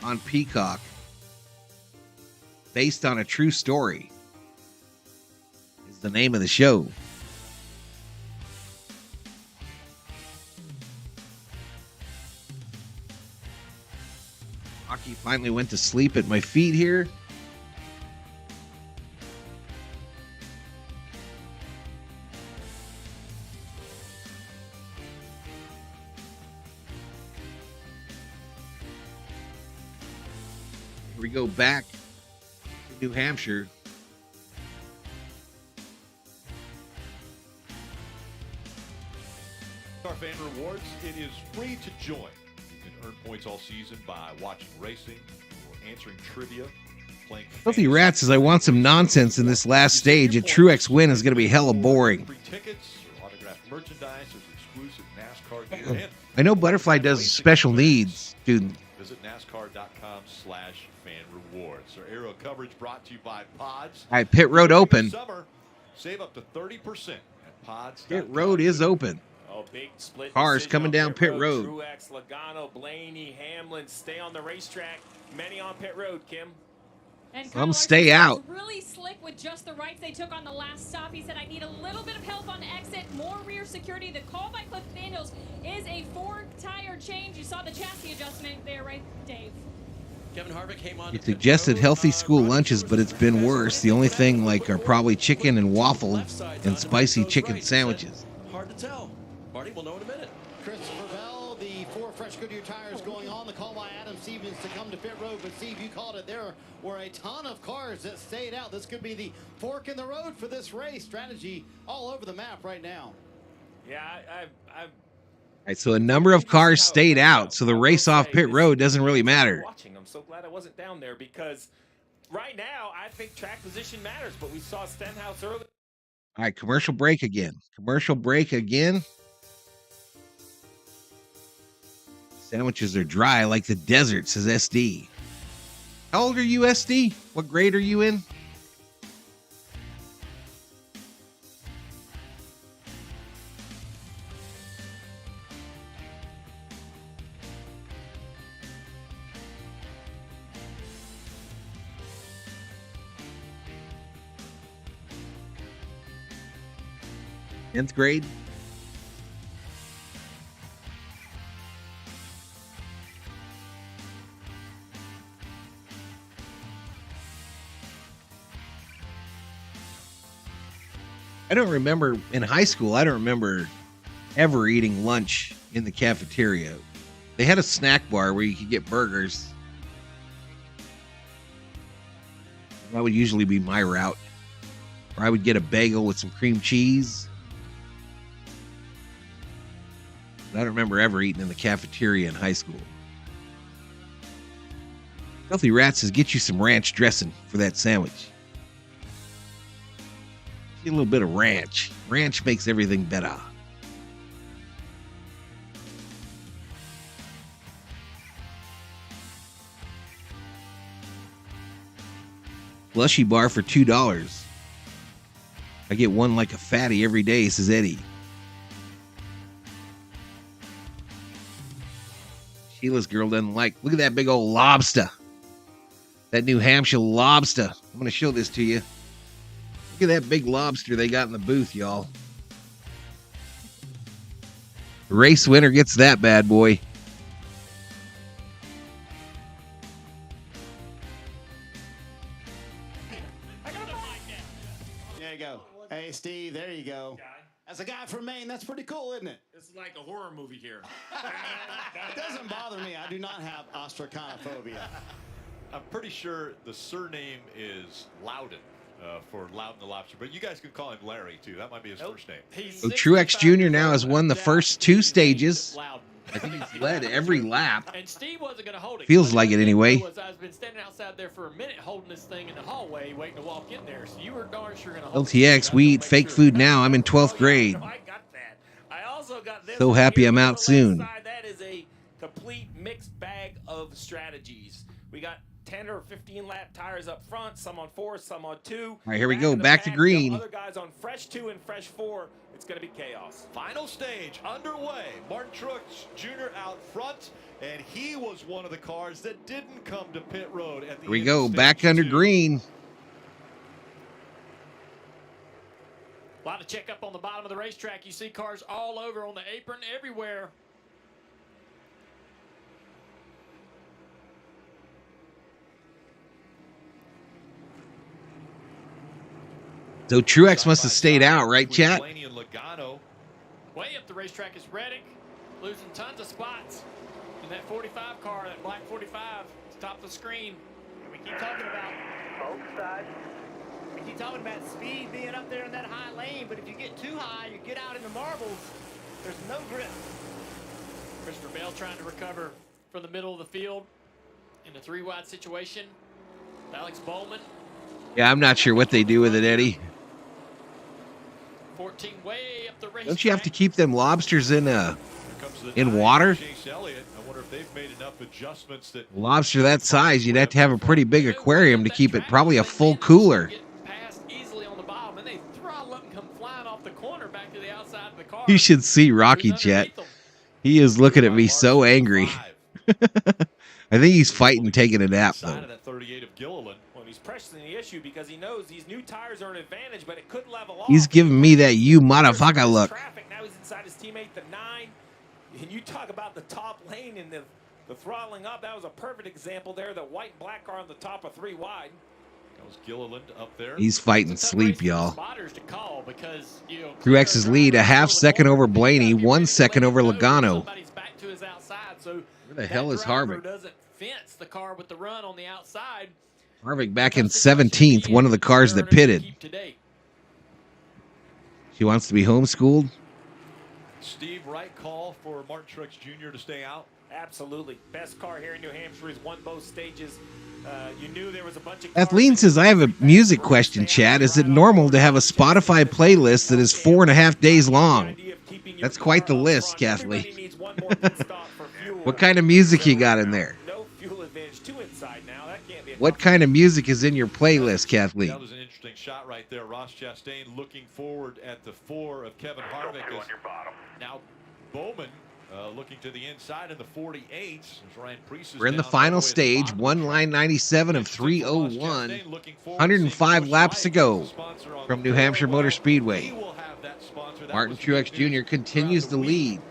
A: On Peacock. Based on a true story is the name of the show. Rocky finally went to sleep at my feet here. Here we go back to New Hampshire.
B: Our fan rewards, it is free to join. You can earn points all season by watching racing or answering trivia, playing.
A: Filthy Rat says, I want some nonsense in this last stage. A Truex win is going to be hella boring.
B: Free tickets or autographed merchandise, there's exclusive NASCAR gear.
A: I know Butterfly does special needs student.
B: Visit NASCAR.com/fan-rewards. Our aero coverage brought to you by Pods.
A: All right, pit road open.
B: Summer, save up to 30% at Pods.
A: Pit road is open.
C: Oh, big split.
A: Cars coming down pit road.
C: Truex, Logano, Blaney, Hamlin stay on the racetrack. Many on pit road, Kim.
F: And
A: Some stay out.
F: Really slick with just the rights they took on the last stop. He said, I need a little bit of help on the exit, more rear security. The call by Cliff Daniels is a 4-tire change. You saw the chassis adjustment there, right, Dave?
G: Kevin Harvick came on.
A: It suggested healthy school lunches, but it's been worse. The only thing like are probably chicken and waffle and spicy chicken sandwiches.
G: Hard to tell. Marty, we'll know in a minute.
H: Christopher Bell, the 4 fresh Goodyear tires going on. The call by Adam Stevens to come to pit road. But Steve, you called it. There were a ton of cars that stayed out. This could be the fork in the road for this race. Strategy all over the map right now.
C: Yeah, I've
A: All right, so a number of cars stayed out, so the race off pit road doesn't really matter.
C: watching. I'm so glad I wasn't down there because right now I think track position matters. But we saw Stenhouse early.
A: All right, commercial break again. Commercial break again. Sandwiches are dry like the desert, says SD. How old are you, SD? What grade are you in? Tenth grade? I don't remember in high school. I don't remember ever eating lunch in the cafeteria. They had a snack bar where you could get burgers. That would usually be my route. Or I would get a bagel with some cream cheese. I don't remember ever eating in the cafeteria in high school. Healthy Rat says, get you some ranch dressing for that sandwich. Get a little bit of ranch. Ranch makes everything better. Slushy bar for $2. I get one like a fatty every day, says Eddie. Sheila's girl doesn't like. Look at that big old lobster. That New Hampshire lobster. I'm going to show this to you. Look at that big lobster they got in the booth, y'all. The race winner gets that bad boy.
H: There you go. Hey, Steve, there you go. As a guy from Maine, that's pretty cool, isn't it?
C: This is like a horror movie here.
H: It doesn't bother me. I do not have ostraconophobia.
B: I'm pretty sure the surname is Loudon for Loudon the Lobster, but you guys can call him Larry, too. That might be his first name.
A: So Truex Jr. now has won the first two stages. I think he's led every lap.
D: And Steve wasn't going to hold it.
A: Feels like it anyway.
D: I've been standing outside there for a minute holding this thing in the hallway waiting to walk in there. So you were darn sure going to hold
A: LTX, we eat fake food now. I'm in 12th grade.
C: I got that. I also got this.
A: So happy I'm out soon.
C: That is a complete mixed bag of strategies. We got 10 or 15 lap tires up front, some on 4, some on 2.
A: All right, here we go. Back to green.
C: Other guys on fresh 2 and fresh 4. It's going to be chaos.
B: Final stage underway. Martin Truex Jr. out front, and he was one of the cars that didn't come to pit road at the
A: Here we
B: end
A: go.
B: of
A: Back
B: stage
A: under
B: 2.
A: green.
D: A lot of check up on the bottom of the racetrack. You see cars all over on the apron everywhere.
A: So Truex must have stayed out, right, chat?
B: Way
D: up the racetrack is Reddick, losing tons of spots in that 45 car, that black 45, top of the screen.
E: And we keep talking about
L: Both sides.
E: we keep talking about speed being up there in that high lane, but if you get too high, you get out in the marbles. There's no grip.
D: Christopher Bell trying to recover from the middle of the field in a 3-wide situation. Alex Bowman.
A: Yeah, I'm not sure what they do with it, Eddie.
D: 14 way up the racetrack.
A: Don't you have to keep them lobsters in water?
B: Chase Elliott. I wonder if they've made enough adjustments that
A: Lobster that size, you'd have to have a pretty big aquarium to keep it. Probably a full cooler.
D: Passed easily on the bottom, and they throttle up and come flying off the corner back to the outside of the car.
A: You should see Rocky, chat. He is looking at me so angry. I think he's fighting taking a nap, though.
B: that 38 of Gilliland.
C: Well, he's pressing the issue because he knows these new tires are an advantage, but it could level off.
A: He's giving me that you motherfucker look.
C: Traffic. Now he's inside his teammate, the 9. And you talk about the top lane and the throttling up. That was a perfect example there. The white and black car on the top of 3 wide.
B: That was Gilliland up there.
A: He's fighting sleep, y'all.
D: Spotters to call because,
A: Truex's lead, a half second over Blaney, 1 second over Logano.
D: Somebody's back to his outside, so
A: where the hell is Harvick?
D: Doesn't fence the car with the run on the outside.
A: Harvick back in 17th, one of the cars that pitted. She wants to be homeschooled.
B: Steve, right call for Martin Truex Jr. to stay out?
C: Absolutely. Best car here in New Hampshire. He's won both stages. You knew there was a bunch of
A: Kathleen says, I have a music question, Chad. Is it normal to have a Spotify playlist that is 4.5 days long? That's quite the list, Kathleen. What kind of music you got in there?
C: No fuel advantage. 2 inside now. That can't be a
A: What kind of music is in your playlist, Kathleen?
B: That was an interesting shot right there. Ross Chastain looking forward at the 4 of Kevin Harvick. Now Bowman looking to the inside in the 48.
A: We're in the final stage, 1 line 97 of 301. 105 laps to go from New Hampshire Motor Speedway. Martin Truex Jr. continues to lead.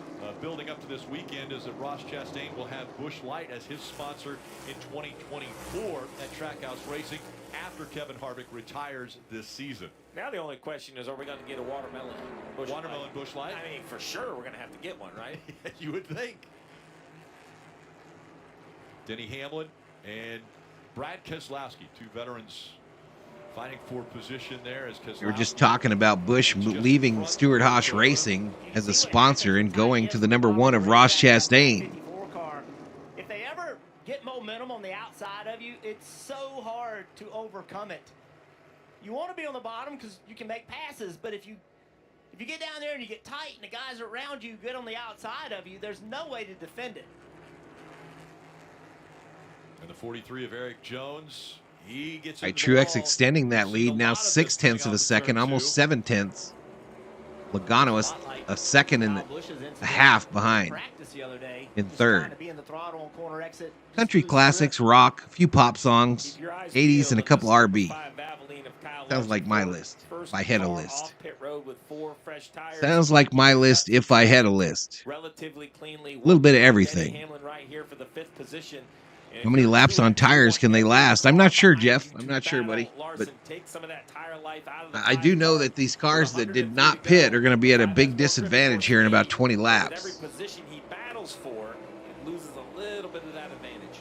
B: Building up to this weekend is that Ross Chastain will have Busch Light as his sponsor in 2024 at Trackhouse Racing after Kevin Harvick retires this season.
C: Now the only question is, are we going to get a watermelon bush light? I mean, for sure we're going to have to get one, right?
B: You would think. Denny Hamlin and Brad Keselowski, two veterans fighting for position there. As
A: We were just talking about Busch leaving Stewart-Haas Racing as a sponsor and going to the number 1 of Ross Chastain.
E: If they ever get momentum on the outside of you, it's so hard to overcome it. You want to be on the bottom because you can make passes, but if you get down there and you get tight and the guys around you get on the outside of you, there's no way to defend it.
B: And the 43 of Eric Jones, he gets
A: Truex extending that lead now 0.6 of a second, almost 0.7. Logano is a second and a half behind in third. Country classics, rock, a few pop songs, 80s, and a couple R&B. Sounds like my list, if I had a list. Sounds like my list if I had a list. A little bit of everything. How many laps on tires can they last? I'm not sure, Jeff. I'm not sure, buddy. But I do know that these cars that did not pit are going to be at a big disadvantage here in about 20 laps.
C: Every position he battles for loses a little bit of that advantage.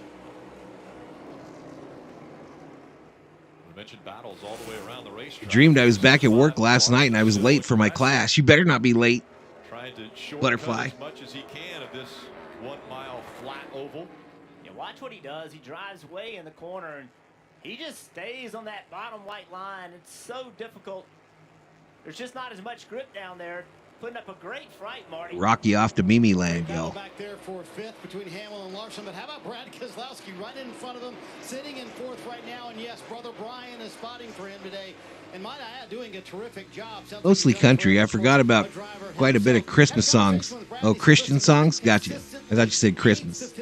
B: We mentioned battles all the way around the racetrack.
A: I dreamed I was back at work last night and I was late for my class. You better not be late.
B: Trying to shortcut
A: Butterfly.
B: as much as he can of this 1 mile flat oval.
E: Watch what he does. He drives way in the corner, and he just stays on that bottom white line. It's so difficult. There's just not as much grip down there. Putting up a great fight, Marty.
A: Rocky off to Mimi Land, y'all.
H: Back there for 5th between Hamlin and Larson, but how about Brad Keselowski right in front of him, sitting in 4th right now, and yes, brother Brian is spotting for him today. And might I add, doing a terrific job.
A: Mostly country. I forgot about quite a bit of Christmas songs. Oh, Christian songs? Gotcha. I thought you said Christmas.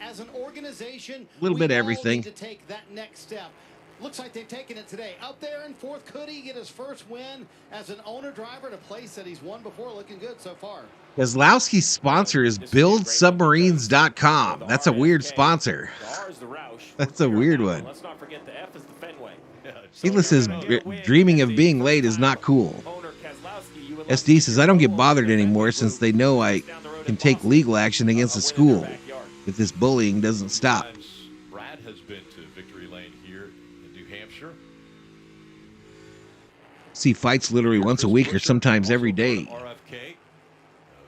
H: As an organization,
A: a little bit of everything.
H: To take that next step. Looks like they've taken it today. Up there in 4th, could he get his first win as an owner-driver at a place that he's won before? Looking good so far.
A: Keselowski's sponsor is buildsubmarines.com. That's a weird sponsor. That's a weird one.
C: Let's not forget the F is the Fenway.
A: Sheila says dreaming of being late is not cool. SD says I don't get bothered anymore since they know I can take legal action against the school if this bullying doesn't stop.
B: Brad has been to victory lane here in New Hampshire.
A: See fights literally once a week or sometimes every day.
B: RFK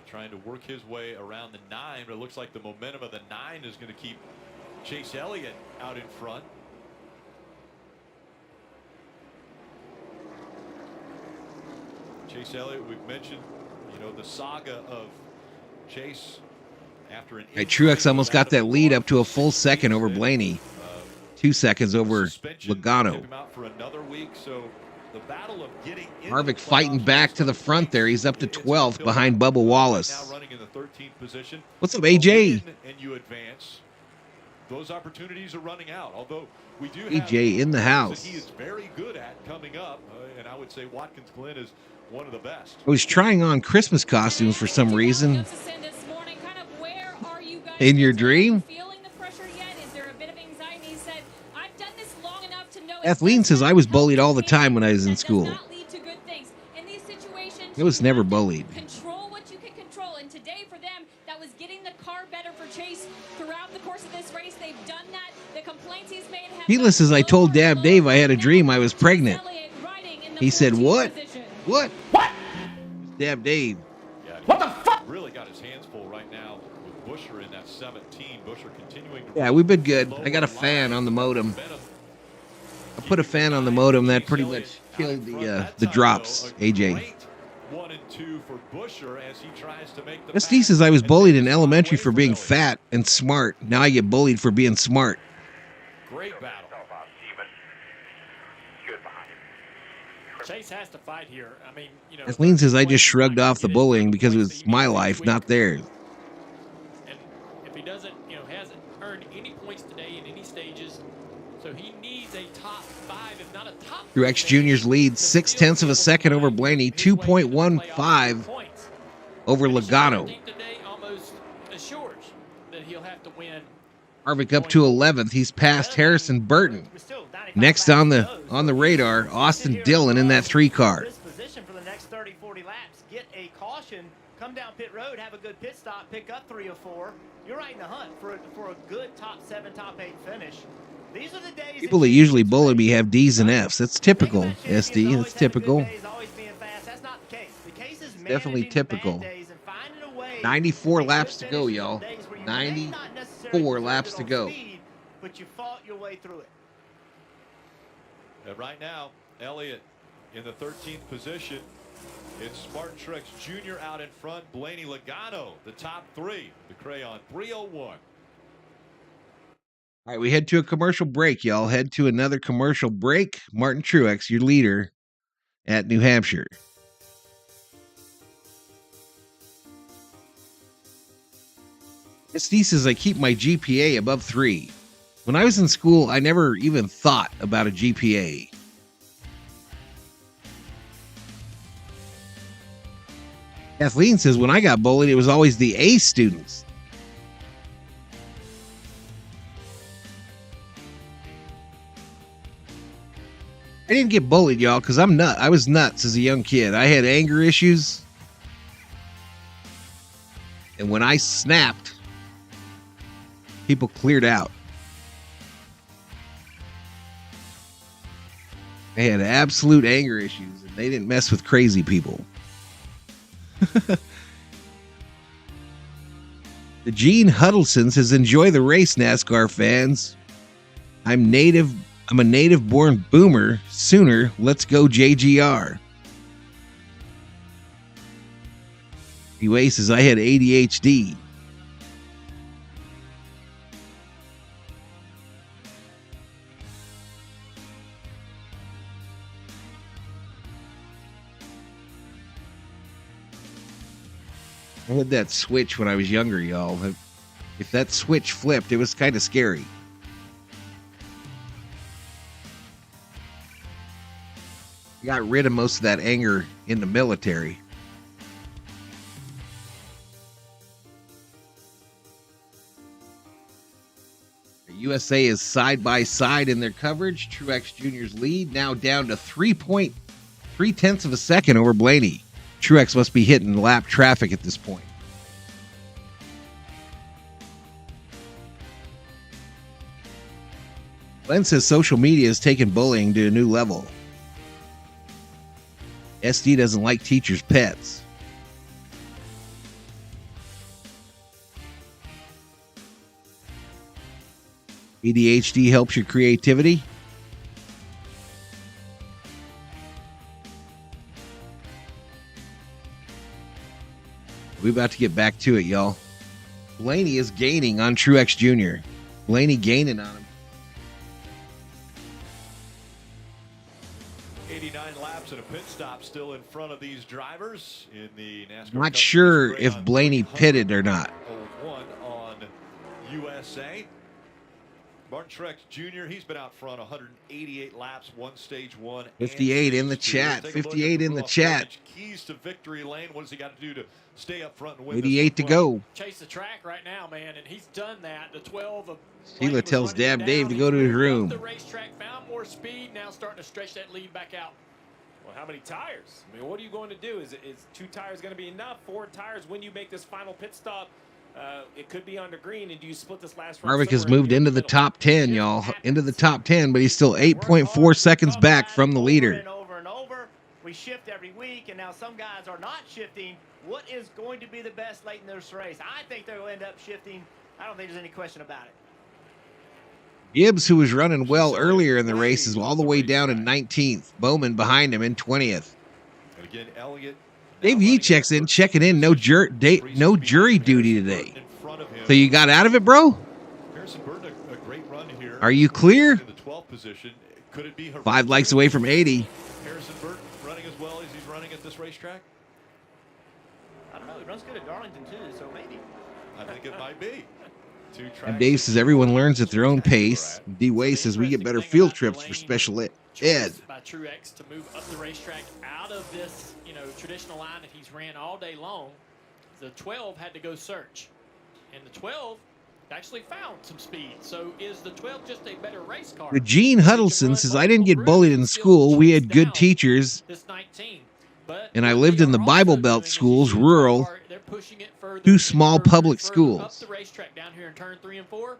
B: trying to work his way around the 9, but it looks like the momentum of the 9 is going to keep Chase Elliott out in front. Chase Elliott, we've mentioned, the saga of Chase after an
A: Truex almost got that lead up to a full second over Blaney. 2 seconds over Logano. Harvick fighting back to the front there. He's up to 12th behind Bubba Wallace. What's up, AJ?
B: And you advance. Those opportunities are running out. Although we do have
A: AJ in the house.
B: he is very good at coming up, and I would say Watkins Glen is one of the best.
A: I was trying on Christmas costumes for some reason. In your dream? Kathleen says I was bullied all the time when I was in school. I was never bullied.
F: Control what you can control, and today for them, that was getting the car better for Chase throughout the course of this race. They've done that. The complaints he's made.
A: Sheila says I told Dab Dave I had a dream I was pregnant. He said, "What? What? What?" Dab Dave.
B: Yeah, what the fuck? Really got his hands full right now with Busher in that 17. Busher continuing to.
A: Yeah, we've been good. I got a fan on the modem. I put a fan on the modem that pretty much killed the drops. AJ.
B: 1 and 2 for Busher as he tries to make the.
A: SD says I was bullied in elementary for being fat and smart. Now I get bullied for being smart.
B: Great battle.
C: Chase has to fight here. I mean,
A: Kathleen says I just shrugged off the bullying because it was my life, not theirs.
D: And if he doesn't, hasn't earned any points today in any stages, so he needs a top 5, if not a top.
A: Truex Jr.'s lead 0.6 of a second over Blaney, 2.15 over Logano.
D: Today almost assures that he'll have to win.
A: Harvick up to 11th. He's passed Harrison Burton.
E: We're still 90
A: Next on the radar, Austin Dillon in that 3 car.
E: This position for the next 30, 40 laps. Get a caution, come down pit road, have a good pit stop, pick up 3 or 4. You're right in the hunt for a good top 7, top 8 finish. These are the days
A: People that usually bully me have D's and F's. That's typical, SD. That's typical.
E: That's not the case. The case is
A: Definitely typical. 94 laps to go, y'all. 94 laps to go.
E: But you fought your way through it.
B: And right now, Elliott in the 13th position. It's Martin Truex Jr. out in front. Blaney Logano, the top 3. The Crayon 301.
A: All right, we head to a commercial break, y'all. Head to another commercial break. Martin Truex, your leader at New Hampshire. SD says I keep my GPA above 3. When I was in school, I never even thought about a GPA. Kathleen says when I got bullied, it was always the A students. I didn't get bullied, y'all, because I was nuts as a young kid. I had anger issues. And when I snapped, people cleared out. I had absolute anger issues, and they didn't mess with crazy people. The Gene Huddleston says, enjoy the race, NASCAR fans. I'm a native-born boomer. Sooner, let's go JGR. Anyway, says, I had ADHD. I had that switch when I was younger, y'all. If that switch flipped, it was kind of scary. I got rid of most of that anger in the military. The USA is side by side in their coverage. Truex Jr.'s lead now down to 3.3 of a second over Blaney. Truex must be hitting lap traffic at this point. Glenn says social media has taken bullying to a new level. SD doesn't like teachers' pets. ADHD helps your creativity. We're about to get back to it, y'all. Blaney is gaining on Truex Jr. Blaney gaining on him.
B: 89 laps and a pit stop still in front of these drivers in the NASCAR.
A: Not sure if Blaney pitted or not.
B: 1 on USA. Martin Truex Jr., he's been out front 188 laps, one stage 1.
A: 58 in the chat. 58 in the chat.
B: Keys to victory lane. What has he got to do to stay up front and win?
A: 88 to go.
D: Chase the track right now, man, and he's done that. The 12 of
A: Sheila tells Dab Dave to go to his room.
D: The racetrack found more speed, now starting to stretch that lead back out.
C: Well, how many tires? I mean, what are you going to do? Is 2 tires going to be enough? 4 tires when you make this final pit stop? It could be under green, and do you split this last run?
A: Harvick has moved into the top 10, y'all. Into the top 10, but he's still 8.4 seconds back from the leader.
E: Over and over. We shift every week, and now some guys are not shifting. What is going to be the best late in this race? I think they'll end up shifting. I don't think there's any question about it.
A: Gibbs, who was running well earlier in the race, is all the way down in 19th. Bowman behind him in 20th.
B: And again, Elliott.
A: Dave Yee checks in, checking in. No jury duty today. So you got out of it, bro?
B: Harrison Burton, a great run here.
A: Are you clear?
B: In the 12th position. Could it be
A: 5 likes away from 80.
B: Harrison Burton running as well as he's running at this racetrack?
E: I don't know. He runs good at Darlington, too, so maybe.
B: I think it might be.
A: And Dave says everyone learns at their own pace. D. Way says we get better field trips for special ed.
D: By Truex to move up the racetrack out of this, traditional line that he's ran all day long. The 12 had to go search, and the 12 actually found some speed. So is the 12 just a better race car?
A: Eugene Huddleston says, I didn't get bullied in school. We had good teachers.
D: This 19. But
A: And I lived in the Bible Belt schools, rural,
D: they're pushing it further
A: 2 small public
D: up
A: schools.
D: the racetrack down here in turn 3 and 4.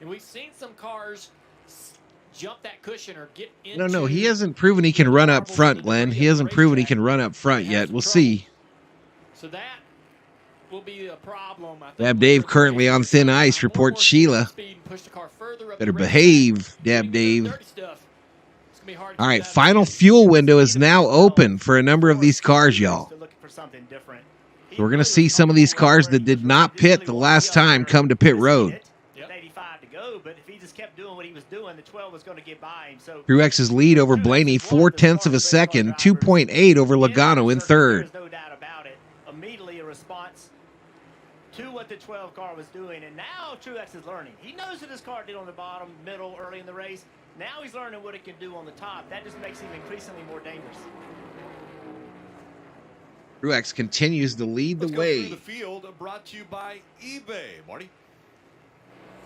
D: And we've seen some cars jump that cushion or get into.
A: No, he hasn't proven he can run up front, Glenn. He hasn't proven he can run up front yet. We'll see.
D: So that will be a problem.
A: Dab Dave currently on thin ice, reports Sheila. Better behave, Dab Dave. All right, final fuel window is now open for a number of these cars, y'all. So we're going to see some of these cars that did not pit the last time come to pit road.
E: 85 to go, but if he just kept doing what he was doing, the 12 was going to get by him. So
A: Truex's lead over Blaney, 0.4 of a second, 2.8 over Logano in third.
E: There's no doubt about it. Immediately a response to what the 12 car was doing, and now Truex is learning. He knows what his car did on the bottom, middle, early in the race. Now he's learning what it can do on the top. That just makes him increasingly more dangerous.
A: Truex continues to lead the way.
B: Go through the field, brought to you by eBay. Marty?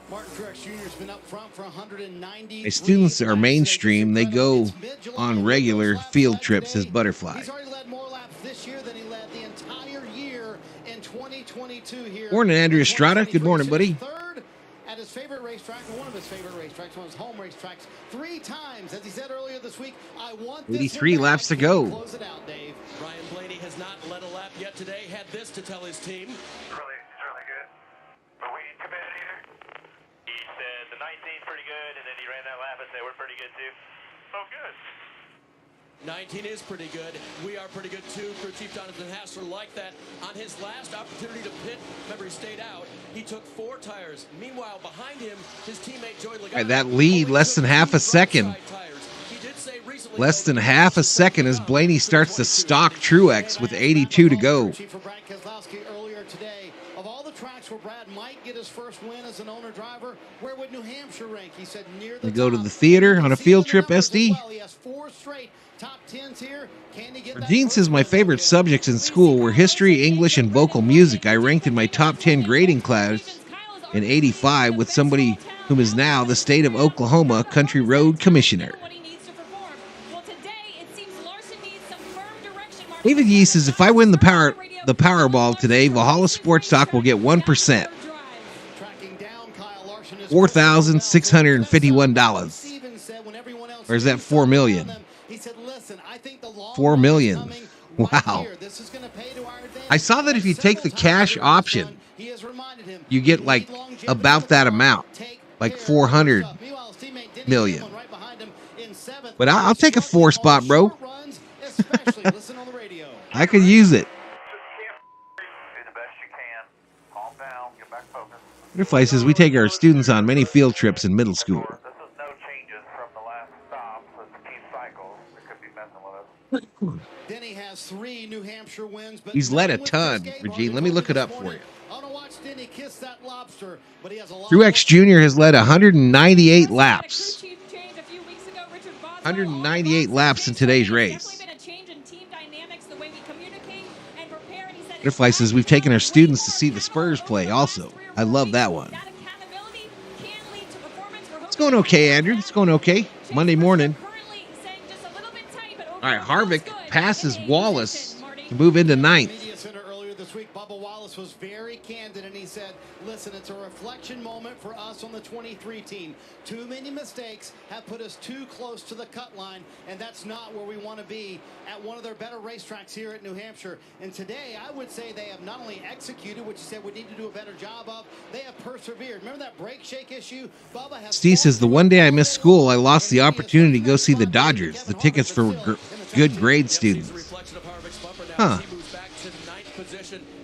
H: Martin Truex Jr. has been up front for 190.
A: My students are mainstream. They go on regular field trips as Butterfly.
H: He's already led more laps this year than he led the entire year in 2022 here.
A: Morning, Andrew Estrada. Good morning, buddy.
H: Third at his favorite racetrack, or one of his favorite racetracks, one of his home racetracks, 3 times. As he said earlier this week, I want this
A: 83 laps to go.
H: Close it out, Dave.
G: Ryan Blaney has not led a lap yet today. Had this to tell his team.
I: It's really good. Are we committed here? He said the 19's pretty good, and then he ran that lap and said we're pretty good too. Oh, good.
G: 19 is pretty good. We are pretty good too. Crew Chief Jonathan Hassler like that. On his last opportunity to pit, remember he stayed out, he took 4 tires. Meanwhile, behind him, his teammate Joey Logano.
A: Right, that lead, less than half a second. Less than half a second as Blaney starts to stalk Truex with 82 to go.
H: Earlier today, of all the tracks where Brad might get his first win as an owner driver, where would New Hampshire rank? He said near the
A: They go to
H: top.
A: the theater on a field trip, SD.
H: He has 4 straight top 10s here. Can he get that
A: Gene
H: first
A: says my
H: win?
A: favorite subjects in school were history, English, and vocal music. I ranked in my top 10 grading class in 85 with somebody whom is now the state of Oklahoma Country Road Commissioner. David Yee says if I win the Powerball today, Valhalla Sports Talk will get 1%. $4,651. Or is that $4 million? $4 million. Wow. I saw that if you take the cash option, you get like about that amount, like 400 million. But I'll take a 4 spot, bro. I could use it. Butterfly says we take our students on many field trips in middle school.
I: This is no changes from the last stop, so it's a key cycle. It could be messing with us.
H: Denny has 3 New Hampshire wins, but
A: He's led a ton, Regine. Let me look it up for you.
H: I want to watch Denny kiss that lobster, but he has a lot.
A: Truex Jr. has led 198 laps. 198 laps in today's race. Butterfly says we've taken our students to see the Spurs play also. I love that one. It's going okay, Andrew. It's going okay. Monday morning. All right, Harvick passes Wallace to move into 9th.
H: Bubba Wallace was very candid, and he said, listen, it's a reflection moment for us on the 23 team. Too many mistakes have put us too close to the cut line, and that's not where we want to be at one of their better racetracks here at New Hampshire. And today, I would say they have not only executed, which you said we need to do a better job of, they have persevered. Remember that brake shake issue? Bubba has
A: Steve says the one day I missed school, I lost the opportunity to go see the Dodgers. The tickets for good grade students. Huh.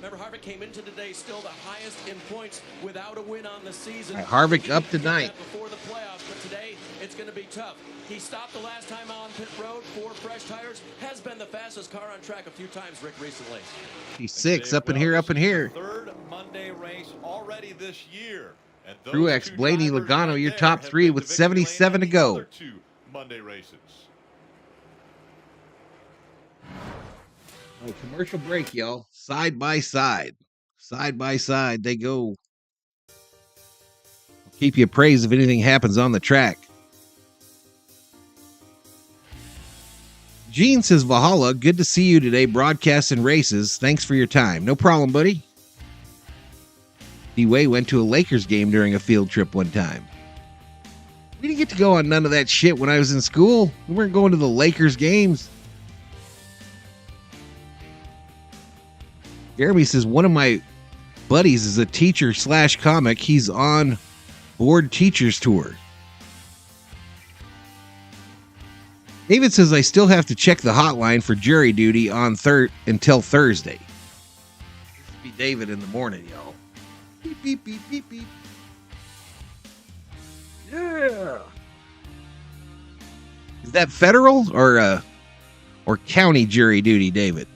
G: Remember, Harvick came into today still the highest in points without a win on the season.
A: Right, Harvick up to 9th.
G: Before the playoffs, but today it's going to be tough. He stopped the last time on pit road, 4 fresh tires. Has been the fastest car on track a few times, Rick, recently.
A: He's 6 up in here, up in here.
B: Third Monday race already this year. And
A: Truex, Blaney, Logano, your top 3 with 77 to go.
B: Other 2 Monday races.
A: Oh, commercial break, y'all. Side by side. Side by side, they go. Keep you appraised if anything happens on the track. Gene says, Valhalla, good to see you today broadcasting races. Thanks for your time. No problem, buddy. D-Way went to a Lakers game during a field trip one time. We didn't get to go on none of that shit when I was in school. We weren't going to the Lakers games. Jeremy says, one of my buddies is a teacher / comic. He's on board teachers tour. David says, I still have to check the hotline for jury duty on until Thursday. This will be David in the morning, y'all. Beep, beep, beep, beep, beep. Yeah. Is that federal or county jury duty, David?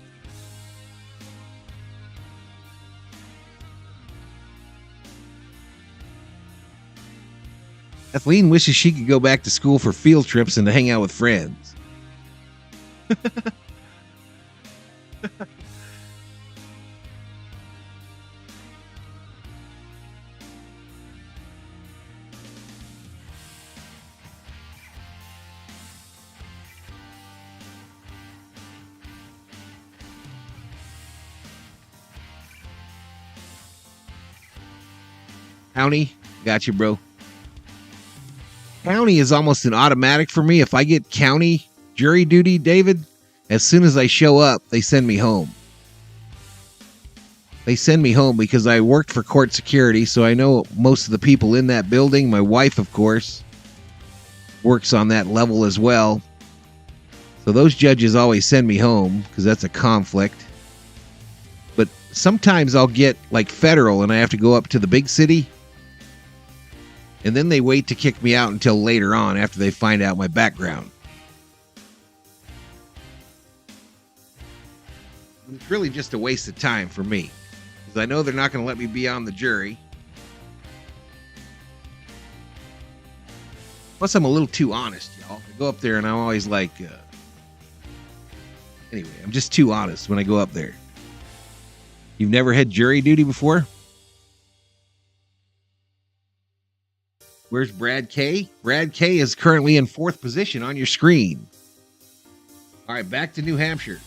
A: Kathleen wishes she could go back to school for field trips and to hang out with friends. County, got you, bro. County is almost an automatic for me. If I get county jury duty, David, as soon as I show up, they send me home. They send me home because I worked for court security, so I know most of the people in that building. My wife, of course, works on that level as well. So those judges always send me home because that's a conflict. But sometimes I'll get like federal and I have to go up to the big city. And then they wait to kick me out until later on after they find out my background. It's really just a waste of time for me. Because I know they're not going to let me be on the jury. Plus, I'm a little too honest, y'all. I go up there and I'm always like... Anyway, I'm just too honest when I go up there. You've never had jury duty before? Where's Brad K? Brad K is currently in 4th position on your screen. All right, back to New Hampshire.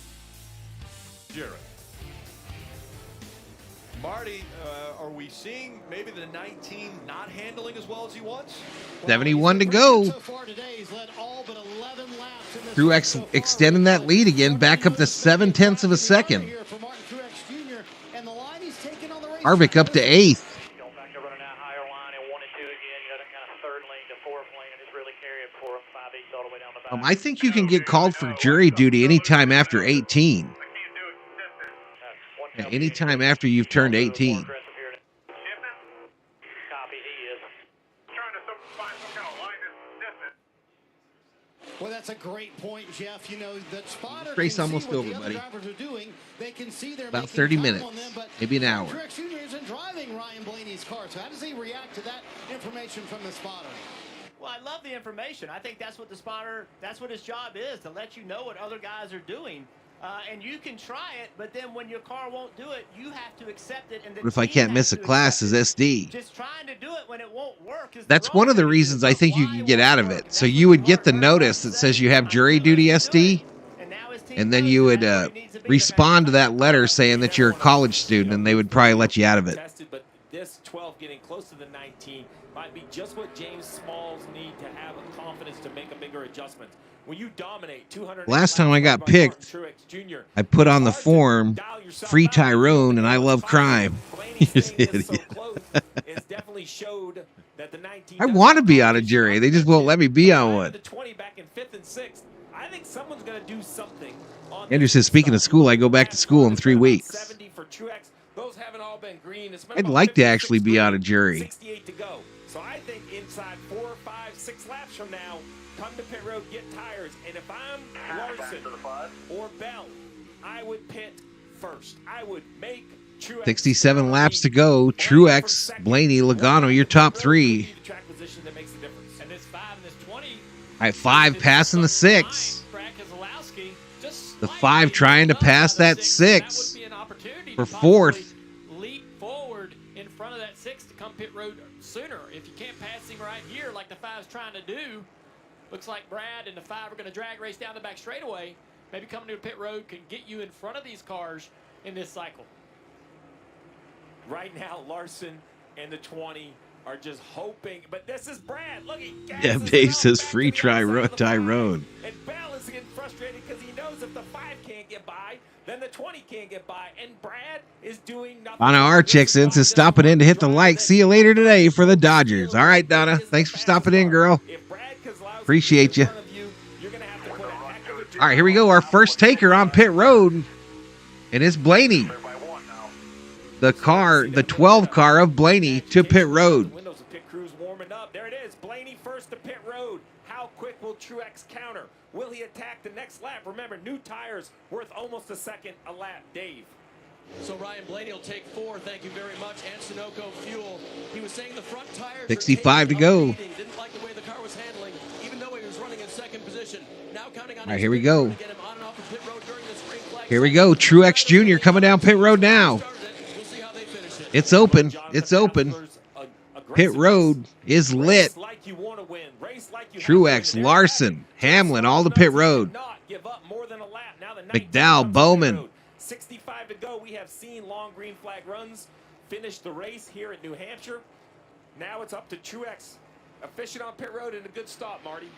B: Jared. Marty, are we seeing maybe the 19 not handling as well as he wants?
A: 71 to go. Truex extending that lead again, back up to 0.7 of a second. Harvick up to 8th. I think you can get called for jury duty anytime after 18. Yeah, anytime after you've turned 18.
H: Well, that's a great point, Jeff. You know, the spotter
A: race
H: can
A: almost
H: see what
A: over,
H: the other
A: buddy.
H: drivers are doing. They can see they're
A: About
H: making
A: 30
H: time
A: minutes,
H: on them, but
A: maybe an hour.
H: Truex Jr. isn't driving Ryan Blaney's car. So how does he react to that information from the spotter?
E: Well, I love the information. I think that's what the spotter, that's what his job is, to let you know what other guys are doing. And you can try it, but then when your car won't do it, you have to accept it. And
A: What if I can't miss a class as SD?
E: Just trying to do it when it won't work.
A: That's one of the reasons I think you can get out of it. So you would get the notice that says you have jury duty SD, and then you would respond to that letter saying that you're a college student, and they would probably let you out of it.
C: But this 12 getting close to the 19 might be just what James Smalls need to have a confidence to make a bigger adjustment. When you dominate 200.
A: Last time I got picked, I put on the form, free Tyrone, and I love crime. I want to be on a jury. They just won't let me be on one. Andrew says, speaking of school, I go back to school in 3 weeks. I'd like to actually be on a jury.
C: So I think inside 4, 5, 6 laps from now, come to pit road, get tires, and if I'm Larson or Bell, I would pit first. I would make Truex
A: 67 laps to go. Truex, Blaney, Logano, your top 3.
C: And this 5 and this 20.
A: All right, 5 passing the 6. The 5 trying to pass that 6 for 4th.
D: Leap forward in front of that 6 to come pit road sooner. If you can't pass him right here like the 5's trying to do, looks like Brad and the 5 are going to drag race down the back straightaway. Maybe coming to pit road can get you in front of these cars in this cycle.
C: Right now, Larson and the 20 are just hoping, but this is Brad. Look, he
A: Yeah, Dave says free Tyrone.
C: And Bell is getting frustrated because he knows if the 5 can't get by, then the 20 can't get by. And Brad is doing nothing.
A: Donna Archixon is stopping in to hit the like. See you later today for the Dodgers. All right, Donna. Thanks for stopping in, girl. Appreciate you. All right, here we go. Our first taker on pit road. And it's Blaney. The 12 car of Blaney to pit road.
C: Windows of pit crews warming up. There it is. Blaney first to pit road. How quick will Truex counter? Will he attack the next lap? Remember, new tires worth almost a second a lap. Dave.
G: So Ryan Blaney will take 4. Thank you very much. And Sunoco fuel. He was saying the front tires
A: 65 to go.
G: Didn't like the way the car was handling, even though he was running in second position. Now counting on
A: All right, here we go.
G: to get him on and off the pit road during this green flag.
A: Here we go. Truex Jr. coming down pit road now. It's open. It's open. Pit road is lit. Truex, Larson, Hamlin, all the pit road. McDowell, Bowman.
C: 65 to go. We have seen long green flag runs finish the race here in New Hampshire. Now it's up to Truex. Efficient on pit road and a good stop, Marty.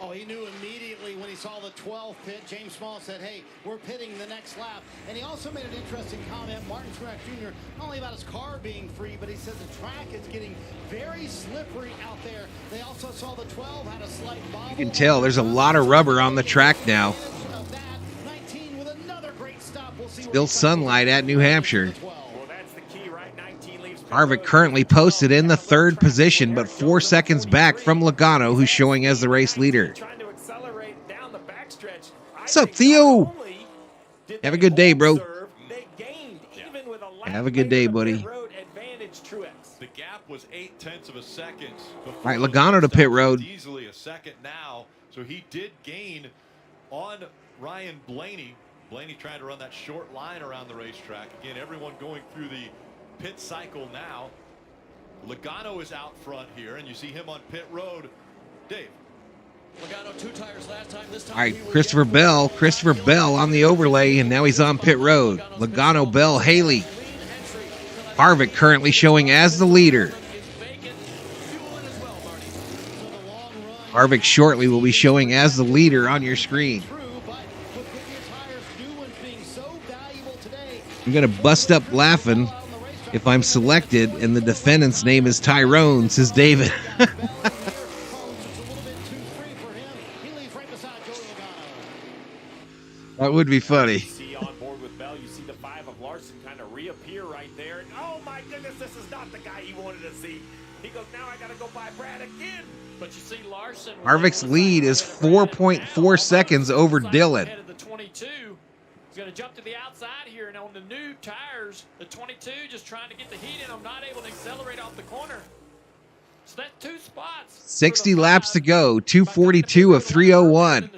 H: Oh, he knew immediately when he saw the 12 pit. James Small said, hey, we're pitting the next lap. And he also made an interesting comment, Martin Truex Jr., not only about his car being free, but he said the track is getting very slippery out there. They also saw the 12 had a slight bobble.
A: You can tell there's a lot of rubber on the track now. Still sunlight at New Hampshire. Harvick currently posted in the 3rd position, but 4 seconds back from Logano, who's showing as the race leader. What's up, Theo? Have a good day, bro. Have a good day, buddy.
B: The gap was 0.8 of a second.
A: All right, Logano to pit road.
B: Easily a second now, so he did gain on Ryan Blaney. Blaney trying to run that short line around the racetrack. Again, everyone going through the pit cycle now. Logano is out front here, and you see him on pit road. Dave.
G: Logano 2 tires last time. This time
A: all right, Christopher Bell on the overlay, and now he's on pit road. Logano, Bell, Haley. Harvick currently showing as the leader. Harvick shortly will be showing as the leader on your screen. I'm going to bust up laughing if I'm selected and the defendant's name is Tyrone, says David. That would be funny.
C: See on board with Bell, you see the 5 of Larson kind of reappear right there. And oh my goodness, this is not the guy he wanted to see. He goes, now I got to go by Brad again.
D: But you see Larson.
A: Harvick's lead is 4.4 seconds over Dillon.
D: Ahead of the 22. He's going to jump to the outside here, and on the new tires, the 22 just trying to get the heat in. I'm not able to accelerate off the corner. So that's 2 spots.
A: 60 laps to go. 242 of 301.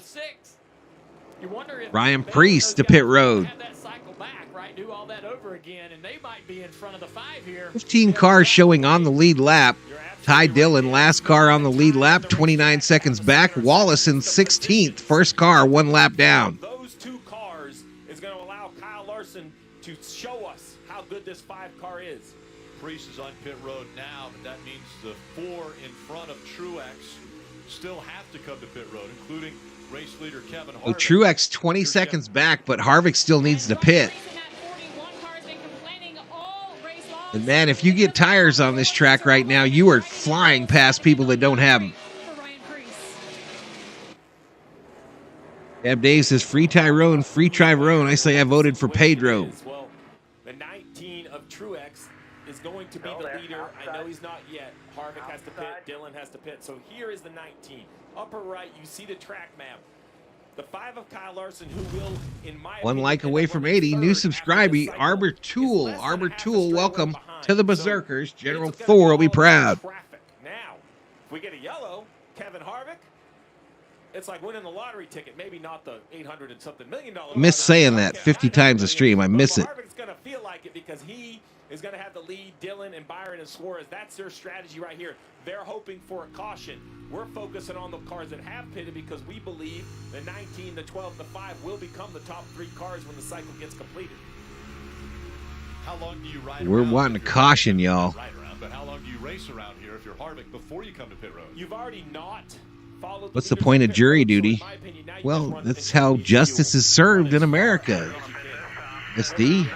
D: You wonder if
A: Ryan Priest to pit road.
D: Have that cycle back, right? Do all that over again, and they might be in front of the 5 here.
A: 15 cars showing on the lead lap. Ty Dillon, last car on the lead lap, 29 seconds back. Wallace in 16th, first car, 1 lap down.
C: Those 2 cars is going to allow Kyle Larson to show us how good this 5 car is.
B: Priest is on pit road now, but that means the 4 in front of Truex still have to come to pit road, including race leader Kevin Harvick.
A: Oh, Truex 20 seconds back, but Harvick still needs to pit. And man, if you get tires on this track right now, you are flying past people that don't have them. Deb Dave says, free Tyrone. I say I voted for Pedro.
C: Well, the 19 of Truex is going to be the leader. I know he's not yet. Harvick has to pit. Dillon has to pit. So here is the 19. Upper right, you see the track map. The 5 of Kyle Larson, who will, in my
A: 1 like away from 80. New subscriber, Arbor Tool, welcome to the Berserkers. General Thor will be proud.
C: Now, if we get a yellow, Kevin Harvick, it's like winning the lottery ticket. Maybe not the $800 and something million.
A: Miss saying that 50 times a stream. I miss it.
C: Harvick's going to feel like it because he is going to have the lead. Dillon and Byron and Suarez, that's their strategy right here. They're hoping for a caution. We're focusing on the cars that have pitted because we believe the 19, the 12, the 5 will become the top 3 cars when the cycle gets completed.
B: How long do you ride
A: We're
B: around
A: wanting
B: if
A: to
B: you're
A: caution
B: Harvick?
A: y'all.
B: Ride around, but how long do you race around here if you're Harvick before you come to pit road?
C: You've already not followed.
A: What's the point of jury duty? Well, that's how justice is served in America. SD.
C: You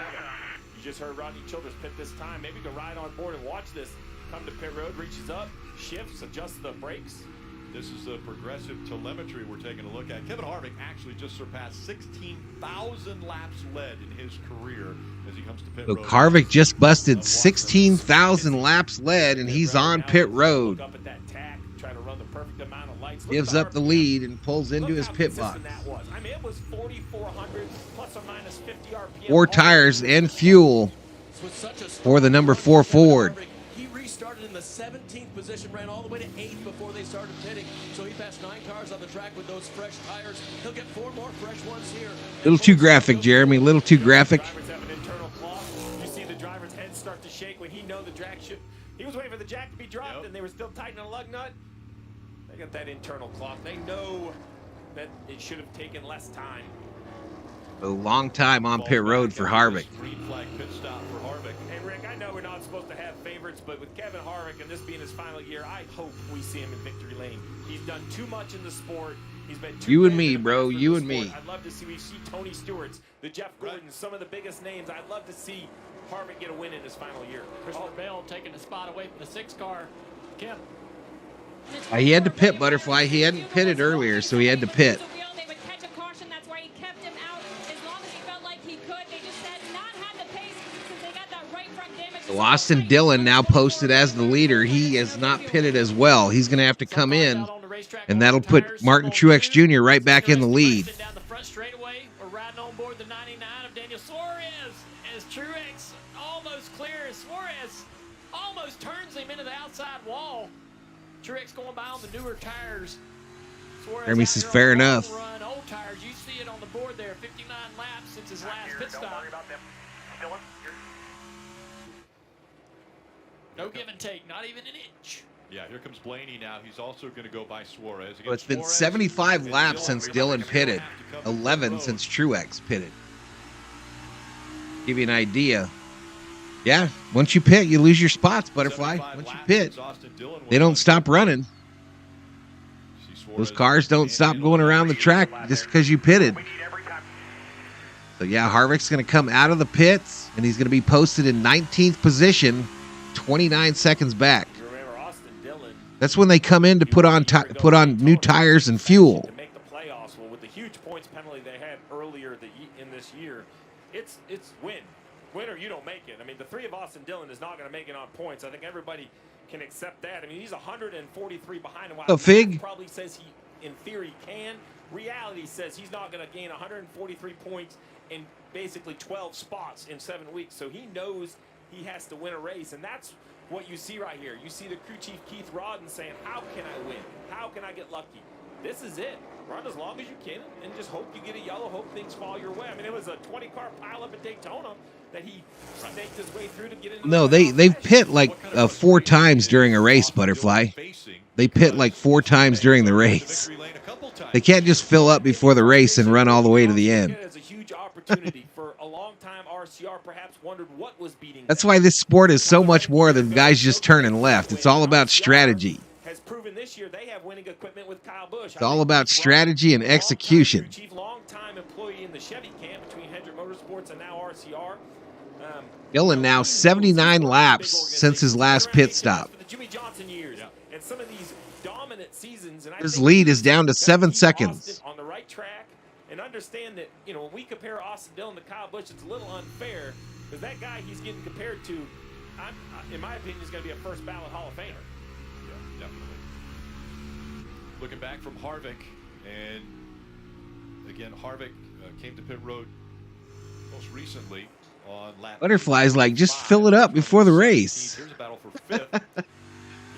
C: just heard Rodney Childers pit this time. Maybe you can ride on board and watch this. Come to pit road, reaches up, shifts, adjusts the brakes.
B: This is the progressive telemetry we're taking a look at. Kevin Harvick actually just surpassed 16,000 laps led in his career as he comes to pit
A: Look,
B: road.
A: Harvick just busted 16,000 laps led, and he's on pit road.
C: Look up at that tack, try to run the perfect amount of lights.
A: Gives up the lead and pulls into his pit box.
C: I mean, it was 4,400 plus or minus 50 RPM.
A: 4 tires and fuel for the number 4 Ford.
G: He restarted in the 17th position, ran all the way to 8th before they started pitting. So he passed 9 cars on the track with those fresh tires. He'll get 4 more fresh ones here.
A: Little too graphic, Jeremy. Little too graphic.
C: Drivers have an internal clock. You see the driver's head start to shake when he knows the jack should. He was waiting for the jack to be dropped, and they were still tightening a lug nut. They got that internal clock. They know that it should have taken less time.
A: A long time on pit road for Harvick.
B: Green flag pit stop for Harvick.
C: And Rick, I know we're not supposed to have favorites, but with Kevin Harvick and this being his final year, I hope we see him in victory lane. He's done too much in the sport. He's been too
A: You and me, bro. You and me.
C: I'd love to see. We see Tony Stewart's, the Jeff Gordons, some of the biggest names. I'd love to see Harvick get a win in his final year.
D: Christopher Bell taking the spot away from the 6 car. Kim.
A: He had to pit, Butterfly. He hadn't pitted earlier, so he had to pit.
F: They would catch a caution. That's why he kept him out as long as he felt like he could. They just had not had the pace since they got that right front damage.
A: So Austin Dillon now posted as the leader. He has not pitted as well. He's going to have to come in, and that'll put Martin Truex Jr. right back in the lead.
D: Down the front straightaway, we're riding on board the 99 of Daniel Suarez as Truex almost clears. Suarez almost turns him into the outside wall. Truex going by on the newer tires. Suarez
A: Jeremy
D: out
A: says
D: here on
A: fair
D: the
A: enough.
D: Run, old tires. You see it on the board there. 59 laps since his last pit
L: Don't
D: stop.
L: worry about them. Dylan,
D: No give and take, not even an inch.
B: Yeah, here comes Blaney now. He's also going to go by Suarez.
A: So it's been 75 laps since Dillon pitted, 11 since Truex pitted. Give you an idea. Yeah, once you pit, you lose your spots, Butterfly. Once you pit, they don't stop running. Those cars don't stop going around the track just because you pitted. So yeah, Harvick's going to come out of the pits, and he's going to be posted in 19th position, 29 seconds back.
C: Remember, Austin Dillon.
A: That's when they come in to put on new tires and fuel.
C: To make the playoffs, well, with the huge points penalty they had earlier in this year, it's win or you don't make it. I mean, the 3 of Austin Dillon is not going to make it on points. I think everybody can accept that. I mean, he's 143 behind him.
A: So Fig
C: probably says he, in theory, can. Reality says he's not going to gain 143 points in basically 12 spots in 7 weeks. So he knows he has to win a race, and that's what you see right here. You see the crew chief Keith Rodden saying, "How can I win? How can I get lucky?" This is it. Run as long as you can and just hope you get a yellow, hope things fall your way. I mean, it was a 20-car pileup at Daytona that he snaked his way through to get into.
A: No, they've pit like 4 times during a race, Butterfly. They pit like 4 times during the race. They can't just fill up before the race and run all the way to the end.
C: It's a huge opportunity for a long time. RCR perhaps wondered what was beating.
A: That's why this sport is so much more than guys just turning left. It's all about strategy.
C: Has proven this year they have winning equipment with Kyle Busch.
A: It's all about strategy and execution.
C: Chief, long-time employee in the Chevy camp between Hendrick Motorsports and now RCR.
A: Dillon now 79 laps since his last pit stop.
C: The Jimmy Johnson years and some of these dominant seasons. And
A: His lead is down to 7 seconds.
C: On the right track, and understand that when we compare Austin Dillon to Kyle Busch, it's a little unfair because that guy he's getting compared to, in my opinion, is going to be a first ballot Hall of Famer.
B: Yeah, definitely. Looking back from Harvick, and again, Harvick came to pit road most recently on lap.
A: Butterfly's like, just fill it up before the race.
B: Here's a battle for 5th.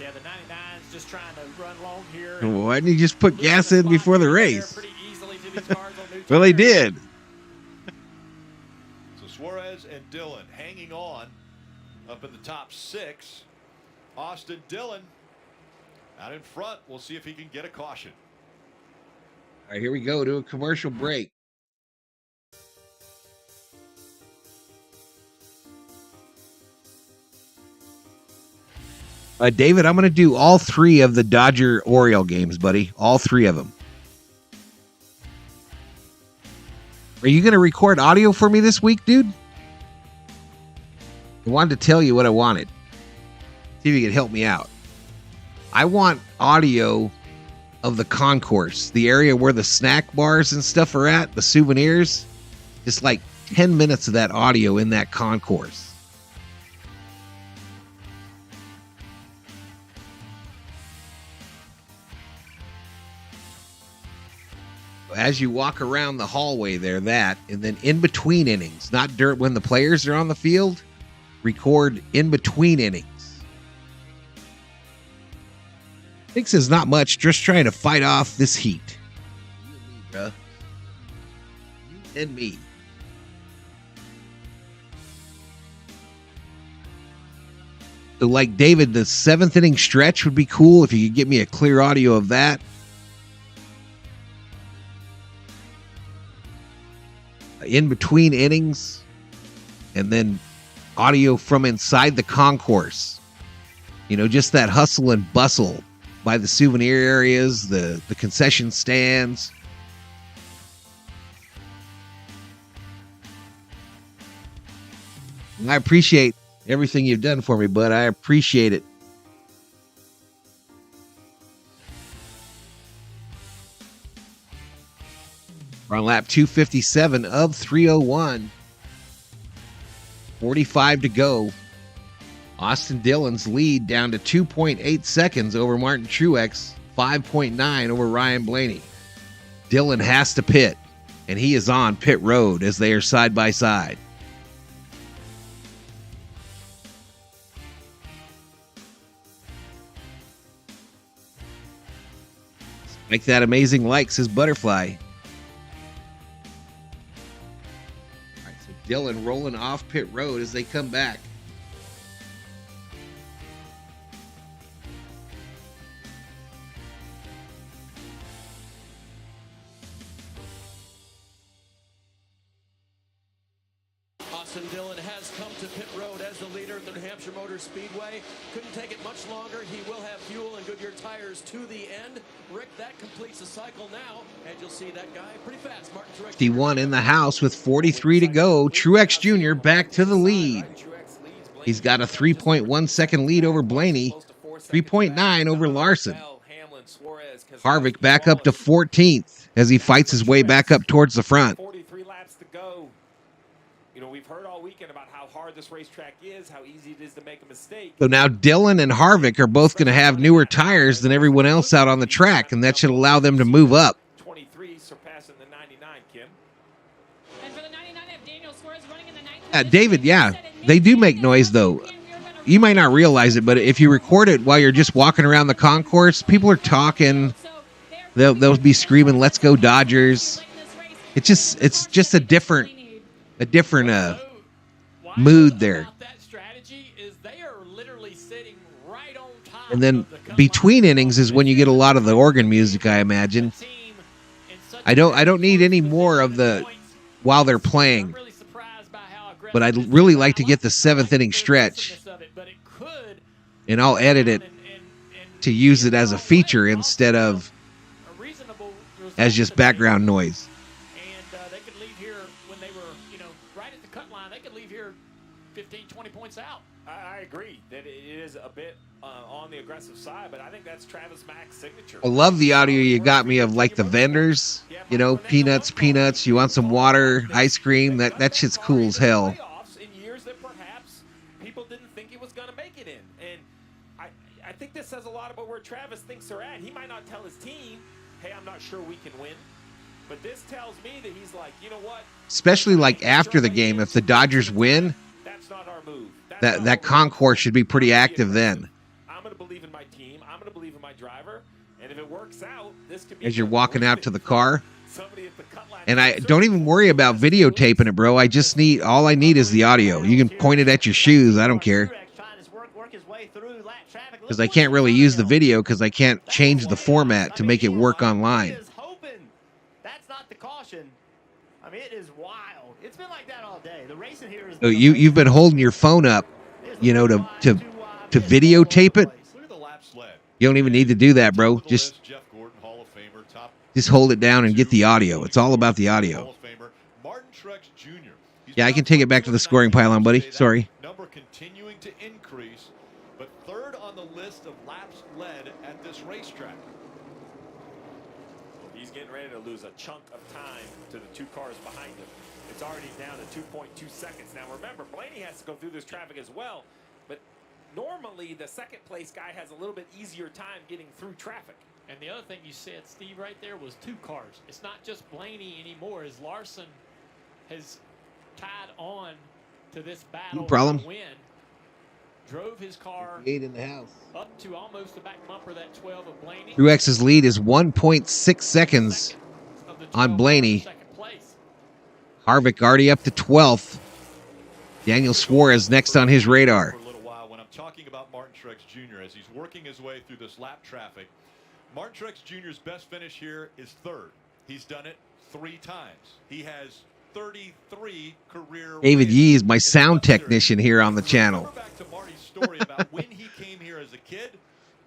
C: Yeah, the 99's just trying to run long here.
A: Why didn't you just put gas in before the race? Well, they did.
B: So Suarez and Dillon hanging on up in the top 6. Austin Dillon out in front. We'll see if he can get a caution.
A: All right, here we go to a commercial break. David, I'm going to do all 3 of the Dodger-Oriole games, buddy. All 3 of them. Are you going to record audio for me this week, dude? I wanted to tell you what I wanted. See if you could help me out. I want audio of the concourse, the area where the snack bars and stuff are at, the souvenirs. Just like 10 minutes of that audio in that concourse. As you walk around the hallway there, that, and then in between innings, not when the players are on the field, record in between innings. Thinks is not much, just trying to fight off this heat. You and me, bruh. You and me. So like David, the 7th inning stretch would be cool if you could get me a clear audio of that. In between innings, and then audio from inside the concourse. You know, just that hustle and bustle by the souvenir areas, the concession stands. And I appreciate everything you've done for me, bud. I appreciate it. We're on lap 257 of 301. 45 to go. Austin Dillon's lead down to 2.8 seconds over Martin Truex, 5.9 over Ryan Blaney. Dillon has to pit, and he is on pit road as they are side by side. Like that amazing like, says Butterfly. Dillon rolling off pit road as they come back.
G: Austin Dillon has come to pit road as the leader at the New Hampshire Motor Speedway. Couldn't take it much longer. He will have fuel and Goodyear tires to the end. Rick, that completes the cycle now, and you'll see that guy pretty fast. Martin Truex
A: 51 in the house with 43 to go. Truex Jr. back to the lead. He's got a 3.1 second lead over Blaney, 3.9 over Larson. Harvick back up to 14th as he fights his way back up towards the front.
C: 43 laps to go. You know, we've heard all weekend about how hard this racetrack is, how easy it is to make a mistake.
A: So now Dillon and Harvick are both going to have newer tires than everyone else out on the track, and that should allow them to move up.
C: 23 surpassing the 99, Kim.
F: And for the 99, I have Daniel Suarez running in the 9th.
A: David, yeah, they do make noise, though. You might not realize it, but if you record it while you're just walking around the concourse, people are talking. They'll be screaming, "Let's go Dodgers!" It's just a different mood there. And then between innings is when you get a lot of the organ music, I imagine. I don't need any more of the while they're playing, but I'd really like to get the 7th inning stretch, and I'll edit it to use it as a feature instead of as just background noise.
D: And they could leave here when they were, right at the cut line. They could leave here 15, 20 points out.
C: I agree that it is a bit on the aggressive side, but I think that's Travis Mack's signature.
A: I love the audio you got me of like the vendors, peanuts, you want some water, ice cream, that shit's cool as hell.
C: In years that perhaps people didn't think he was going to make it in. And I think this says a lot about where Travis thinks they're at. He might not tell his team, hey, I'm not sure we can win. But this tells me that he's like, you know what?
A: Especially like after the game, if the Dodgers win,
C: that's not our move.
A: That concourse should be pretty active then.
C: I'm going to believe in my team. I'm going to believe in my driver. And if it works out, this could be
A: as you're walking out to the car.
C: Somebody at the cut line
A: And I don't even worry about videotaping it, bro. I just need, all I need is the audio. You can point it at your shoes. I don't care. Because I can't really use the video because I can't change the format to make it work online.
E: That's not the caution. I mean, it is wild. It's been like that all day. The racing here is.
A: So you've been holding your phone up, you know, to videotape it. You don't even need to do that, bro. Just hold it down and get the audio. It's all about the audio. Yeah, I can take it back to the scoring pylon, buddy. Sorry.
B: Number continuing to increase, but third on the list of laps led at this racetrack.
C: He's getting ready to lose a chunk of time to the 2 cars behind him. It's already down to 2.2 seconds. Now remember, Blaney has to go through this traffic as well, but normally the second place guy has a little bit easier time getting through traffic.
D: And the other thing you said, Steve, right there was 2 cars. It's not just Blaney anymore, as Larson has tied on to this battle.
A: No problem.
D: Win. Drove his car
A: 8 in the house.
D: up to almost the back bumper, that 12 of Blaney.
A: Truex's lead is 1.6 seconds on Blaney. Harvick already up to 12th. Daniel Suarez next on his radar.
B: For a little while, when I'm talking about Martin Truex Jr. as he's working his way through this lap traffic, Martin Truex Jr.'s best finish here is 3rd. He's done it 3 times. He has 33 career
A: David
B: wins
A: Yee is my
B: in
A: sound
B: the Cup
A: technician here on the channel.
B: Remember back to Marty's story about when he came here as a kid.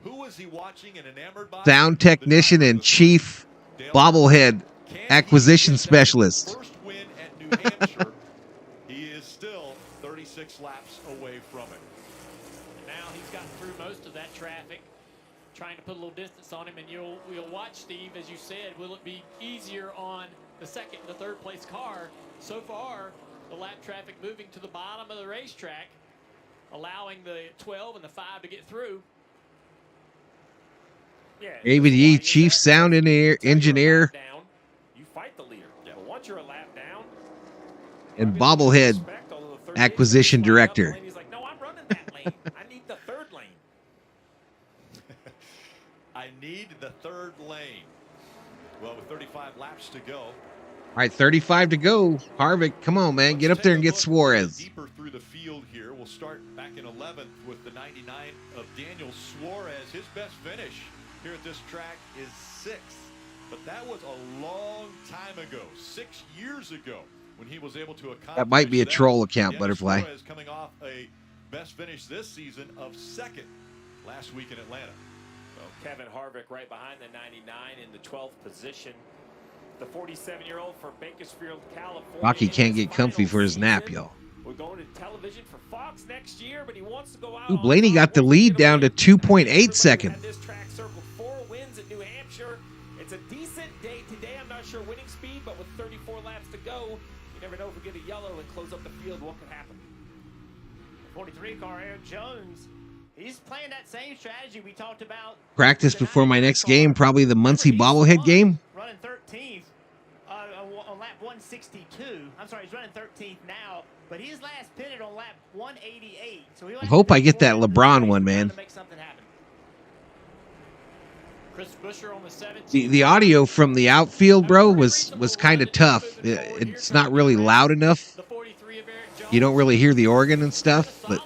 B: Who was he watching and enamored by?
A: Sound technician and chief bobblehead acquisition specialist.
B: First win at New Hampshire. He is still 36 laps away from it.
D: Now he's gotten through most of that traffic, trying to put a little distance on him, and you'll watch, Steve, as you said, will it be easier on the second and the third place car? So far, the lap traffic moving to the bottom of the racetrack, allowing the 12 and the 5 to get through.
C: Yeah,
A: David Yee, chief sound engineer
C: you fight the leader. Yeah. But once you're a lap down,
A: and bobblehead acquisition director.
C: He's like, no, I'm running that lane. I need the 3rd lane.
B: I need the 3rd lane. Well, with 35 laps to go.
A: All right, 35 to go. Harvick, come on, man. Get up there and get Suarez.
B: Deeper through the field here. We'll start back in 11th with the 99 of Daniel Suarez. His best finish here at this track is 6th. But that was a long time ago, 6 years ago, when he was able to accomplish
A: That might be a troll account,
B: Daniel
A: Butterfly.
B: Suarez coming off a best finish this season of 2nd last week in Atlanta.
C: Kevin Harvick right behind the 99 in the 12th position. The 47-year-old for Bakersfield, California.
A: Rocky can't get comfy for his nap, y'all.
C: We're going to television for Fox next year, but he wants to go out.
A: Ooh, Blaney got the lead down to 2.8 seconds.
C: This track circled 4 wins at New Hampshire. It's a decent day today. I'm not sure winning speed, but with 34 laps to go, you never know if we get a yellow and close up the field, what could happen.
E: 43 car Aaron Jones. He's playing that same strategy we talked about.
A: Practice before my next game, probably the Muncie bobblehead game.
E: Running 13th on lap 162. I'm sorry, he's running 13th now, but he's last pitted on lap 188. So
A: I hope I get that LeBron one, man.
E: To make something happen.
D: Chris Buescher on the 17th.
A: The audio from the outfield, bro, was kind of tough. It's not really loud enough. You don't really hear the organ and stuff, but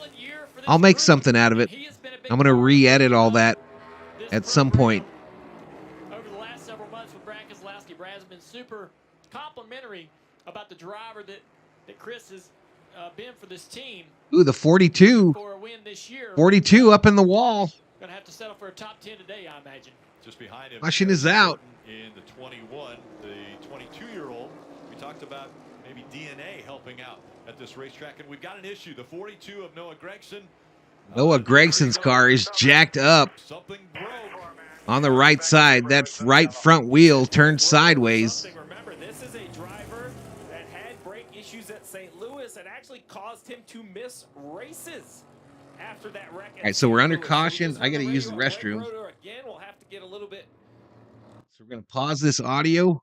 A: I'll make something out of it. I'm going to re-edit all that at some point.
D: Over the last several months with Brad Keselowski, Brad's been super complimentary about the driver that Chris has been for this team.
A: Ooh, the 42.
D: For a win this year.
A: 42 up in the wall.
D: Going to have to settle for a top 10 today, I imagine.
B: Just behind him.
A: Caution is out.
B: In the 21, the 22-year-old. We talked about maybe DNA helping out at this racetrack, and we've got an issue. The 42 of Noah Gragson.
A: Noah Gregson's car is jacked up on the right side. That right front wheel turned sideways.
C: Remember, this is a driver that had brake issues at St. Louis and actually caused him to miss races after that wreck.
A: All right, so we're under caution. I got to use the restroom.
C: Again, we'll have to get a little bit.
A: So we're going to pause this audio,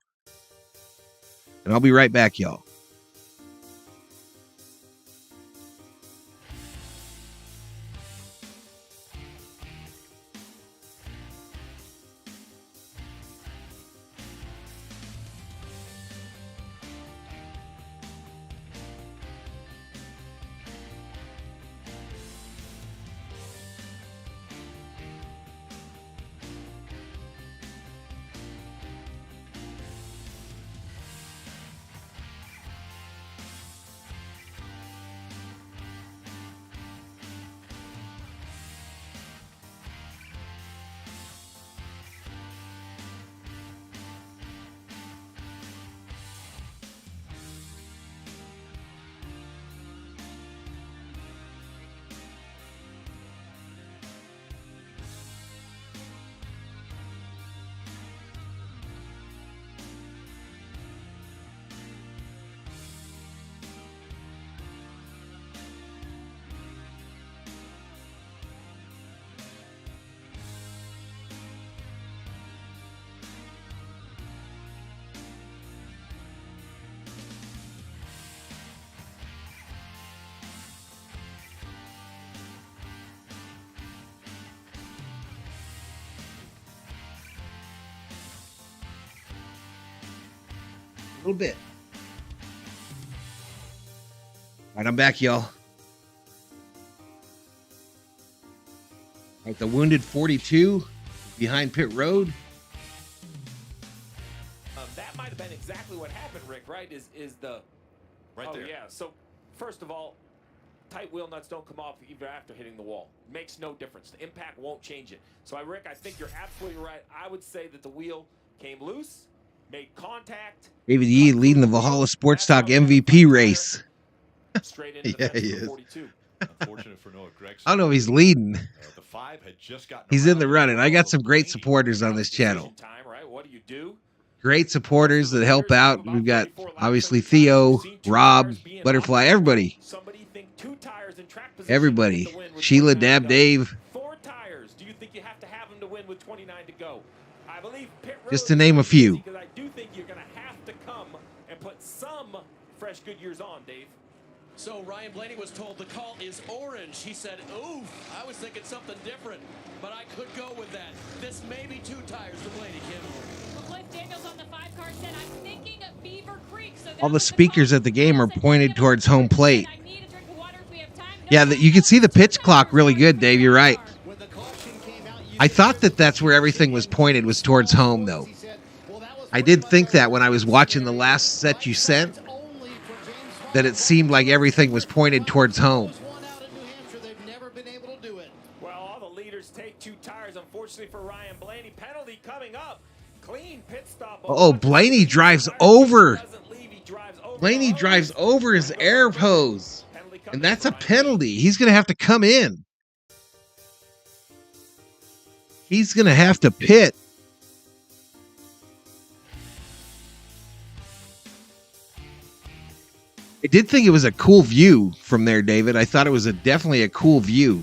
A: and I'll be right back, y'all. little bit. All right, I'm back, y'all. All right, the wounded 42 behind pit road.
C: That might have been exactly what happened, Rick, right? Is the...
B: Right there.
C: Yeah, so first of all, tight wheel nuts don't come off even after hitting the wall. Makes no difference. The impact won't change it. So, Rick, I think you're absolutely right. I would say that the wheel came loose, made contact.
A: David Yee leading the Valhalla Sports Talk MVP race.
C: Straight into
A: Yeah,
C: the
A: he
C: fence
A: is.
C: for 42.
B: Unfortunate for Noah Gregson.
A: I don't know if he's leading.
B: The 5 had just gotten
A: He's in the
B: around
A: running. I got some great
B: Blaney.
A: supporters on this channel.
C: Time, right? What do you do?
A: Great supporters that help out. We've got obviously Theo, Rob, Butterfly, everybody.
C: Somebody think 2 tires in track position.
A: Everybody.
C: to win with
A: Sheila,
C: 29
A: Dab,
C: to go.
A: Dave.
C: 4 tires. Do you think you have to have them to win with 29 to go? I believe pit road
A: Just to name a few.
C: because I do think you're going to have to come and put some fresh Goodyears on, Dave.
G: So Ryan Blaney was told the call is orange. He said, oof, I was thinking something different, but I could go with that. This may be 2 tires for Blaney, Kim.
F: Cliff Daniels on the 5 car said, I'm thinking of Beaver Creek. So
A: All the speakers at the game are pointed towards home plate.
F: I need a drink of water if we have time.
A: Yeah, you can see the pitch clock really good, Dave. You're right. I thought that's where everything was pointed, was towards home, though. I did think that when I was watching the last set you sent, that it seemed like everything was pointed towards home.
C: Well, all the leaders take 2 tires, unfortunately for Ryan Blaney. Penalty coming up. Clean pit stop.
A: Oh, Blaney drives over. Blaney drives over his air hose. And that's a penalty. He's going to have to come in. He's going to have to pit. I did think it was a cool view from there, David. I thought it was definitely a cool view.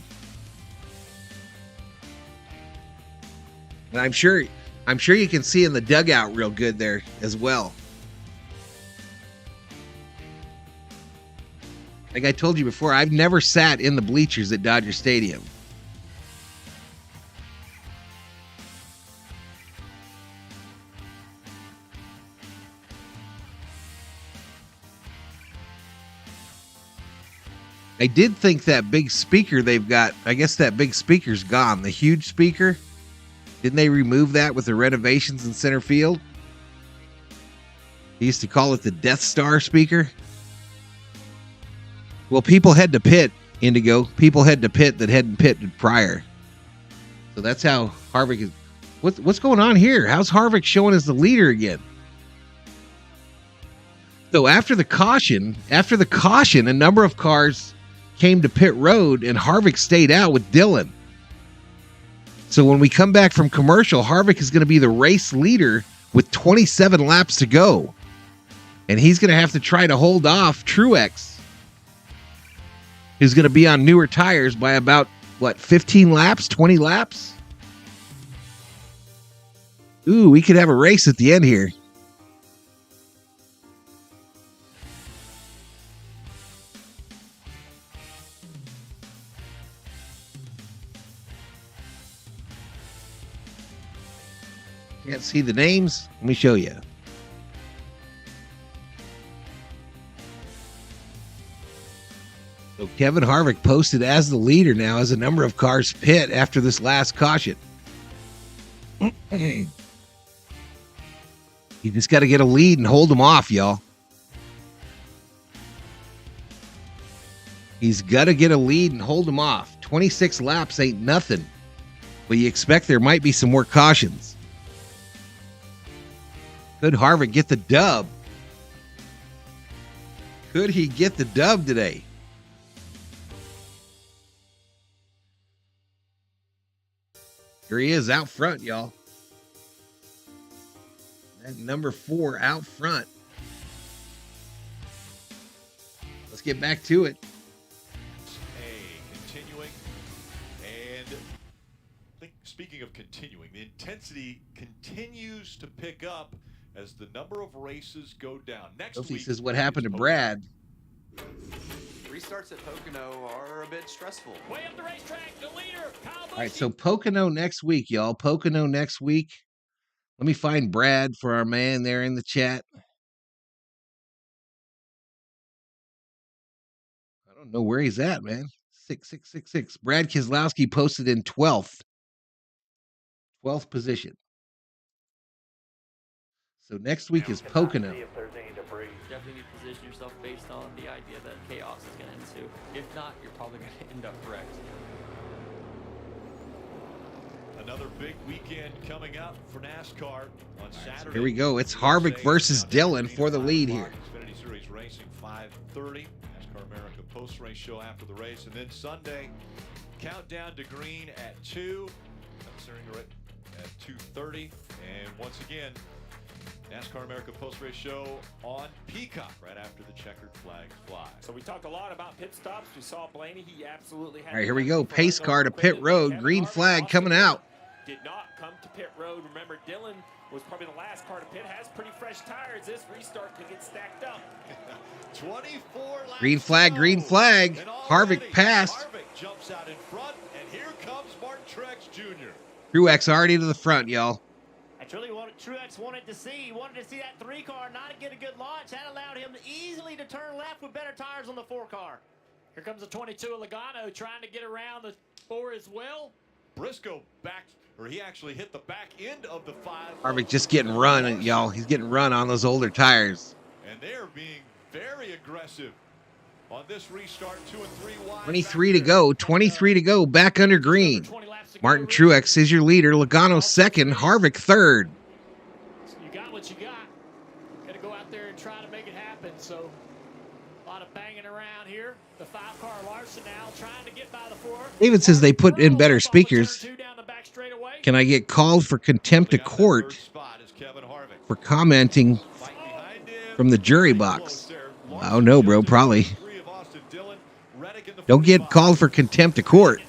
A: And I'm sure you can see in the dugout real good there as well. Like I told you before, I've never sat in the bleachers at Dodger Stadium. I did think that big speaker they've got, I guess that big speaker's gone. The huge speaker. Didn't they remove that with the renovations in center field? They used to call it the Death Star speaker. Well, people had to pit, Indigo. People had to pit that hadn't pitted prior. So that's how Harvick is. What's going on here? How's Harvick showing as the leader again? So after the caution, a number of cars came to pit road and Harvick stayed out with Dillon. So when we come back from commercial, Harvick is going to be the race leader with 27 laps to go. And he's going to have to try to hold off Truex, who's going to be on newer tires by about, 15 laps, 20 laps? Ooh, we could have a race at the end here. Can't see the names? Let me show you. So Kevin Harvick posted as the leader now as a number of cars pit after this last caution. You just got to get a lead and hold them off, y'all. He's got to get a lead and hold them off. 26 laps ain't nothing. But you expect there might be some more cautions. Could Harvick get the dub? Could he get the dub today? Here he is out front, y'all. That number 4 out front. Let's get back to it.
B: Continuing, and I think speaking of continuing, the intensity continues to pick up as the number of races go down. Next
A: Sophie
B: week
A: says, what happened to
B: is
A: Brad?
M: Restarts at Pocono are a bit stressful.
C: Way up the racetrack, the leader, Kyle Busch.
A: All right, so Pocono next week, y'all. Pocono next week. Let me find Brad for our man there in the chat. don't know where he's at, man. 6. Brad Keselowski posted in 12th. 12th position. So next week is Pocono.
L: See if there's any debris.
M: Definitely need to position yourself based on the idea that chaos is going to ensue. If not, you're probably going to end up wrecked.
B: Another big weekend coming up for NASCAR on Saturday.
A: Here we go. It's Harvick versus Dillon for the lead here.
B: Xfinity Series Racing 5:30. NASCAR America post-race show after the race. And then Sunday, countdown to green at 2. At 2:30. And once again, NASCAR America post-race show on Peacock right after the checkered flags fly.
C: So we talked a lot about pit stops. We saw Blaney. He absolutely had.
A: All right, here we go. Pace car to pit road. Green flag coming out.
C: Did not come to pit road. Remember, Dillon was probably the last car to pit. Has pretty fresh tires. This restart could get stacked up.
B: 24 laps.
A: Green flag, green flag. Harvick passed.
B: Harvick jumps out in front, and here comes Martin Truex Jr.
A: Truex already to the front, y'all.
E: That's really what Truex wanted to see. He wanted to see that 3 car not get a good launch. That allowed him easily to turn left with better tires on the 4 car.
D: Here comes the 22 Logano trying to get around the 4 as well.
B: Briscoe he actually hit the back end of the 5.
A: Harvick just getting run, y'all. He's getting run on those older tires.
B: And they're being very aggressive on this restart. 2 and 3 wide.
A: 23 to go. 23 to go. Back under green. Martin Truex is your leader. Logano second. Harvick third.
D: You got what you got. Got to go out there and try to make it happen. So a lot of banging around here. The 5-car Larson now trying to get by the 4.
A: David says they put in better speakers. Can I get called for contempt of court for commenting from the jury box? Oh, no, bro, probably. Don't get called for contempt of court.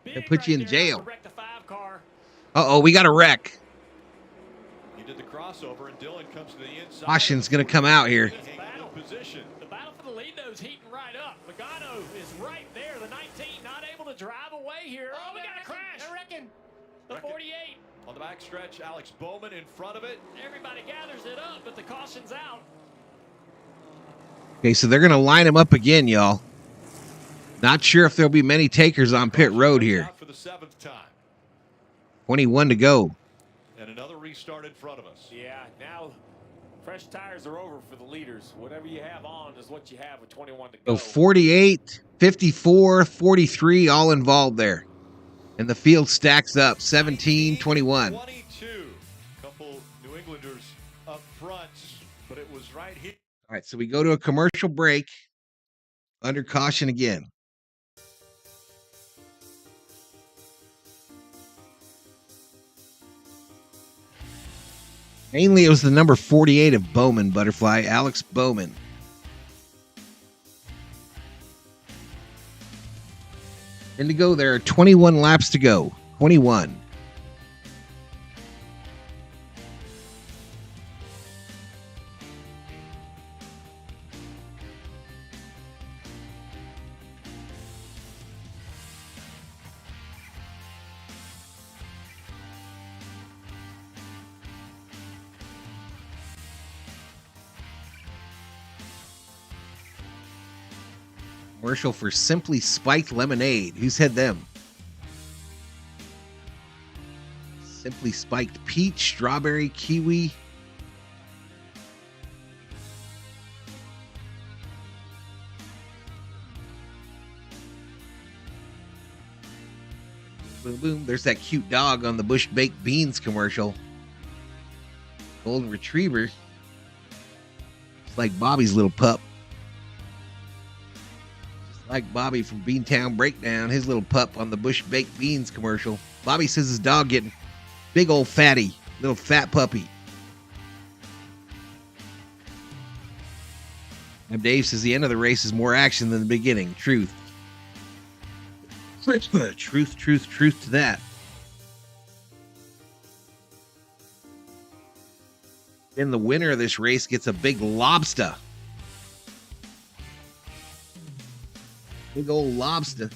A: They'll put you in jail. Uh-oh, we got a wreck.
B: He did the crossover, and Dillon comes to the inside.
A: Caution's going to come out here.
D: The battle for the lead nose heating right up. Logano is right there. The 19 not able to drive away here. Oh, we got a crash.
E: I reckon.
D: The 48.
B: On the backstretch, Alex Bowman in front of it.
D: Everybody gathers it up, but the caution's out.
A: Okay, so they're going to line him up again, y'all. Not sure if there'll be many takers on pit road here.
B: For the 7th time.
A: 21 to go.
B: And another restart in front of us.
C: Yeah, now fresh tires are over for the leaders. Whatever you have on is what you have with 21 to go.
A: So 48, 54, 43, all involved there. And the field stacks up, 17, 21.
B: 22. Couple New Englanders up front, but it was right here.
A: All right, so we go to a commercial break. Under caution again. Mainly, it was the number 48 of Bowman, Butterfly, Alex Bowman. And to go, there are 21 laps to go. 21. Commercial for Simply Spiked Lemonade. Who's had them? Simply Spiked Peach, Strawberry, Kiwi. Boom, boom. There's that cute dog on the Bush Baked Beans commercial. Golden Retriever. It's like Bobby's little pup. Like Bobby from Beantown Breakdown, his little pup on the Bush Baked Beans commercial. Bobby says his dog getting big old fatty, little fat puppy. And Dave says the end of the race is more action than the beginning. Truth. Truth to that. Then the winner of this race gets a big lobster. Big old lobster.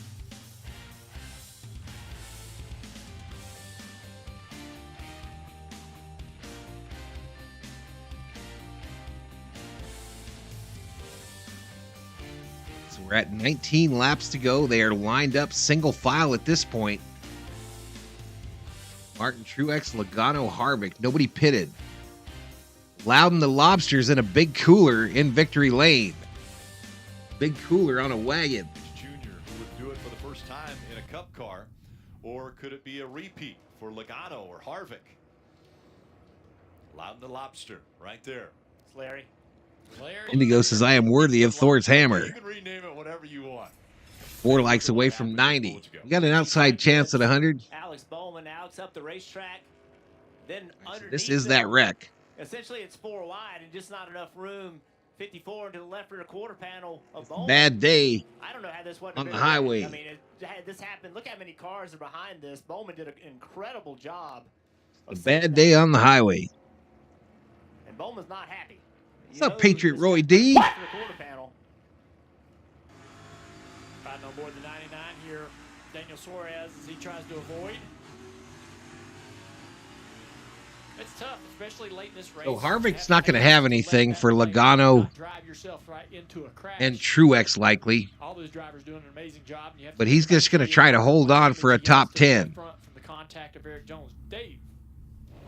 A: So we're at 19 laps to go. They are lined up single file at this point. Martin Truex, Logano, Harvick. Nobody pitted. Loudon the Lobster's in a big cooler in victory lane. Big cooler on a wagon.
B: Junior, who would do it for the first time in a Cup car, or could it be a repeat for Logano or Harvick? Loudon the Lobster, right there.
E: It's Larry.
A: Indigo says, I am worthy of Thor's hammer.
B: You can rename it whatever you want.
A: 4 likes away from 90. We got an outside chance at 100.
E: Alex Bowman now up the racetrack. Then underneath
A: This is that wreck.
E: Essentially, it's 4 wide and just not enough room. 54 to the left rear quarter panel of Bowman.
A: Bad day
E: I don't know how this wasn't
A: on
E: a
A: the
E: bit of
A: highway.
E: I mean, this happened. Look how many cars are behind this. Bowman did an incredible job.
A: A bad day on the highway.
E: And Bowman's not happy.
A: What's up, Patriot Roy D?
E: Riding
C: on board the 99 here, Daniel Suarez, as he tries to avoid. It's tough, especially late in this race.
A: So Harvick's not going to have anything for Logano and Truex likely.
C: All those drivers doing an amazing job.
A: But he's just going to try to hold on for a top 10.
C: From the contact of Eric Jones. Dave.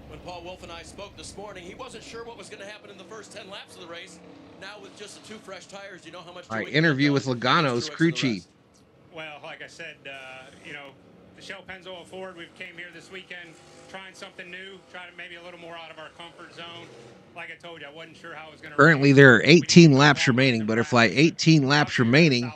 G: When Paul Wolf and I spoke this morning, he wasn't sure what was going to happen in the first 10 laps of the race. Now with just the 2 fresh tires, you know how much.
A: All right, interview with Logano's crew chief.
J: Well, like I said, you know, the Shell Pennzoil Ford, we came here this weekend trying something new, trying to maybe a little more out of our comfort zone. Like I told you, I wasn't sure how it was going to.
A: Currently, there are 18 laps remaining. Butterfly, 18 laps remaining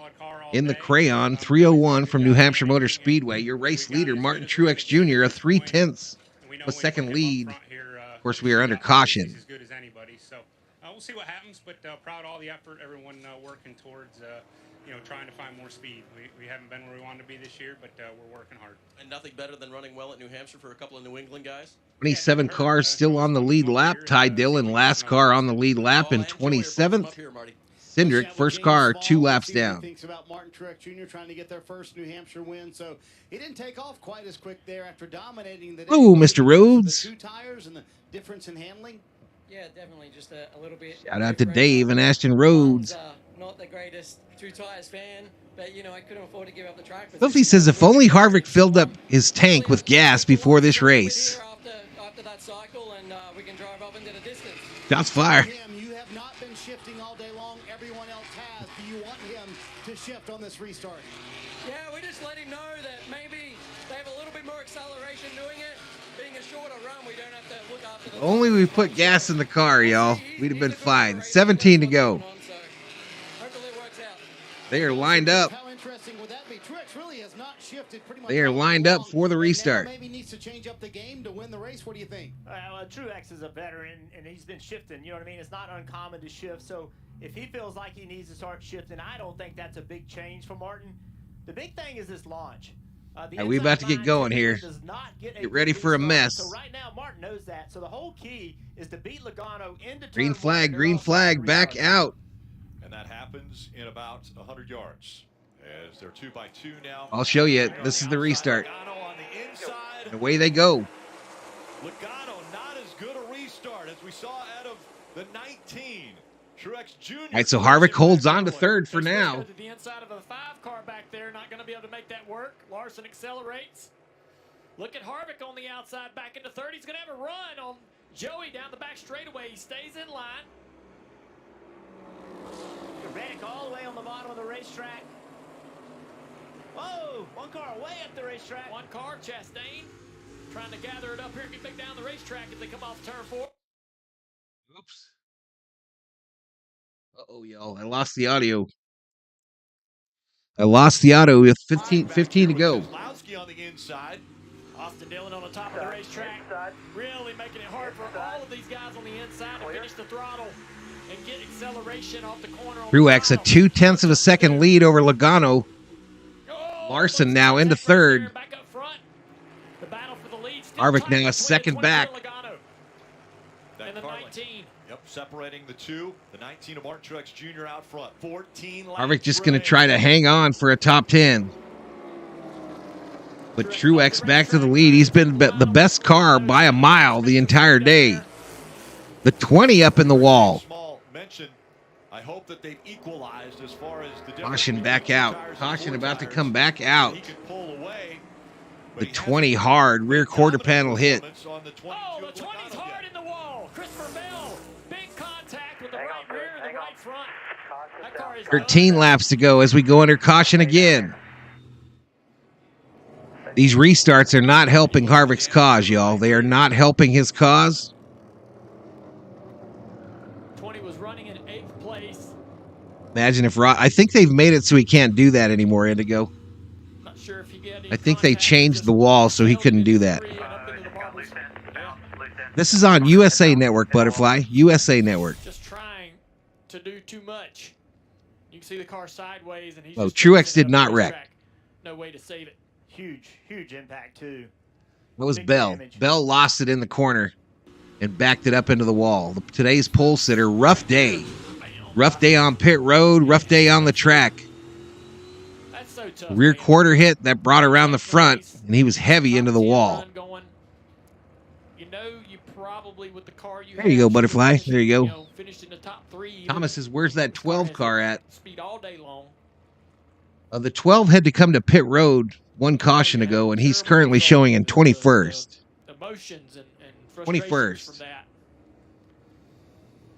A: in the Crayon. 301 from New Hampshire Motor Speedway. Your race leader, Martin Truex Jr., a 3/10 of a second lead. Of course, we are under caution.
J: As good as anybody, so we'll see what happens. But proud of all the effort, everyone working towards. You know, trying to find more speed. We haven't been where we wanted to be this year, but we're working hard.
G: And nothing better than running well at New Hampshire for a couple of New England guys.
A: 27 cars still on the lead lap. Ty Dillon, last car on the lead lap in 27th. Cindric, first car, 2 laps down.
H: Thinks about Martin Truex Jr. trying to get their first New Hampshire win, so he didn't take off quite as quick there after dominating the day.
A: Ooh, Mr. Rhodes.
H: The 2 tires and the difference in handling.
N: Yeah, definitely, just a little bit.
A: Shout out to Dave and Ashton Rhodes.
N: Not the greatest 2 tires fan, but you know I couldn't afford to give up the track.
A: Filthy says if only Harvick filled up his tank with gas before this race.
N: After that cycle, and we can drive up into the distance.
A: Shots fired.
H: You have not been shifting all day long. Everyone else has. Do you want him to shift on this restart?
N: Yeah, we just let him know that maybe they have a little bit more acceleration doing it. Being a shorter run, we don't have to look after the.
A: Only we put gas in the car, y'all. We'd have been fine. 17 to go. They are lined up.
H: How interesting would that be? Truex really has not shifted pretty much.
A: They are lined up for the restart.
H: Maybe needs to change up the game to win the race. What do you think?
E: Well, Truex is a veteran, and he's been shifting. You know what I mean? It's not uncommon to shift. So if he feels like he needs to start shifting, I don't think that's a big change for Martin. The big thing is this launch.
A: We about to get going here. Get ready for a mess.
E: So right now, Martin knows that. So the whole key is to beat Logano into
A: green flag, back out.
B: And that happens in about 100 yards. As they're 2x2 now.
A: I'll show you. This is the restart. And away they go.
B: Logano, not as good a restart as we saw out of the 19. Truex Jr.
A: All right, so Harvick holds on to third for now.
C: To the inside of the 5 car back there, not going to be able to make that work. Larson accelerates. Look at Harvick on the outside, back into third. He's going to have a run on Joey down the back straightaway. He stays in line.
E: Reddick all the way on the bottom of the racetrack. Whoa, 1 car way up the racetrack.
C: 1 car, Chastain, trying to gather it up here and get back down the racetrack as they come off turn 4.
A: Oops. Uh-oh, y'all. I lost the audio. With 15 to go.
B: Lowski on the inside.
C: Austin Dillon on the top of the racetrack. Really making it hard for all of these guys on the inside to finish the throttle and get acceleration off the corner.
A: Truex, a 0.2 of a second lead over Logano. Larson now into third.
C: Back up front. The battle for the lead.
A: Harvick now a second back.
C: And the 19.
B: Yep, separating the 2. The 19 of Martin Truex Jr. out front. 14 laps.
A: Harvick just going to try to hang on for a top 10. But Truex back to the lead. He's been the best car by a mile the entire day. The 20 up in the wall.
B: Small mention, I hope that they've equalized as far as the
A: Caution back out. Caution about to come back out.
B: He could pull away.
A: The 20 hard rear quarter panel hit.
C: Oh, the 20's hard in the wall. Christopher Bell, big contact with the right rear and the right front. That car is
A: 13 laps to go as we go under caution again. These restarts are not helping Harvick's cause, y'all. They are not helping his cause.
C: 20 was running in 8th place.
A: Imagine if I think they've made it so he can't do that anymore, Indigo.
C: Not sure if you get
A: I think they changed the wall so he couldn't do that. This is on USA Network, Butterfly. USA Network.
C: Just trying to do too much. You can see the car sideways, and he's
A: Oh,
C: just
A: Truex did
C: up
A: not
C: the
A: wreck.
C: track. No way to save it.
E: Huge impact, too.
A: That was
E: Big
A: Bell.
E: damage.
A: Bell lost it in the corner and backed it up into the wall. Today's pole sitter, rough day. Rough day on pit road, rough day on the track.
C: That's so tough.
A: Rear
C: man.
A: quarter hit that brought around the front, and he was heavy into the wall.
C: You know, you probably with the car you
A: There you go, Butterfly. There you go.
C: Finished in the top 3.
A: Thomas says, where's that 12 car at?
C: Speed all day long.
A: The 12 had to come to pit road one caution ago, and he's currently showing in 21st.
C: Emotions and frustrations
A: 21st.
C: from that.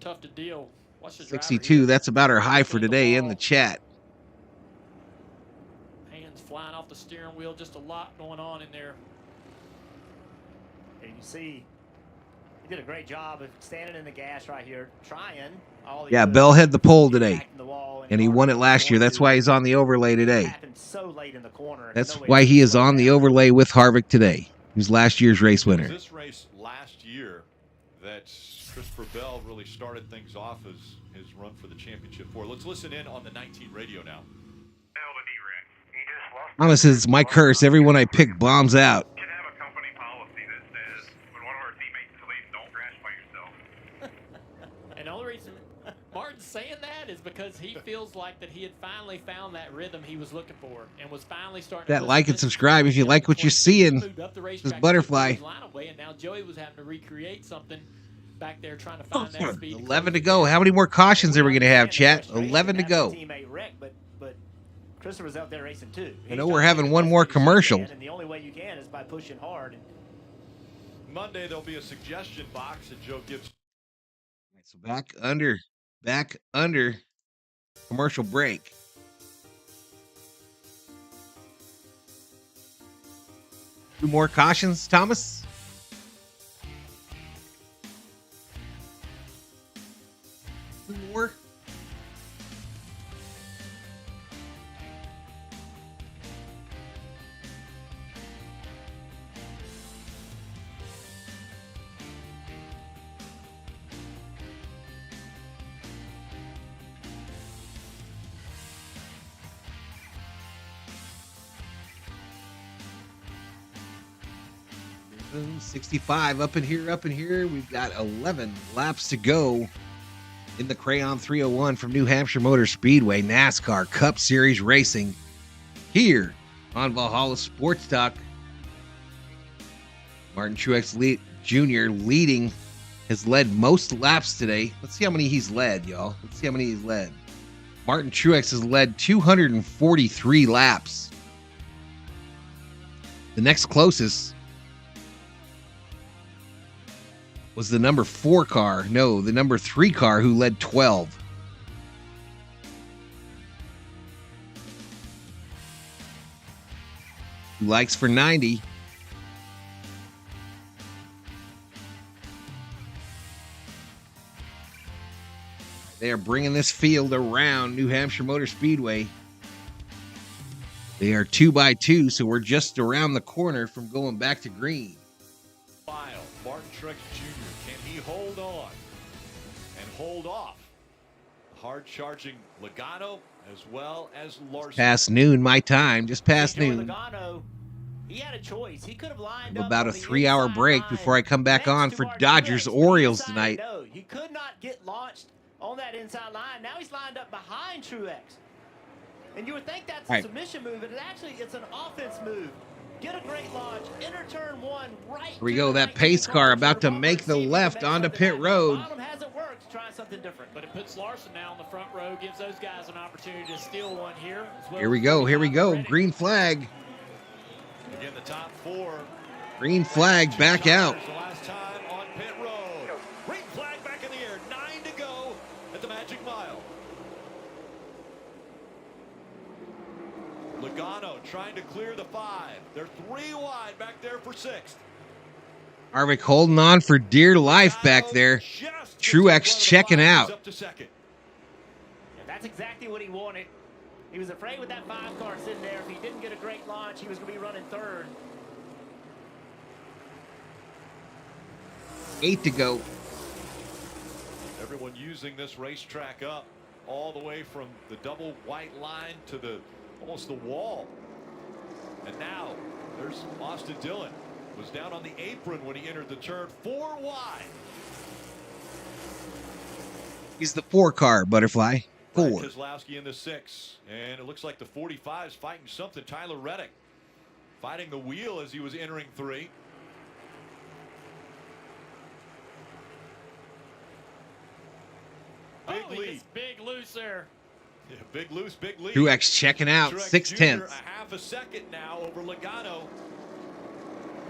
C: Tough to deal. Watch the driver
A: 62,
C: here.
A: that's about our high for today in the chat.
C: Hands flying off the steering wheel. Just a lot going on in there.
E: And you see, he did a great job of standing in the gas right here, trying all he
A: Yeah,
E: could.
A: Bell had the pole today,
E: Back in the wall,
A: and he won it last year. That's why he's on the overlay today.
E: happened so late in the corner.
A: That's
E: No way
A: why
E: to
A: he is
E: slow
A: on the
E: down.
A: overlay with Harvick today. He was last year's race winner.
B: This race last year that Christopher Bell really started things off as his run for the championship for. Let's listen in on the 19 radio now.
A: Thomas says, it's my curse. Everyone I pick bombs out.
I: Can have a company policy that says when one of our teammates leaves, don't crash by yourself.
C: And the only reason Martin's saying that is because he feels like that he had finally found that rhythm he was looking for and was finally starting
A: That
C: to
A: like and subscribe if you like what you're seeing. This Butterfly.
C: Away, and now Joey was having to recreate something back there trying to find that speed.
A: 11 to go. How many more cautions are we going to have, chat? 11 to go.
E: Teammate wreck, but Christopher's out there racing too.
A: I know we're having one more commercial.
E: And the only way you can is by pushing hard.
B: Monday there'll be a suggestion box at Joe Gibbs.
A: So back under commercial break. Two more cautions, Thomas? Two more? Boom, 65 up in here. We've got 11 laps to go in the Crayon 301 from New Hampshire Motor Speedway, NASCAR Cup Series Racing here on Valhalla Sports Talk. Martin Truex Jr. leading, has led most laps today. Let's see how many he's led, y'all. Let's see how many he's led. Martin Truex has led 243 laps. The next closest was the number 4 car. No, the number 3 car who led 12. Likes for 90. They are bringing this field around New Hampshire Motor Speedway. They are 2x2, so we're just around the corner from going back to green.
B: Martin Truex Jr. Can he hold on and hold off hard-charging Logano as well as Larson?
A: Past noon, my time. Just past noon.
E: Logano, he had a choice. He could have lined
A: I'm
E: up
A: about a
E: on the
A: 3-hour
E: inside
A: break
E: line
A: before I come back
E: next
A: on
E: to
A: for
E: Martin
A: Dodgers
E: Truex.
A: Orioles
E: Inside,
A: tonight.
E: No, he could not get launched on that inside line. Now he's lined up behind Truex. And you would think that's
A: Right.
E: a submission move, but it's an offense move. Get a great launch, enter turn 1, right.
A: Here we go. That pace car about to make the left onto pit road.
E: Bottom hasn't worked. to try something different.
D: But it puts Larson now in the front row, gives those guys an opportunity to steal one here. As well.
A: Here we go. Here we go. Green flag.
B: Again, the top four.
A: Green flag back out.
B: The last time on pit road. Green flag back in the air. 9 to go at the Magic Mile. Logano trying to clear the 5. They're 3 wide back there for 6th.
A: Harvick holding on for dear life back there. Truex checking out.
B: Up to second.
E: Yeah, that's exactly what he wanted. He was afraid with that 5 car sitting there. If he didn't get a great launch, he was going to be running 3rd.
A: 8 to go.
B: Everyone using this racetrack up all the way from the double white line to the almost the wall. And now there's Austin Dillon. Was down on the apron when he entered the turn. 4 wide.
A: He's the 4 car, Butterfly. 4.
B: Keselowski in the 6. And it looks like the 45 is fighting something. Tyler Reddick fighting the wheel as he was entering 3. Big lead.
D: Big loose there.
B: Yeah, big loose, big lead.
A: Truex checking out.
B: Truex
A: 6/10.
B: Jr. a half a second now over Logano.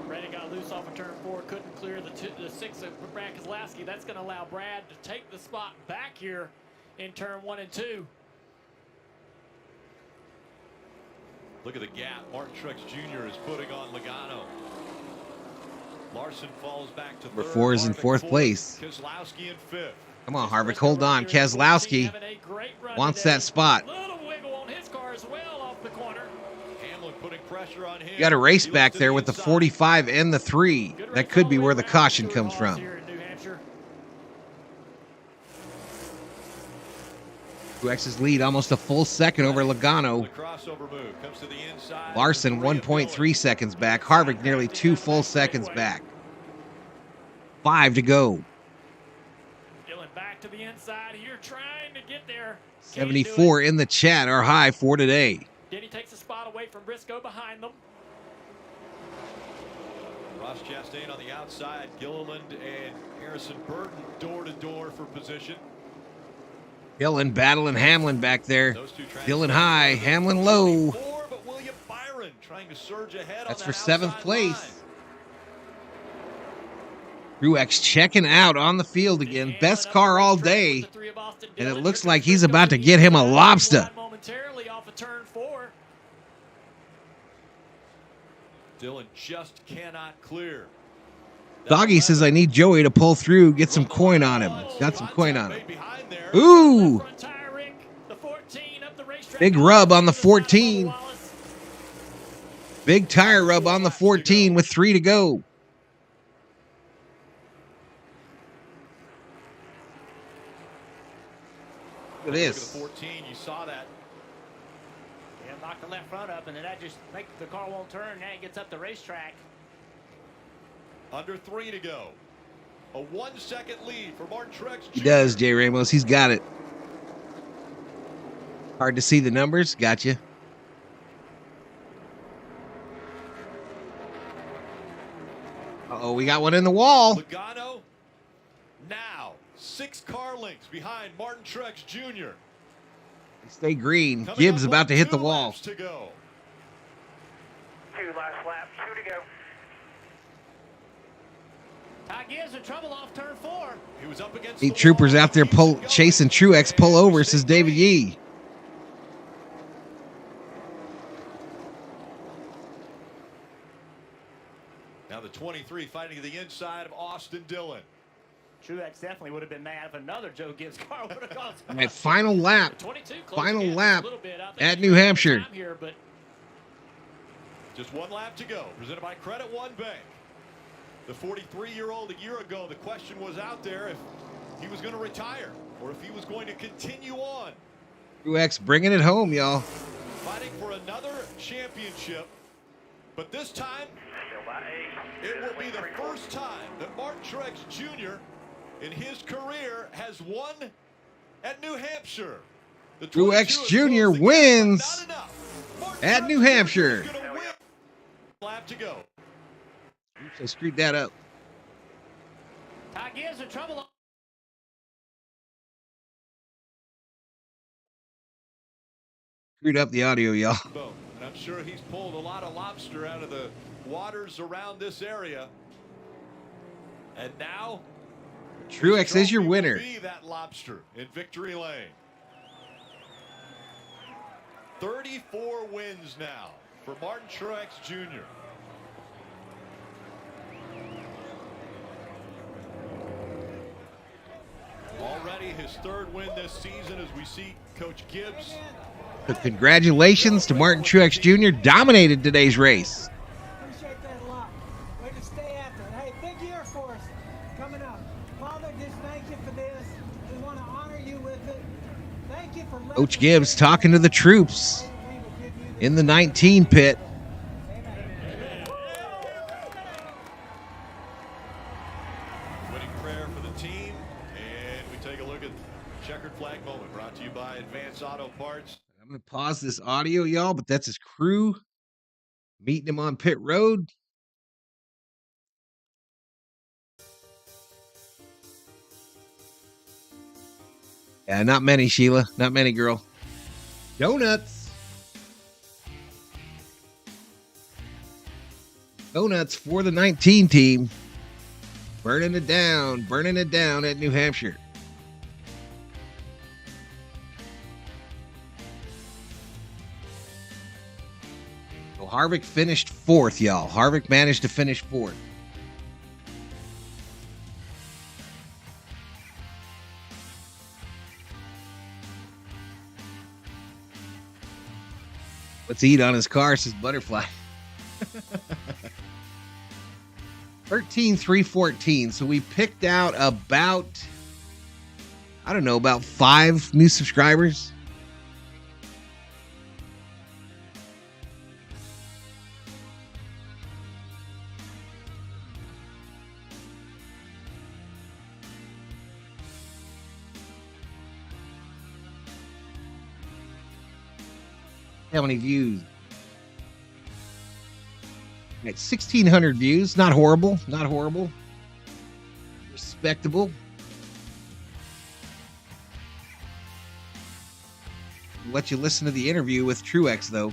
D: Brady got loose off of turn 4, couldn't clear the 6 of Brad Keselowski. That's going to allow Brad to take the spot back here in turn 1 and 2.
B: Look at the gap Martin Truex Jr. is putting on Logano. Larson falls back to
A: Number
B: 3rd.
A: 4 is in 4th place.
B: Keselowski in 5th.
A: Come on, Harvick, hold on. Keselowski wants that spot.
D: Little wiggle on his car as well off the corner.
B: Hamlin putting pressure on him.
A: You got a race back there with the 45 and the 3. That could be where the caution comes from. Truex's lead almost a full second over Logano.
B: The crossover move comes to the inside.
A: Larson 1.3 seconds back. Harvick nearly 2 full seconds back. 5 to go.
D: Dillon back to the inside here, trying to get there.
A: 74 in the chat, our high for today.
D: Denny takes a spot away from Briscoe behind them.
B: Ross Chastain on the outside. Gilliland and Harrison Burton door to door for position.
A: Dillon battling Hamlin back there. Dillon high, Hamlin low.
B: But William Byron trying to surge ahead.
A: That's for 7th place. Truex checking out on the field again. Best car all day. And it looks like he's about to get him a lobster.
D: Momentarily off of turn 4.
B: Dillon just cannot clear.
A: Doggy says I need Joey to pull through, get some coin on him. Got some coin on him. Ooh! Big rub on the 14. Big tire rub on the 14 with 3 to go. Look at this.
B: Look at the 14, you saw that.
E: Yeah, knock the left front up, and then that just makes the car won't turn. Now it gets up the racetrack.
B: Under 3 to go. A 1-second lead for Martin Truex Jr.
A: He does, Jay Ramos. He's got it. Hard to see the numbers. Gotcha. Uh-oh, we got one in the wall.
B: Logano now 6 car lengths behind Martin Truex Jr.
A: Stay green. Gibbs about to hit the wall.
B: To go.
L: 2 last lap, 2 to go.
E: Ty Gibbs in trouble off turn 4.
B: He was up against
A: Eight troopers out there chasing Truex. Pull over, says David Yee.
B: Now the 23 fighting to the inside of Austin Dillon.
E: Truex definitely would have been mad if another Joe Gibbs car would have gone.
A: All right, final lap. Final lap at New Hampshire.
B: Just 1 lap to go. Presented by Credit One Bank. The 43-year-old a year ago, the question was out there if he was going to retire or if he was going to continue on.
A: Truex bringing it home, y'all.
B: Fighting for another championship, but this time it will be the first time that Martin Truex Jr. in his career has won at New Hampshire. The
A: Truex Jr. wins at New Hampshire.
B: Lap to go.
A: Oops, I screwed that up.
E: Ty Gibbs in trouble
A: Screwed up the audio, y'all.
B: Boat. And I'm sure he's pulled a lot of lobster out of the waters around this area. And now
A: Truex is your winner.
B: Be that lobster in victory lane. 34 wins now for Martin Truex Jr. Already his third win this season as we see Coach Gibbs.
A: So congratulations to Martin Truex Jr. Dominated today's race.
O: Appreciate that a lot. Way to stay after it. Hey, big year for us coming up. Father, just thank you for this. We want to honor you with it. Thank you for
A: Coach Gibbs talking to the troops in the 19 pit.
B: Winning prayer for the team. And we take a look at checkered flag moment brought to you by Advance Auto Parts.
A: I'm going to pause this audio, y'all, but that's his crew meeting him on pit road. Yeah, not many, Sheila. Not many, girl. Donuts. Donuts for the 19 team. Burning it down at New Hampshire. So Harvick finished fourth, y'all. Harvick managed to finish fourth. Let's eat on his car, says Butterfly. 13,314. So we picked out about, I don't know, about 5 new subscribers. How many views? At 1,600 views. Not horrible. Not horrible. Respectable. I'll let you listen to the interview with Truex, though.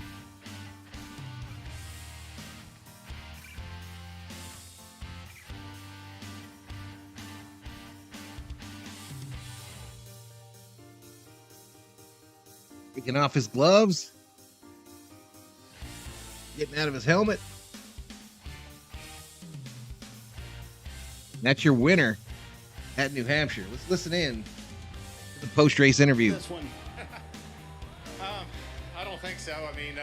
A: Taking off his gloves. Getting out of his helmet. That's your winner at New Hampshire. Let's listen in to the post-race interview.
P: This one. I don't think so. I mean,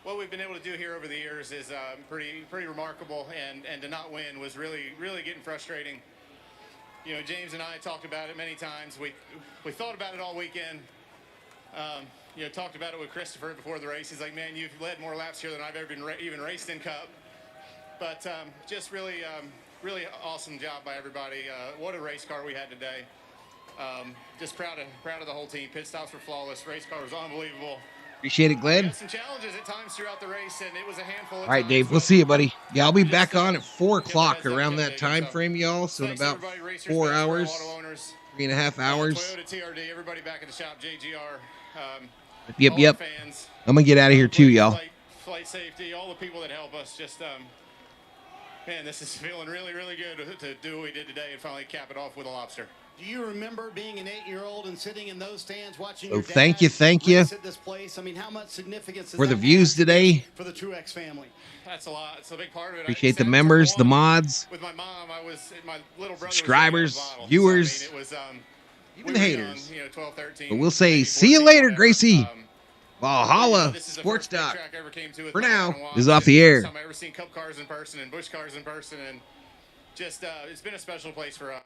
P: what we've been able to do here over the years is pretty remarkable, and to not win was really getting frustrating. You know, James and I talked about it many times. We thought about it all weekend. You know, talked about it with Christopher before the race. He's like, man, you've led more laps here than I've ever been even raced in Cup. But just really awesome job by everybody. What a race car we had today. Just proud of the whole team. Pit stops were flawless. Race car was unbelievable.
A: Appreciate it, Glenn.
P: We had some challenges at times throughout the race, and it was a handful of
A: All right,
P: times,
A: Dave, we'll see you, buddy. Yeah, I'll be back on at 4 o'clock around that time frame, y'all. So in about 4 hours, 3.5 hours.
P: Toyota TRD, everybody back at the shop, JGR.
A: Yep.
P: Fans,
A: I'm going to get out of here too, y'all.
P: Flight safety, all the people that help us. Just, man, this is feeling really good to do what we did today and finally cap it off with a lobster.
H: Do you remember being an 8-year-old and sitting in those stands watching
A: So
H: your dad
A: thank you
H: race at this place? I mean, how much significance
A: for the views today.
H: For the Truex family.
P: That's a lot. It's a big part of it.
A: Appreciate the members, the mods,
P: with my mom, my little brother
A: subscribers, viewers,
P: so, I mean, it was,
A: even the haters.
P: Young, you know, 12, 13,
A: But we'll say, see you later, Gracie. Valhalla Sports Talk. For now, this is off the air.
P: I've ever seen Cup cars in person and Busch cars in person, and just it's been a special place for us.